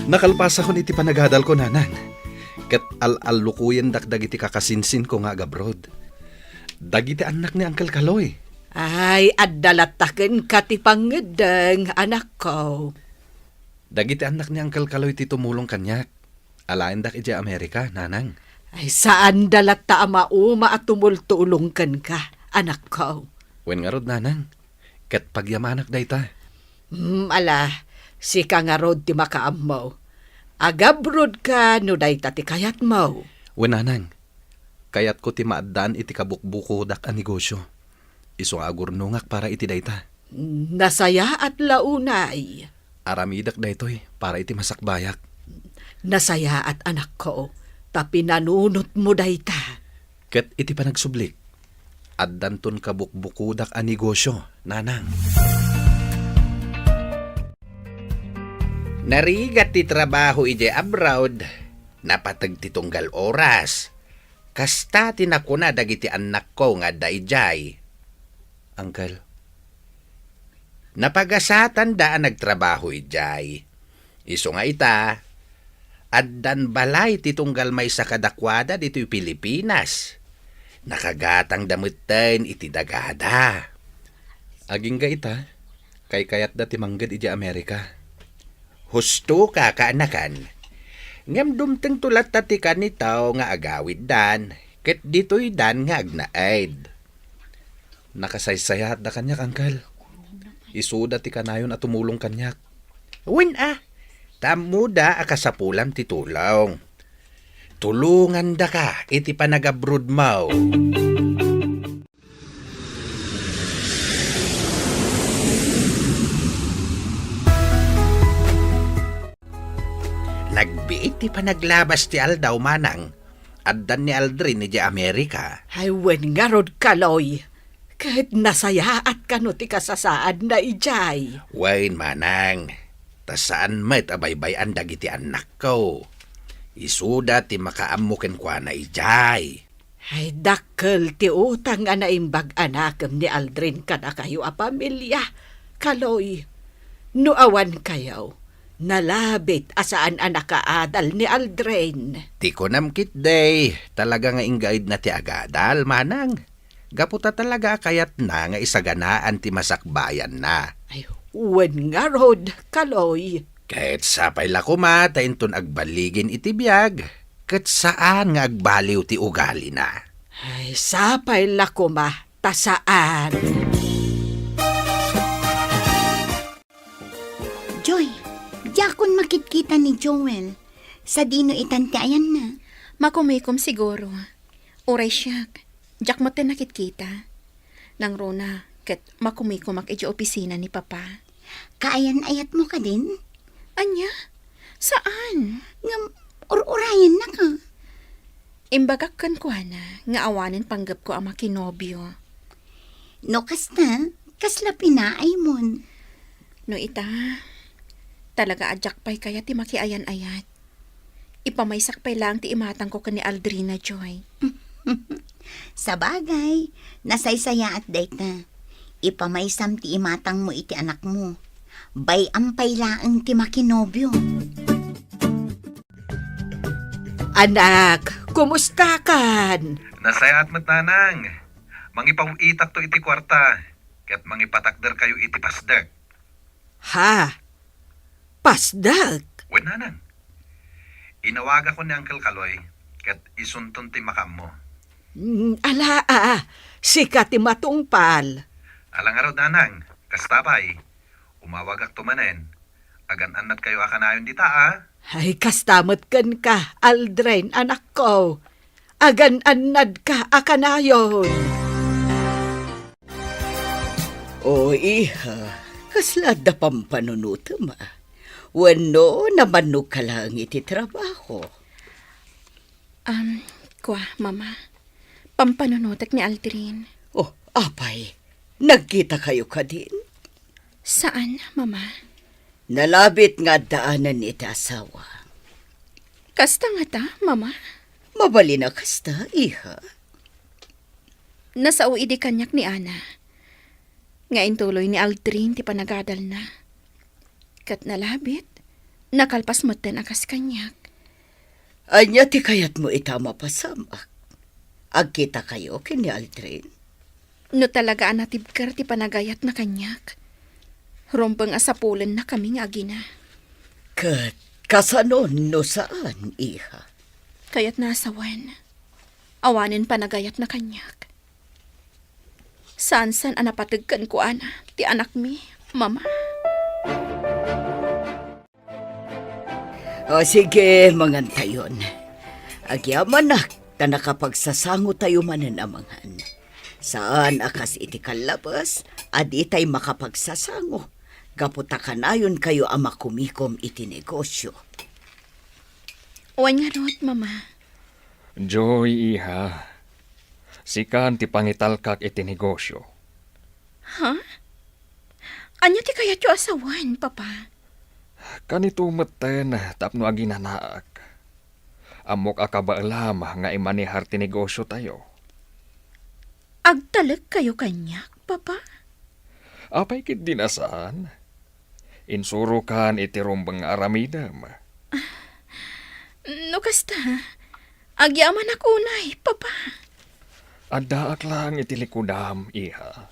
[SPEAKER 4] Nakalpasa ko iti panagadal ko, nanang. Kat al-alukuyan dakdag iti kakasinsin ko nga agabrod. Dagiti anak ni Uncle Kaloy.
[SPEAKER 5] Ay, addalataken ka ti pangedeng, anak ko.
[SPEAKER 4] Dagiti anak ni Uncle Kaloy ti tumulong kanyak. Alain dak iti Amerika, nanang.
[SPEAKER 5] Ay, saan dalat ta amauma at tumultulong ka, anak ko.
[SPEAKER 4] Wen nga rod, nanang. Kat pagyamanak dayta.
[SPEAKER 5] Ala, si ka nga rod ti makaam mo. Agabrod ka no dayta ti kayat mo.
[SPEAKER 4] Wen, nanang. Kayat ko ti maaddan iti kabukbuko dak a negosyo. Iso agurnungak para iti dayta.
[SPEAKER 5] Nasaya at launay.
[SPEAKER 4] Aramidak daytoy para iti masakbayak.
[SPEAKER 5] Nasaya at anak ko, tapi nanunot mo dayta.
[SPEAKER 4] Ket iti panagsublik. Addanton kabukbukudak a negosyo, nanang.
[SPEAKER 9] Narigat ti trabaho ije abroad, napatag ti tunggal oras. Kasta tinakuna dagiti anak ko nga dayjay.
[SPEAKER 4] Uncle,
[SPEAKER 9] Napagasatan daan nagtrabaho ijay. Iso nga ita, addan balay ti tunggal may sa kadakwada dito Pilipinas. Nakagatang damutten iti dagada.
[SPEAKER 4] aging ga ita, kay kayat dati manggad iti Amerika.
[SPEAKER 9] Husto ka kaanakan. Ngem dumteng tulat tati kanitaw nga agawid dan, ket dito'y dan nga agnaid.
[SPEAKER 4] Nakasaysayat da kanyak, Uncle. Isuda ti kanayon at tumulong kanyak.
[SPEAKER 9] Wen tamuda akasapulam ti tulong. Tulungan da ka iti panagabrod mo. Nagbiit ti panaglabas ti Aldaw manang. Addan ni Aldrin ni Amerika.
[SPEAKER 5] Ay, wen nga rod kaloy. Kahit nasaya at kano ti kasasaad na ijay.
[SPEAKER 9] Wain manang, tasaan met abaybayan dagiti anak ko. Isuda ti makaamuken kwa na ijay.
[SPEAKER 5] Ay, dakkel ti utang nga naimbag anakam ni Aldrin kada kayo a pamilya. Kaloy, nuawan kayo. Nalabit asaan anak kaadal ni Aldrin.
[SPEAKER 9] Ti ko namkit day, talaga nga inggaid na ti agadal manang. Gaputa talaga kayat na nga isaganaan ti masakbayan na.
[SPEAKER 5] Ay, wen nga rod, kaloy.
[SPEAKER 9] Kahit sapay lako tainton agbaligin iti biyag, ket saan nga agbaliw ti ugali na.
[SPEAKER 5] Ay, sapay lako tasaan.
[SPEAKER 7] Joy, yakon makitkita ni Joel. Sa dino itantayan na.
[SPEAKER 3] Makumikom siguro. Oray siyak. Jak mo tinakit kita. Nang rona, ket makumikumak iti opisina ni Papa.
[SPEAKER 7] Kaayan-ayat mo ka din?
[SPEAKER 3] Anya? Saan?
[SPEAKER 7] Nga, urayan na ka.
[SPEAKER 3] Imbagak kan ko na, nga awanin panggap ko ang makinobyo.
[SPEAKER 7] No, kasta, kasla pinaay mon.
[SPEAKER 3] No ita, talaga adyak pa'y kaya ti makiayan-ayat. Ipamaysak pa'y lang ti imatang ko kani Aldrina, Joy.
[SPEAKER 7] Sa bagay, nasaysaya at dayta. Ipamaysam ti imatang mo iti anak mo. Bay ampay laang ti makinobyo.
[SPEAKER 5] Anak, kumusta kan?
[SPEAKER 4] Nasayat mat, nanang. Mangipawitak to iti kwarta. Ket mangipatakder kayo iti pasdag.
[SPEAKER 5] Ha? Pasdag?
[SPEAKER 4] Wen, nanang. Inawaga ko ni Uncle Kaloy. Ket isunton ti makam mo.
[SPEAKER 5] Ala, sika ti matungpal.
[SPEAKER 4] Alang araw, nanang. Kastapay. Umawagak tumanen. Agan-anat kayo akanayon dita,
[SPEAKER 5] Ay, kastamot kan ka, Aldrin, anak ko. Agan-anad ka, akanayon.
[SPEAKER 8] O iha, kaslada pampanunutom Wano naman ka lang iti trabaho.
[SPEAKER 3] Kwa, Mama. Pampanunutak ni Aldrin.
[SPEAKER 8] Oh, apay, nagkita kayo ka din?
[SPEAKER 3] Saan, Mama?
[SPEAKER 8] Nalabit nga daanan iti asawa.
[SPEAKER 3] Kasta nga ta, Mama.
[SPEAKER 8] Mabali na kasta, iha.
[SPEAKER 3] Nasa uidi kanyak ni Ana. Nga intuloy ni Aldrin ti panagadal na. Kat nalabit, Nakalpas mo din akas kanyak.
[SPEAKER 8] Anya ti kayat mo itama pasamak. Agkita kayo kini Aldrin.
[SPEAKER 3] No talaga anatibker ti panagayat na kanyak. Rompeng asapulen na kami nga agina.
[SPEAKER 8] Kat kasanon no saan, iha?
[SPEAKER 3] Kaya't nasawan. Awanin panagayat na kanyak. Saan-san anapatagkan ko ana, ti anak mi, mama.
[SPEAKER 8] O sige, mangantayon. Agyaman na, ta nakapagsasango tayo mananamangan. Saan akas iti kalabas, adi tay makapagsasango. Gaputa kanayon kayo ama kumikom iti negosyo.
[SPEAKER 3] Uwan nga rot, mama.
[SPEAKER 6] Joy, iha. Sikan ti pangitalkak iti negosyo.
[SPEAKER 3] Ha? Anya ti kayat yu asawan, papa?
[SPEAKER 6] Kanito meten tapno aginanaak. Amok akabaalam nga imanihar ti negosyo tayo.
[SPEAKER 3] Agtalag kayo kanyak, papa?
[SPEAKER 6] Apay kit dinasaan. Insurukan iti rumbang aramidam.
[SPEAKER 3] No kasta, agyaman ako unay, papa.
[SPEAKER 6] Adaak lang iti likudam, iha.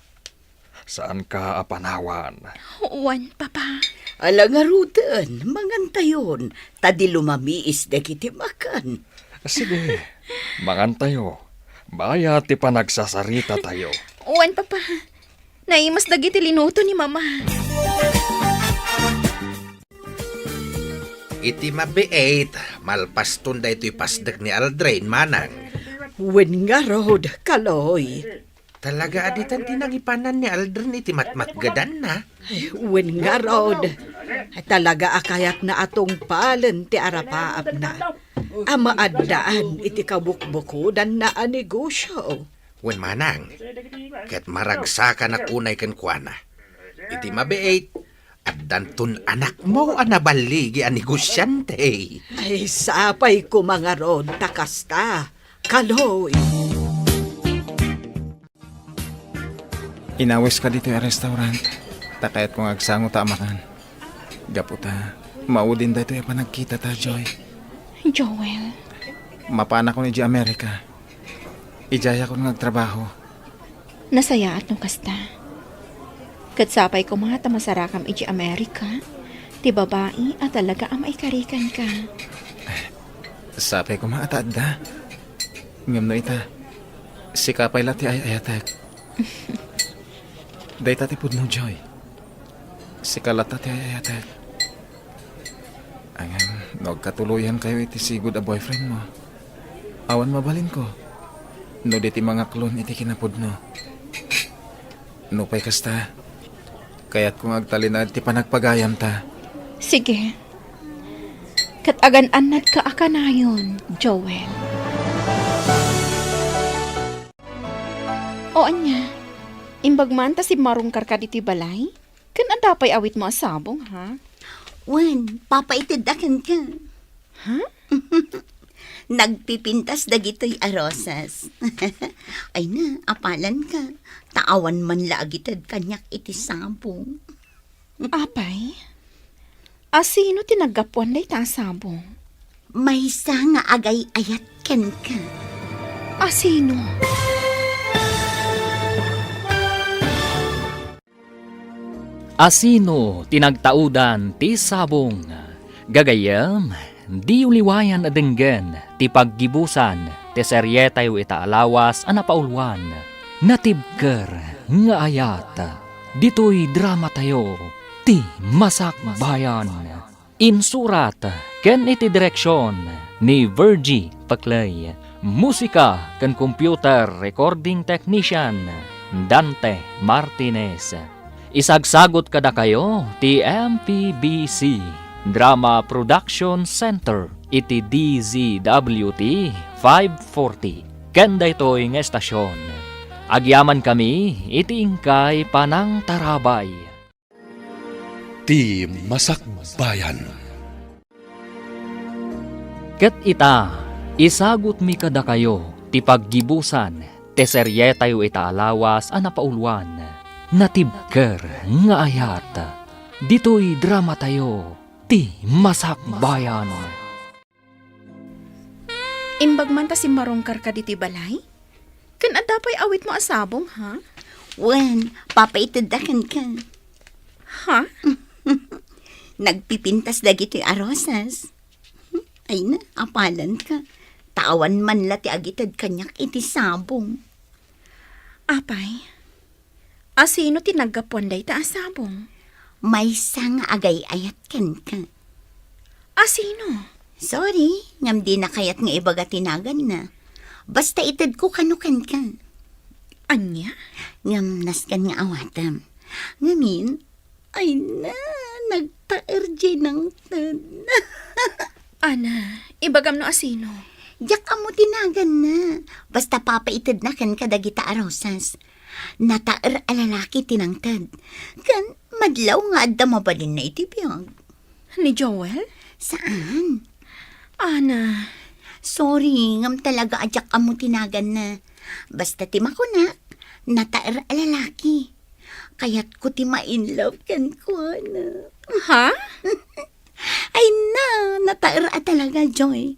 [SPEAKER 6] Saan ka apanawan?
[SPEAKER 3] Uwan, papa.
[SPEAKER 8] Alangarudan, mangantayon, tadi lumamiis de kiti makan.
[SPEAKER 6] Sige, mangantayo. Baya ti panagsasarita tayo.
[SPEAKER 3] Uwan, papa. Naimas dagiti linuto ni mama.
[SPEAKER 9] Iti mabiait, malpaston da ito'y pasdak ni Aldrin, manang.
[SPEAKER 5] Wen nga rod, kaloy.
[SPEAKER 9] Talaga aditan tinangipanan ni Aldrin iti matmatgadan na.
[SPEAKER 5] Wen nga rod. Talaga akayat na atong palen ti arapaap na. Ama addaan iti kabukbukudan na a negosyo.
[SPEAKER 9] Wen manang, ket maragsakan na kunay kan kuana. Iti mabiait, at dantun anak mo anabaligi a negosyante.
[SPEAKER 5] Ay, sapay ko mga rod, takasta. Kaloy.
[SPEAKER 10] Inawis ka dito yung restaurant. Takayat kong agsango ta makan. Gaputa, maudin da ito yung panagkita ta, Joy.
[SPEAKER 3] Joel,
[SPEAKER 10] Mapana ko ni Di Amerika. Ijaya ko nagtrabaho.
[SPEAKER 3] nasaya at no kasta. Katsapay ko mga tamasarakam iti Amerika. Ti babae at talaga ang maikarikan ka.
[SPEAKER 10] Sapay ko maatad da. Ngam no ita. Sikapay lati ay ayatek. Day tati pud no, Joy. Sikalat tati ay ayatek. Angam, nagkatuluyan kayo iti sigud a boyfriend mo. Awan mabalin ko. No diti mga klon iti kinapud no. No pay kasta. Kaya't kung agtalinad ti panagpagayam ta.
[SPEAKER 3] Sige. Katagan-anad ka akanayon, Joel. O anya, imbagman ta si marungkar ka diti balay? Kan andapay awit mo asabong, ha?
[SPEAKER 7] Wen, papaitidakan ka.
[SPEAKER 3] Ha?
[SPEAKER 7] Nagpipintas dagitoy arosas. Ay na, apalan ka. Taawan man laagitad kanyak iti sabong.
[SPEAKER 3] Apay? Asino tinagapuan day ta asabong?
[SPEAKER 7] May isa nga agay ayat ken ka.
[SPEAKER 3] Asino?
[SPEAKER 2] Asino tinagtaudan ti sabong. Gagayam, di uliwayan adenggen ti paggibusan ti seryetayo itaalawas a napaulwan. Natibker nga ayat. Dito'y drama tayo ti Masak Bayan. Insurat ken iti direksyon ni Virgie Paclay. Musika ken computer recording technician Dante Martinez. Isagsagot kada kayo ti MPBC Drama Production Center iti DZWT 540 ken daytoy nga estasyon. Agyaman kami iti ingkay Panang Tarabay.
[SPEAKER 1] Ti Masak Bayan.
[SPEAKER 2] Ket ita, isagot mi kada kayo ti paggibusan ti seryetayo itaalawas a napaulwan. Natibker nga ayat. Dito'y drama tayo ti masakbayan.
[SPEAKER 3] Imbag man ta si marongkar ka diti balay? Kan adapay awit mo asabong, ha?
[SPEAKER 7] Wen, papaitadakan ka.
[SPEAKER 3] Ha?
[SPEAKER 7] Nagpipintas dagiti arosas. Ay na, apalan ka. Tawan man lati agitad kanyak iti sabong.
[SPEAKER 3] Apay, asino tinaggapuan day ta asabong?
[SPEAKER 7] May sang agay ayat kan ka.
[SPEAKER 3] Asino?
[SPEAKER 7] Sorry, ngam di na kayat nga ibaga tinagan na. Basta itad ko kanukan ka.
[SPEAKER 3] Anya?
[SPEAKER 7] Ngam naskan nga awatam. Ngamin, ay na, nagta-RJ ng tad.
[SPEAKER 3] Ana, ibagam no asino.
[SPEAKER 7] Yak amo tinagan na. Basta papaitad na kan kadagita arosas. Nataer alalaki tinangtad. Kan madlaw nga adda mabalin na itibiyag.
[SPEAKER 3] Ni Joel?
[SPEAKER 7] Saan?
[SPEAKER 3] Ana,
[SPEAKER 7] Sorry, ngam talaga adyak amo tinagan na. Basta tima ko na, nataer alalaki. Kaya't ko tima in love kan ko na.
[SPEAKER 3] ha?
[SPEAKER 7] Ay na, nataer talaga, Joy.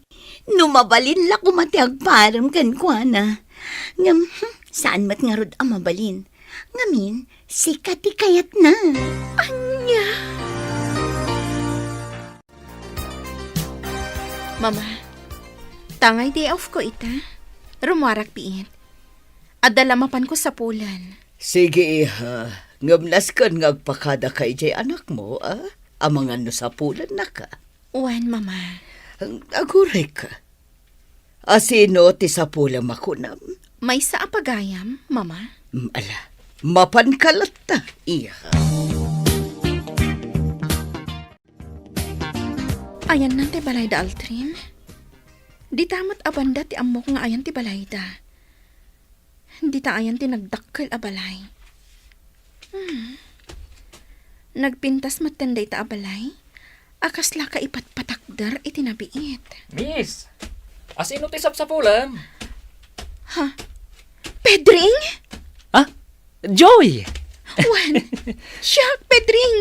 [SPEAKER 7] Numabalin la kumati agparam kan ko na. Ngam, saan mat nga rod ang mabalin? Ngamin, sikati kayat na.
[SPEAKER 3] Anya? Mama, tangay day off ko ita. Rumarak piit. Adalamapan ko sa pulan.
[SPEAKER 8] Sige, iha. Ngamnas kan ngagpakada kay jay anak mo, ah? Amangan no sa pulan na ka.
[SPEAKER 3] Wan, mama.
[SPEAKER 8] Aguray ka. Asino ti sa pulan makunam?
[SPEAKER 3] May sa apagayam, mama.
[SPEAKER 8] Ala, mapankalat ta, iha.
[SPEAKER 3] Ayan nan ti balay da Altrin. Di tamat abanda ti amok nga ayan ti balay da. Di ta ayan ti nagdakkel a balay. Nagpintas matenday ta a balay. Akasla ka ipatpatakdar iti nabiit.
[SPEAKER 2] Miss, asino ti sapsapulan?
[SPEAKER 3] Ha? Pedring?
[SPEAKER 2] Ah, Joy!
[SPEAKER 3] Wan! Siyak, Pedring!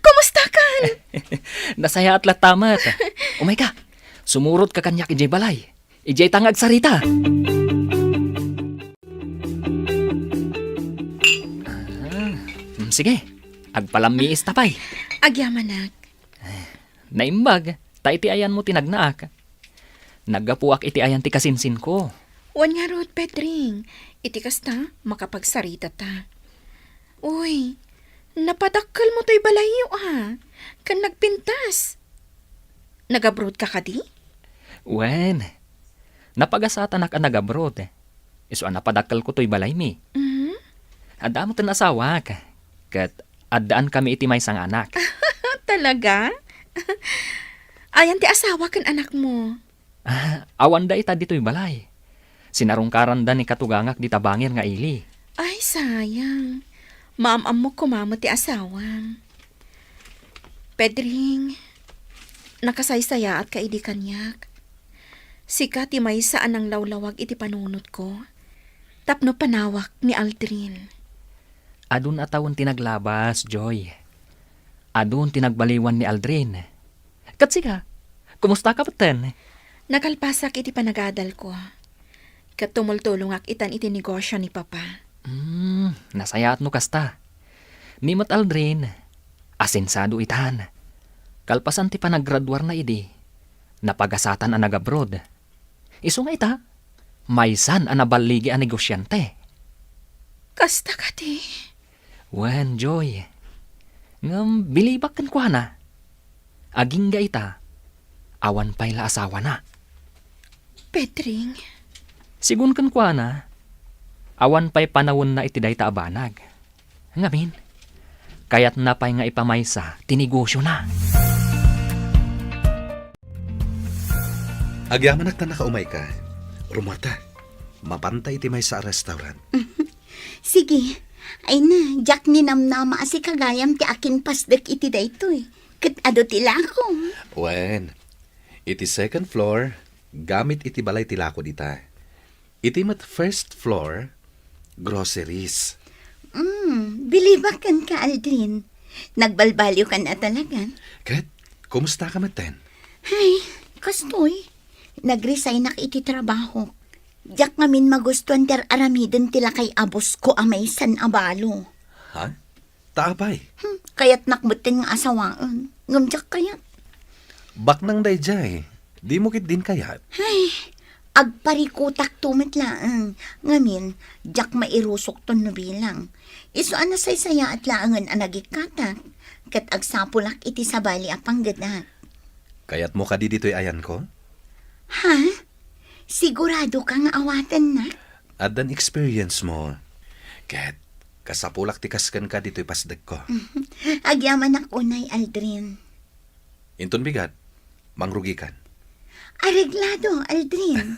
[SPEAKER 3] Kumusta kan?
[SPEAKER 2] Nasaya at latamat. Umay ka, sumurot ka kanyak ijay balay. Ijay tangag sarita. Sige, agpalamiis tapay.
[SPEAKER 3] Agyamanak.
[SPEAKER 2] Naimbag, ta iti ayan mo tinagnaak. Naggapuak iti ayan ti kasinsin ko.
[SPEAKER 3] Wan nga rod, Pedring. Iti kasta, makapagsarita ta. Uy, napadakkel mo to'y balayo kan nagpintas. Nag-abroad ka kadi?
[SPEAKER 2] Wen, napagasatan ak nag-abroad. Iso napadakkel ko to'y balay mi.
[SPEAKER 3] Mhm.
[SPEAKER 2] Adda mo tin asawa ka. Kat addaan kami iti may sang anak.
[SPEAKER 3] Talaga? Ayan ti asawa kan anak mo.
[SPEAKER 2] Awan da ita dito'y balay. Sinarungkaran da ni katugangak di tabangir nga ili.
[SPEAKER 3] Ay, sayang. Maam mo kumamo ti asawam. Pedring, nakasaysaya at kaidi kanyak. Sika ti may saan ang lawlawag iti panunot ko. Tapno panawak ni Aldrin.
[SPEAKER 2] Adun atawon tinaglabas, Joy. Adun tinagbaliwan ni Aldrin. Katsika, kumusta ka paten?
[SPEAKER 3] Nakalpasak iti panagadal ko. Katumultulong ak itan iti negosyo ni Papa.
[SPEAKER 2] Nasayat no kasta. Nimot Aldrin, asensado itan. Kalpasan ti panaggraduar na idi. Napagasatan ang nag-abroad. Iso nga ita, maysan ang nabaligi ang negosyante.
[SPEAKER 3] Kasta ka ti.
[SPEAKER 2] Wen, Joy. Ngam, bilibak kan kwa na. Aging ga ita, awan pa'y la asawa na.
[SPEAKER 3] Pedring,
[SPEAKER 2] Sigun kan kwa na, awan pa'y panawon na iti dayta abanag. Ngamin, kayat na pa'y nga ipamaysa, tinigosyo na.
[SPEAKER 4] Agyaman na nakaumay ka. Rumata, mapantay ti may sa restaurant.
[SPEAKER 7] Sige, ay na, jak ni namnama asi kagayam ti akin pasdek iti daytoy. Kat ado tilako.
[SPEAKER 4] Wen, iti second floor, gamit iti balay tilako dita. Iti mat first floor, groceries.
[SPEAKER 7] Bilibakan ka, Aldrin. Nagbalbalyo ka na talaga.
[SPEAKER 4] Kat, Kumusta ka maten?
[SPEAKER 7] Ay, kastoy. Nag-resign na iti trabaho. Diyak ngamin magustuhan ter aramiden tila kay abos ko amay san abalo.
[SPEAKER 4] Ha? Taabay.
[SPEAKER 7] Kaya't nakmutin nga asawaan. Ngamjak kayat.
[SPEAKER 4] Bak nang dayjay. Di mo kit din kayat.
[SPEAKER 7] Ay, agparikutak tumit laang. Ngamin, diyak mairusok ton no bilang. Iso ana say-saya at laangan anagikatak. Kat agsapulak iti sabali apang gadak.
[SPEAKER 4] Kayat mo ka di dito'y ayan ko?
[SPEAKER 7] Ha? Sigurado ka nga awatan na?
[SPEAKER 4] Adan experience mo. Kat, kasapulak tikaskan ka dito'y pasdag ko.
[SPEAKER 7] Agyaman ako na'y Aldrin.
[SPEAKER 4] Inton bigat, mangrugi kan.
[SPEAKER 7] Areglado, Aldrin.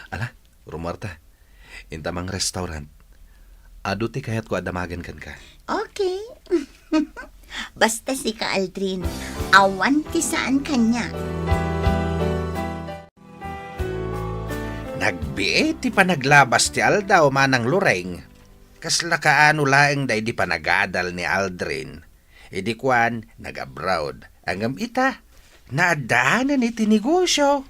[SPEAKER 4] Ala, Romarta, intamang restaurant. Ado ti kayat ko adamagan kan ka.
[SPEAKER 7] Okay. Basta si ka, Aldrin. Awan ti saan kanya.
[SPEAKER 9] Nagbiit ti panaglabas ti Alda o manang lureng. Kasla kaano laeng day di panagadal ni Aldrin. Idi kwan, nag-abroad. Angam ita, naadaanan iti negosyo.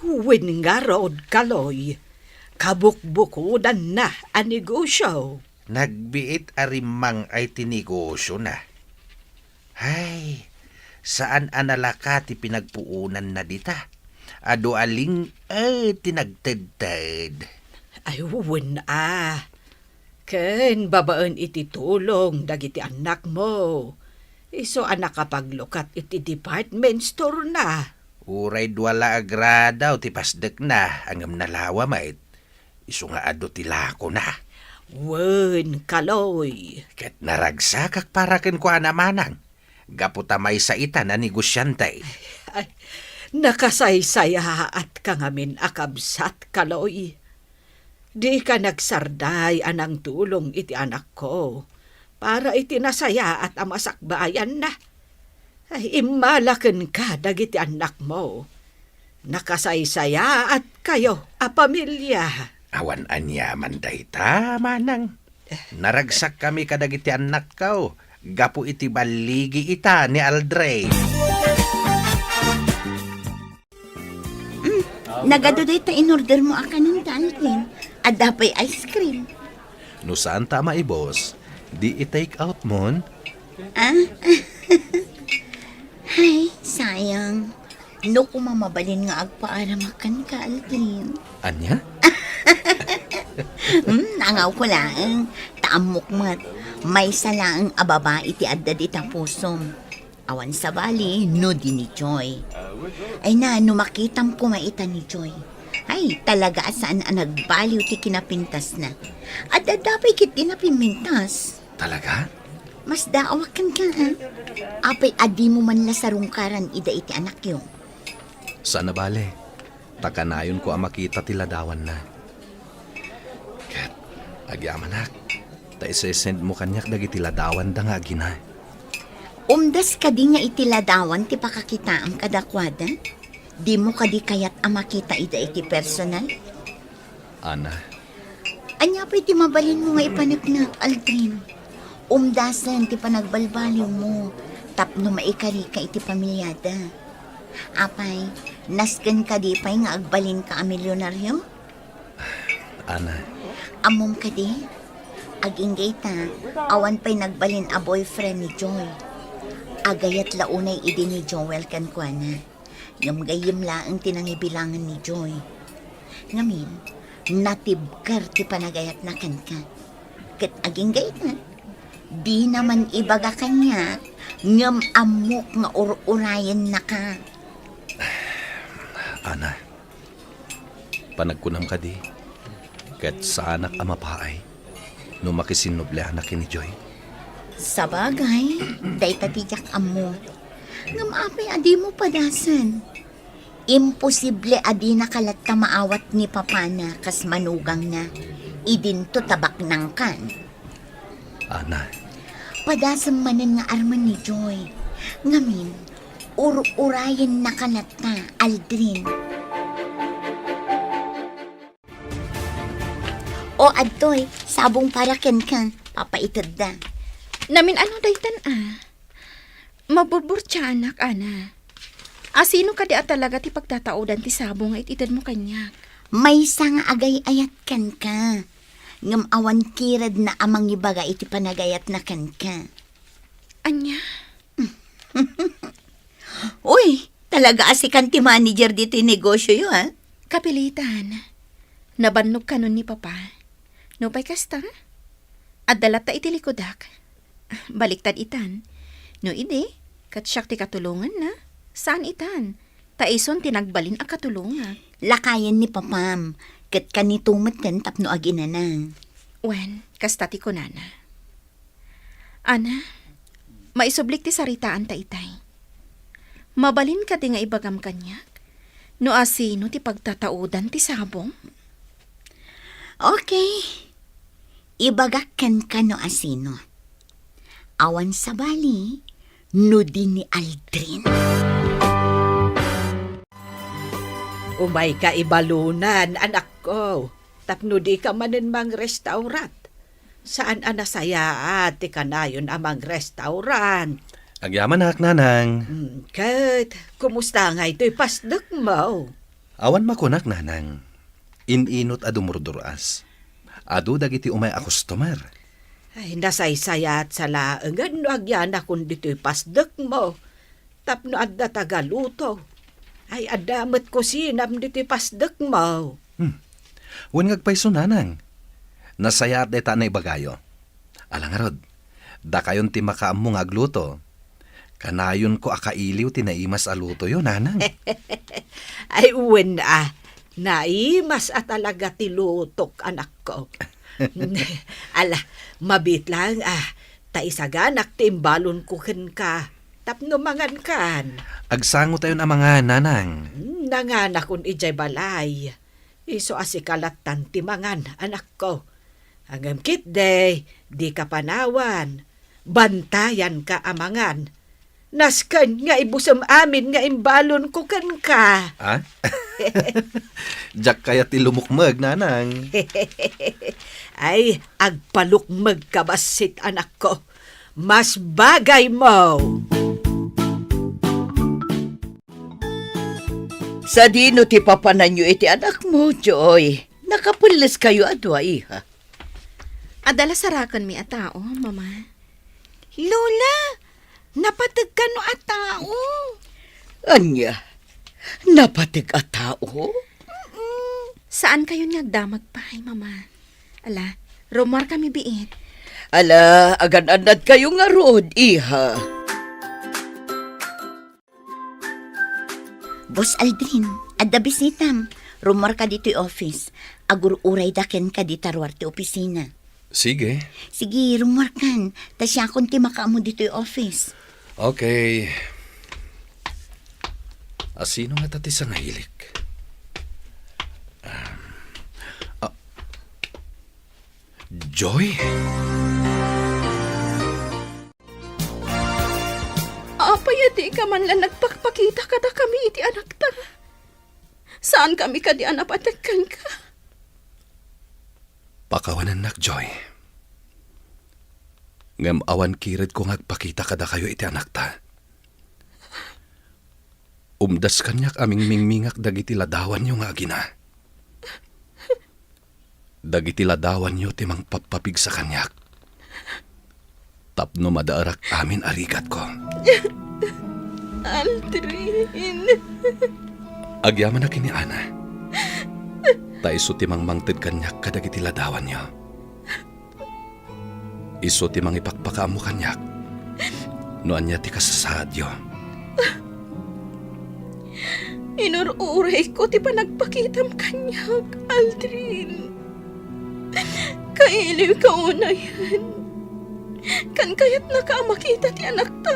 [SPEAKER 5] Wen nga road kaloy. Kabukbukudan na ang negosyo.
[SPEAKER 9] Nagbiit arimang ay tinegosyo na. Hay, saan analaka ti pinagpuunan na dita? Ado aling ay tinagtedted.
[SPEAKER 5] Ay, wen Ken babaan iti tulong dagiti anak mo. Iso anak kapaglukat iti department store na.
[SPEAKER 9] Uray duwala agradaw ti pasdek na angam nalawa mait. Iso nga ado ti lako na.
[SPEAKER 5] Wen kaloy.
[SPEAKER 9] Ket naragsakak para ken ko anamanang. Gaputamay sa ita na negosyante.
[SPEAKER 5] Ay, nakasaysaya at kangamin akabsat kaloy. Di ka nagsarday anang tulong iti anak ko. Para iti nasaya at amasakbayan na. Ay, imalaken ka dagiti anak mo. Nakasaysaya at kayo a pamilya.
[SPEAKER 9] Awan anyaman dayta manang. Naragsak kami kadagiti anak ko. Gapu iti baligi ita ni Aldre.
[SPEAKER 7] Nagaduday ta in-order mo akan ng Aldrin. At dapay ice cream.
[SPEAKER 4] No saan tama boss? Di i-take out mon?
[SPEAKER 7] Ah? Ay, sayang. No kumamabalin nga agpaaramakan ka, Aldrin.
[SPEAKER 4] Anya?
[SPEAKER 7] Nangaw ko lang. Taamok mat. May salaang ababa iti adda di tapusom. Awan sa bali, no di ni Joy. Ay na, no makitam ko maita ni Joy. Ay, talaga saan ang nagbaliw ti kinapintas na. At dadapay kit kinapimintas.
[SPEAKER 4] Talaga?
[SPEAKER 7] Mas daawakan ka, ha? Apay adi mo man la sarungkaran ida iti anak yung.
[SPEAKER 4] Sana bale. Takanayon ko ang makita tiladawan na. Kat, agyamanak. Ta isesend mo kanyak dagiti ladawan da nga gina.
[SPEAKER 7] Umdas ka di nga itiladawan ti pakakita ang kadakwada? Di mo ka di kayat ang makita ida iti personal?
[SPEAKER 4] Ana,
[SPEAKER 7] Anya pa iti mabalin mo nga ipanagnak, Aldrin. Umdasan ti panagbalbaliw mo. Tapno maikari ka iti pamilyada. Apay, nasken ka di pa'y nga agbalin ka a milyonaryo?
[SPEAKER 4] Ana,
[SPEAKER 7] Amom ka di? Agingay ta, awan pa'y nagbalin a boyfriend ni Joy. Agayat launay idi ni Joel kan kuana. Gamgayim laang tinangibilangan ni Joy. Ngamin, natibkar ti panagayat na kan ka. Kat agingay ta, di naman ibaga kanya, ngam amok nga urayan na ka.
[SPEAKER 4] Ana, panagkunam ka di. Kat sa anak amapaay, no makisinuble anak ni Joy.
[SPEAKER 7] Sabagay, day tatijak amo. Ngam apay adi mo padasan. Imposible adi nakalat ta maawat ni papana kas manugang na. Idinto tabak nang kan.
[SPEAKER 4] Ana,
[SPEAKER 7] Padasam manen nga arman ni Joy. Ngamin, urayan nakalat ta, Aldrin. O adtoy, sabong para ken ka, papaitad da.
[SPEAKER 3] Namin ano daytan Maburbur siya, anak, ana. Asino ka di at talaga ti pagtataodan ti sabo nga itidad mo kanyak?
[SPEAKER 7] May sang agay ayat kan ka. Ngam awan kirad na amang ibaga iti panagayat na kan ka.
[SPEAKER 3] Anya?
[SPEAKER 7] Uy, talaga asikan ti manager dito yung negosyo yun, ha?
[SPEAKER 3] Kapilitan. Nabannog ka nun ni Papa. No pa'y kasta? At dalat ta iti likodak. Baliktad itan. No ide, katsyak ti katulungan na. Saan itan? Taison tinagbalin a katulungan.
[SPEAKER 7] Lakayan ni Papam. Kat kanitumat kan tapno agina na.
[SPEAKER 3] Wen, kasta ti kunana. Ana, maisublik ti saritaan ta itay. Mabalin ka di nga ibagam kanyak. No asino ti pagtataodan ti sabong?
[SPEAKER 7] Okay. Ibagakan ka no asino. Awan sa bali, no din ni Aldrin.
[SPEAKER 5] Umay ka ibalunan, anak ko. Tapno di ka manin mang restaurant. Saan anasaya at ka na yun amang restaurant?
[SPEAKER 4] Agyaman nak, nanang.
[SPEAKER 5] Kat, kumusta nga ito'y pasdak mo?
[SPEAKER 4] Awan makunak, nanang. Ininot adumurduras. Adu dagiti umay a customer.
[SPEAKER 5] Ay, nasaysaya at salaangan no agyan akong dito'y pasdak mo. Tapno adda tagaluto. Ay, adamat ko sinam dito'y pasdak mo.
[SPEAKER 4] Wen ngagpayso, nanang. Nasaya at deta na ibagayo. Alangarod, da kayon ti makaamong agluto. Kanayon ko akailiw tinaimas aluto yo, nanang.
[SPEAKER 5] Ay, uwen naimas at talaga tilutok, anak ko. Ala, mabit lang taisaganak timbalon ko ka. Tapno mangan kan.
[SPEAKER 4] Agsango tayo na mga nanang.
[SPEAKER 5] Nanganak kun ijay balay. Iso asikalatan ti mangan, anak ko. Hanggang kit day, di ka panawan. Bantayan ka amangan. Naskan nga ibusam amin nga imbalon ko kan ka.
[SPEAKER 4] Ha? Diyak kaya ti lumukmag, nanang.
[SPEAKER 5] Ay, agpalukmag ka basit, anak ko. Mas bagay mo.
[SPEAKER 8] Sa dino ti papanan nyo iti anak mo, Joy. Nakapulis kayo adway, ha?
[SPEAKER 3] Adala sarakan mi a tao, mama. Lola, napatag ka no a tao.
[SPEAKER 8] Anya, napatig a tao?
[SPEAKER 3] Saan kayo nagdamag pa, mama? Ala, rumar kami biit.
[SPEAKER 8] Ala, agan-anad kayo nga rood, iha.
[SPEAKER 7] Boss Aldrin, adda bisitam. Rumor ka dito'y office. Agur-uray daken ka di tarwar ti opisina.
[SPEAKER 1] Sige.
[SPEAKER 7] Sige, rumor kan. Tasya akong ti makaamo dito'y office.
[SPEAKER 1] Okay. Asino nga tati sa ngahilik? Joy?
[SPEAKER 3] Apay, di ka man lang nagpakpakita ka da kami iti anak ta. Saan kami ka di anapatagkan ka?
[SPEAKER 1] Pakawanan nak, Joy. Ngam awan kirid ko ngagpakita kada kayo iti anak ta. Umdas kanyak aming mingmingak dagiti ladawan nyo nga agina. Dagiti ladawan nyo timang papapig sa kanyak. Tapno madaarak amin arigat ko.
[SPEAKER 3] Aldrin.
[SPEAKER 1] Agyaman na kini Ana. Taiso timang mangtid kanyak kadagiti ladawan nyo. Iso timang ipakpakaam mo kanyak. Noan niya ti kasasadyo.
[SPEAKER 3] Inururay ko ti panagpakitam kanyak, Aldrin. Kailiw ka una yan. Kan kayat na ka makita ti anak ta.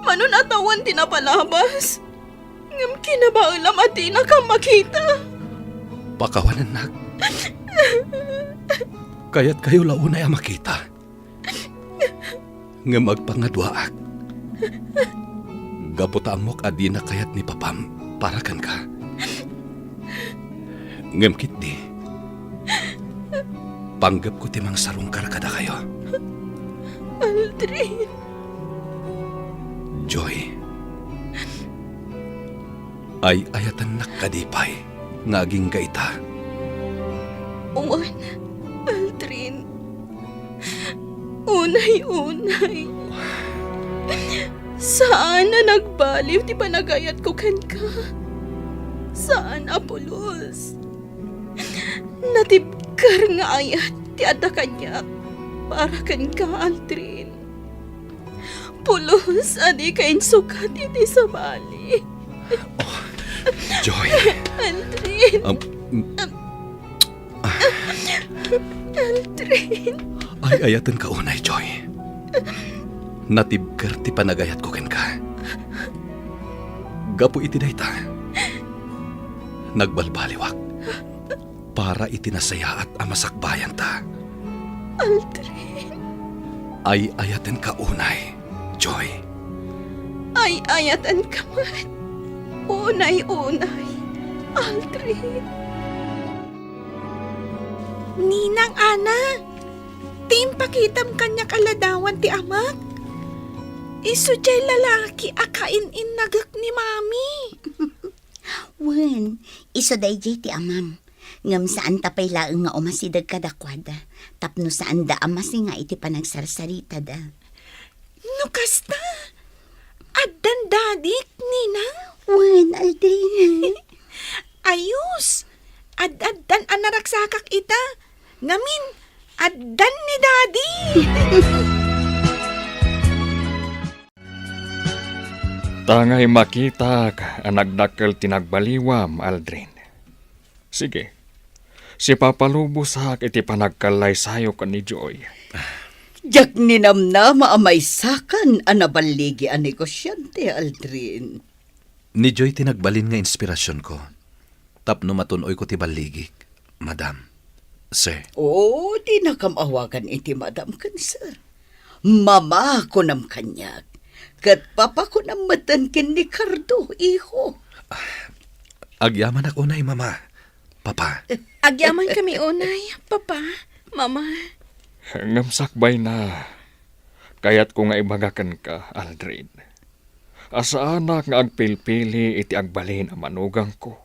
[SPEAKER 3] Manon atawan ti napalabas. Ngam kinabaalam at di na ka makita.
[SPEAKER 1] Pakawanan nak. Kaya't kayo launay ang makita. Nga magpangadwaak. Gaputamok adi na kayat ni Papam para kan ka. Ngam kit di. Panggap ko timang sarungkar kada kayo.
[SPEAKER 3] Aldrin.
[SPEAKER 1] Joy. Ay ayatan nakadipay nga aging gaita.
[SPEAKER 3] Uwan, Aldrin. Unay. Saan na nagbaliw ti panagayat ko kan ka? Saan Apolos? Natibkar nga ayat ti ada kanya para kan ka, Aldrin. Pulos, adi kain sukat iti sa bali.
[SPEAKER 1] Joy.
[SPEAKER 3] Aldrin. Aldrin.
[SPEAKER 1] Ay ayatan ka unay, Joy. Natibkar ti panagayat ko ken ka. Gapo iti dayta. Nagbalbaliwak. Para iti nasaya at amasakbayan ta.
[SPEAKER 3] Aldrin.
[SPEAKER 1] Ay ayatan ka unay, Joy.
[SPEAKER 3] Ay ayatan ka man. Unay. Aldrin. Ninang Ana, timpakitam kanya kaladawan ti amak. Isu jay lalaki akain-in nagak ni mami.
[SPEAKER 7] Wen, iso day jay ti amam. Ngam saan tapay laeng nga umasidag kadakwada. Tapno saan da amasi nga iti panagsarsarita da.
[SPEAKER 3] Nukasta, addan dadik, ninang.
[SPEAKER 7] Wen, Aldrin.
[SPEAKER 3] Ayos, addan anaraksakak ita. Ngamin, addan ni daddy.
[SPEAKER 6] Tangay makita ka ang nagdakkel tinagbaliwam, Aldrin. Sige, si papalubos iti panagkalay sayo ka ni Joy.
[SPEAKER 8] Jak ninamnama amay sakan anabaligi a negosyante, Aldrin.
[SPEAKER 1] Ni Joy tinagbalin nga inspirasyon ko. Tapno matunoy ko ti baligik, Madam. Sir.
[SPEAKER 8] Oo, di nakamawagan iti madam kan, sir. Mama ko nam kanyak. Kat papa ko nam matan ken ni Cardo, iho.
[SPEAKER 1] Agyaman ako unay, Mama. Papa.
[SPEAKER 3] Agyaman kami unay, papa, mama.
[SPEAKER 6] Ngamsakbay na. Kaya't ko nga ibagakan ka, Aldrin. Asa anak nga agpilpili iti agbalin ang manugang ko.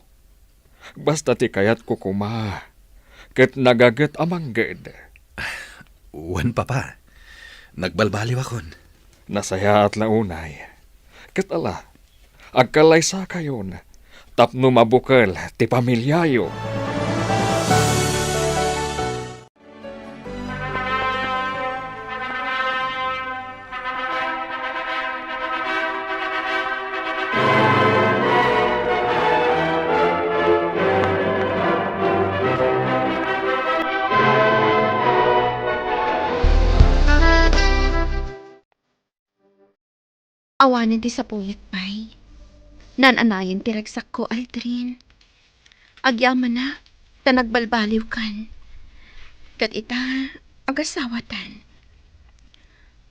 [SPEAKER 6] Basta ti kayat ko kuma. Ket nagaget amang ged.
[SPEAKER 1] Wan, Papa. Nagbalbaliw akon.
[SPEAKER 6] Nasaya at launay. Ket ala, agkalaysa kayon. Tapno mabukal ti pamilyayo.
[SPEAKER 3] Awanin ti sa puyat pay. Nananayin ti ragsak ko, Aldrin. Agyaman na, ta nagbalbaliw kan. Kat ita, agasawatan.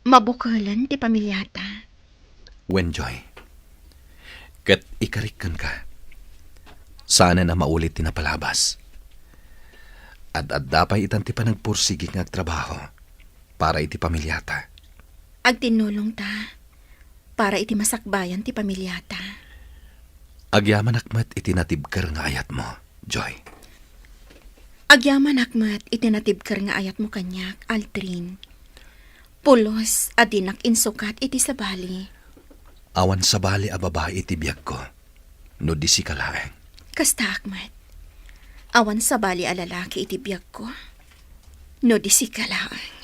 [SPEAKER 3] Mabukalan ti pamilyata.
[SPEAKER 1] Wen, Joy. Kat ikarikan ka. Sana na maulit ti napalabas. At dapay itan ti panagpursigi ng trabaho para iti pamilyata.
[SPEAKER 3] Agtinulong ta, para iti masakbayan ti pamilyata.
[SPEAKER 1] Agyaman akmat iti natibkar nga ayat mo, Joy.
[SPEAKER 3] Agyaman akmat itinatibkar nga ayat mo kanyak, Aldrin. Pulos adinak insukat iti sabali.
[SPEAKER 1] Awan sa bali a babae iti biyag ko, no di si kalaeng.
[SPEAKER 3] Kasta akmat, awan sa bali a lalaki iti biyag ko, no di si kalaang.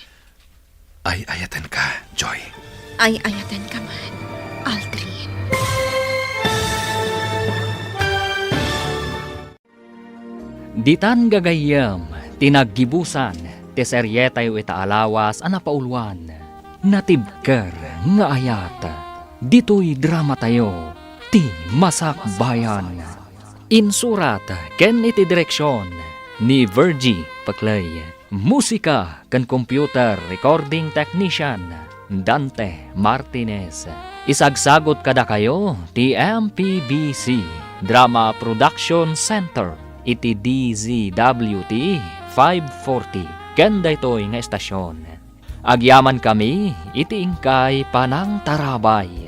[SPEAKER 1] Ay ayatan ka, Joy.
[SPEAKER 3] Ay ayatan ka man, Aldrin.
[SPEAKER 2] Ditan gagayam, tinaggibusan, ti seryetay itaalawas a napaulwan. Natibker nga ayat, dito'y drama tayo, ti masakbayan. Insurat ken iti direksyon ni Virgie Paclay. Musika ken computer recording technician Dante Martinez. Isagsagot kada kayo ti MPBC Drama Production Center iti DZWT 540 ken daytoy nga estasyon. Agyaman kami iti ingkay panang tarabay.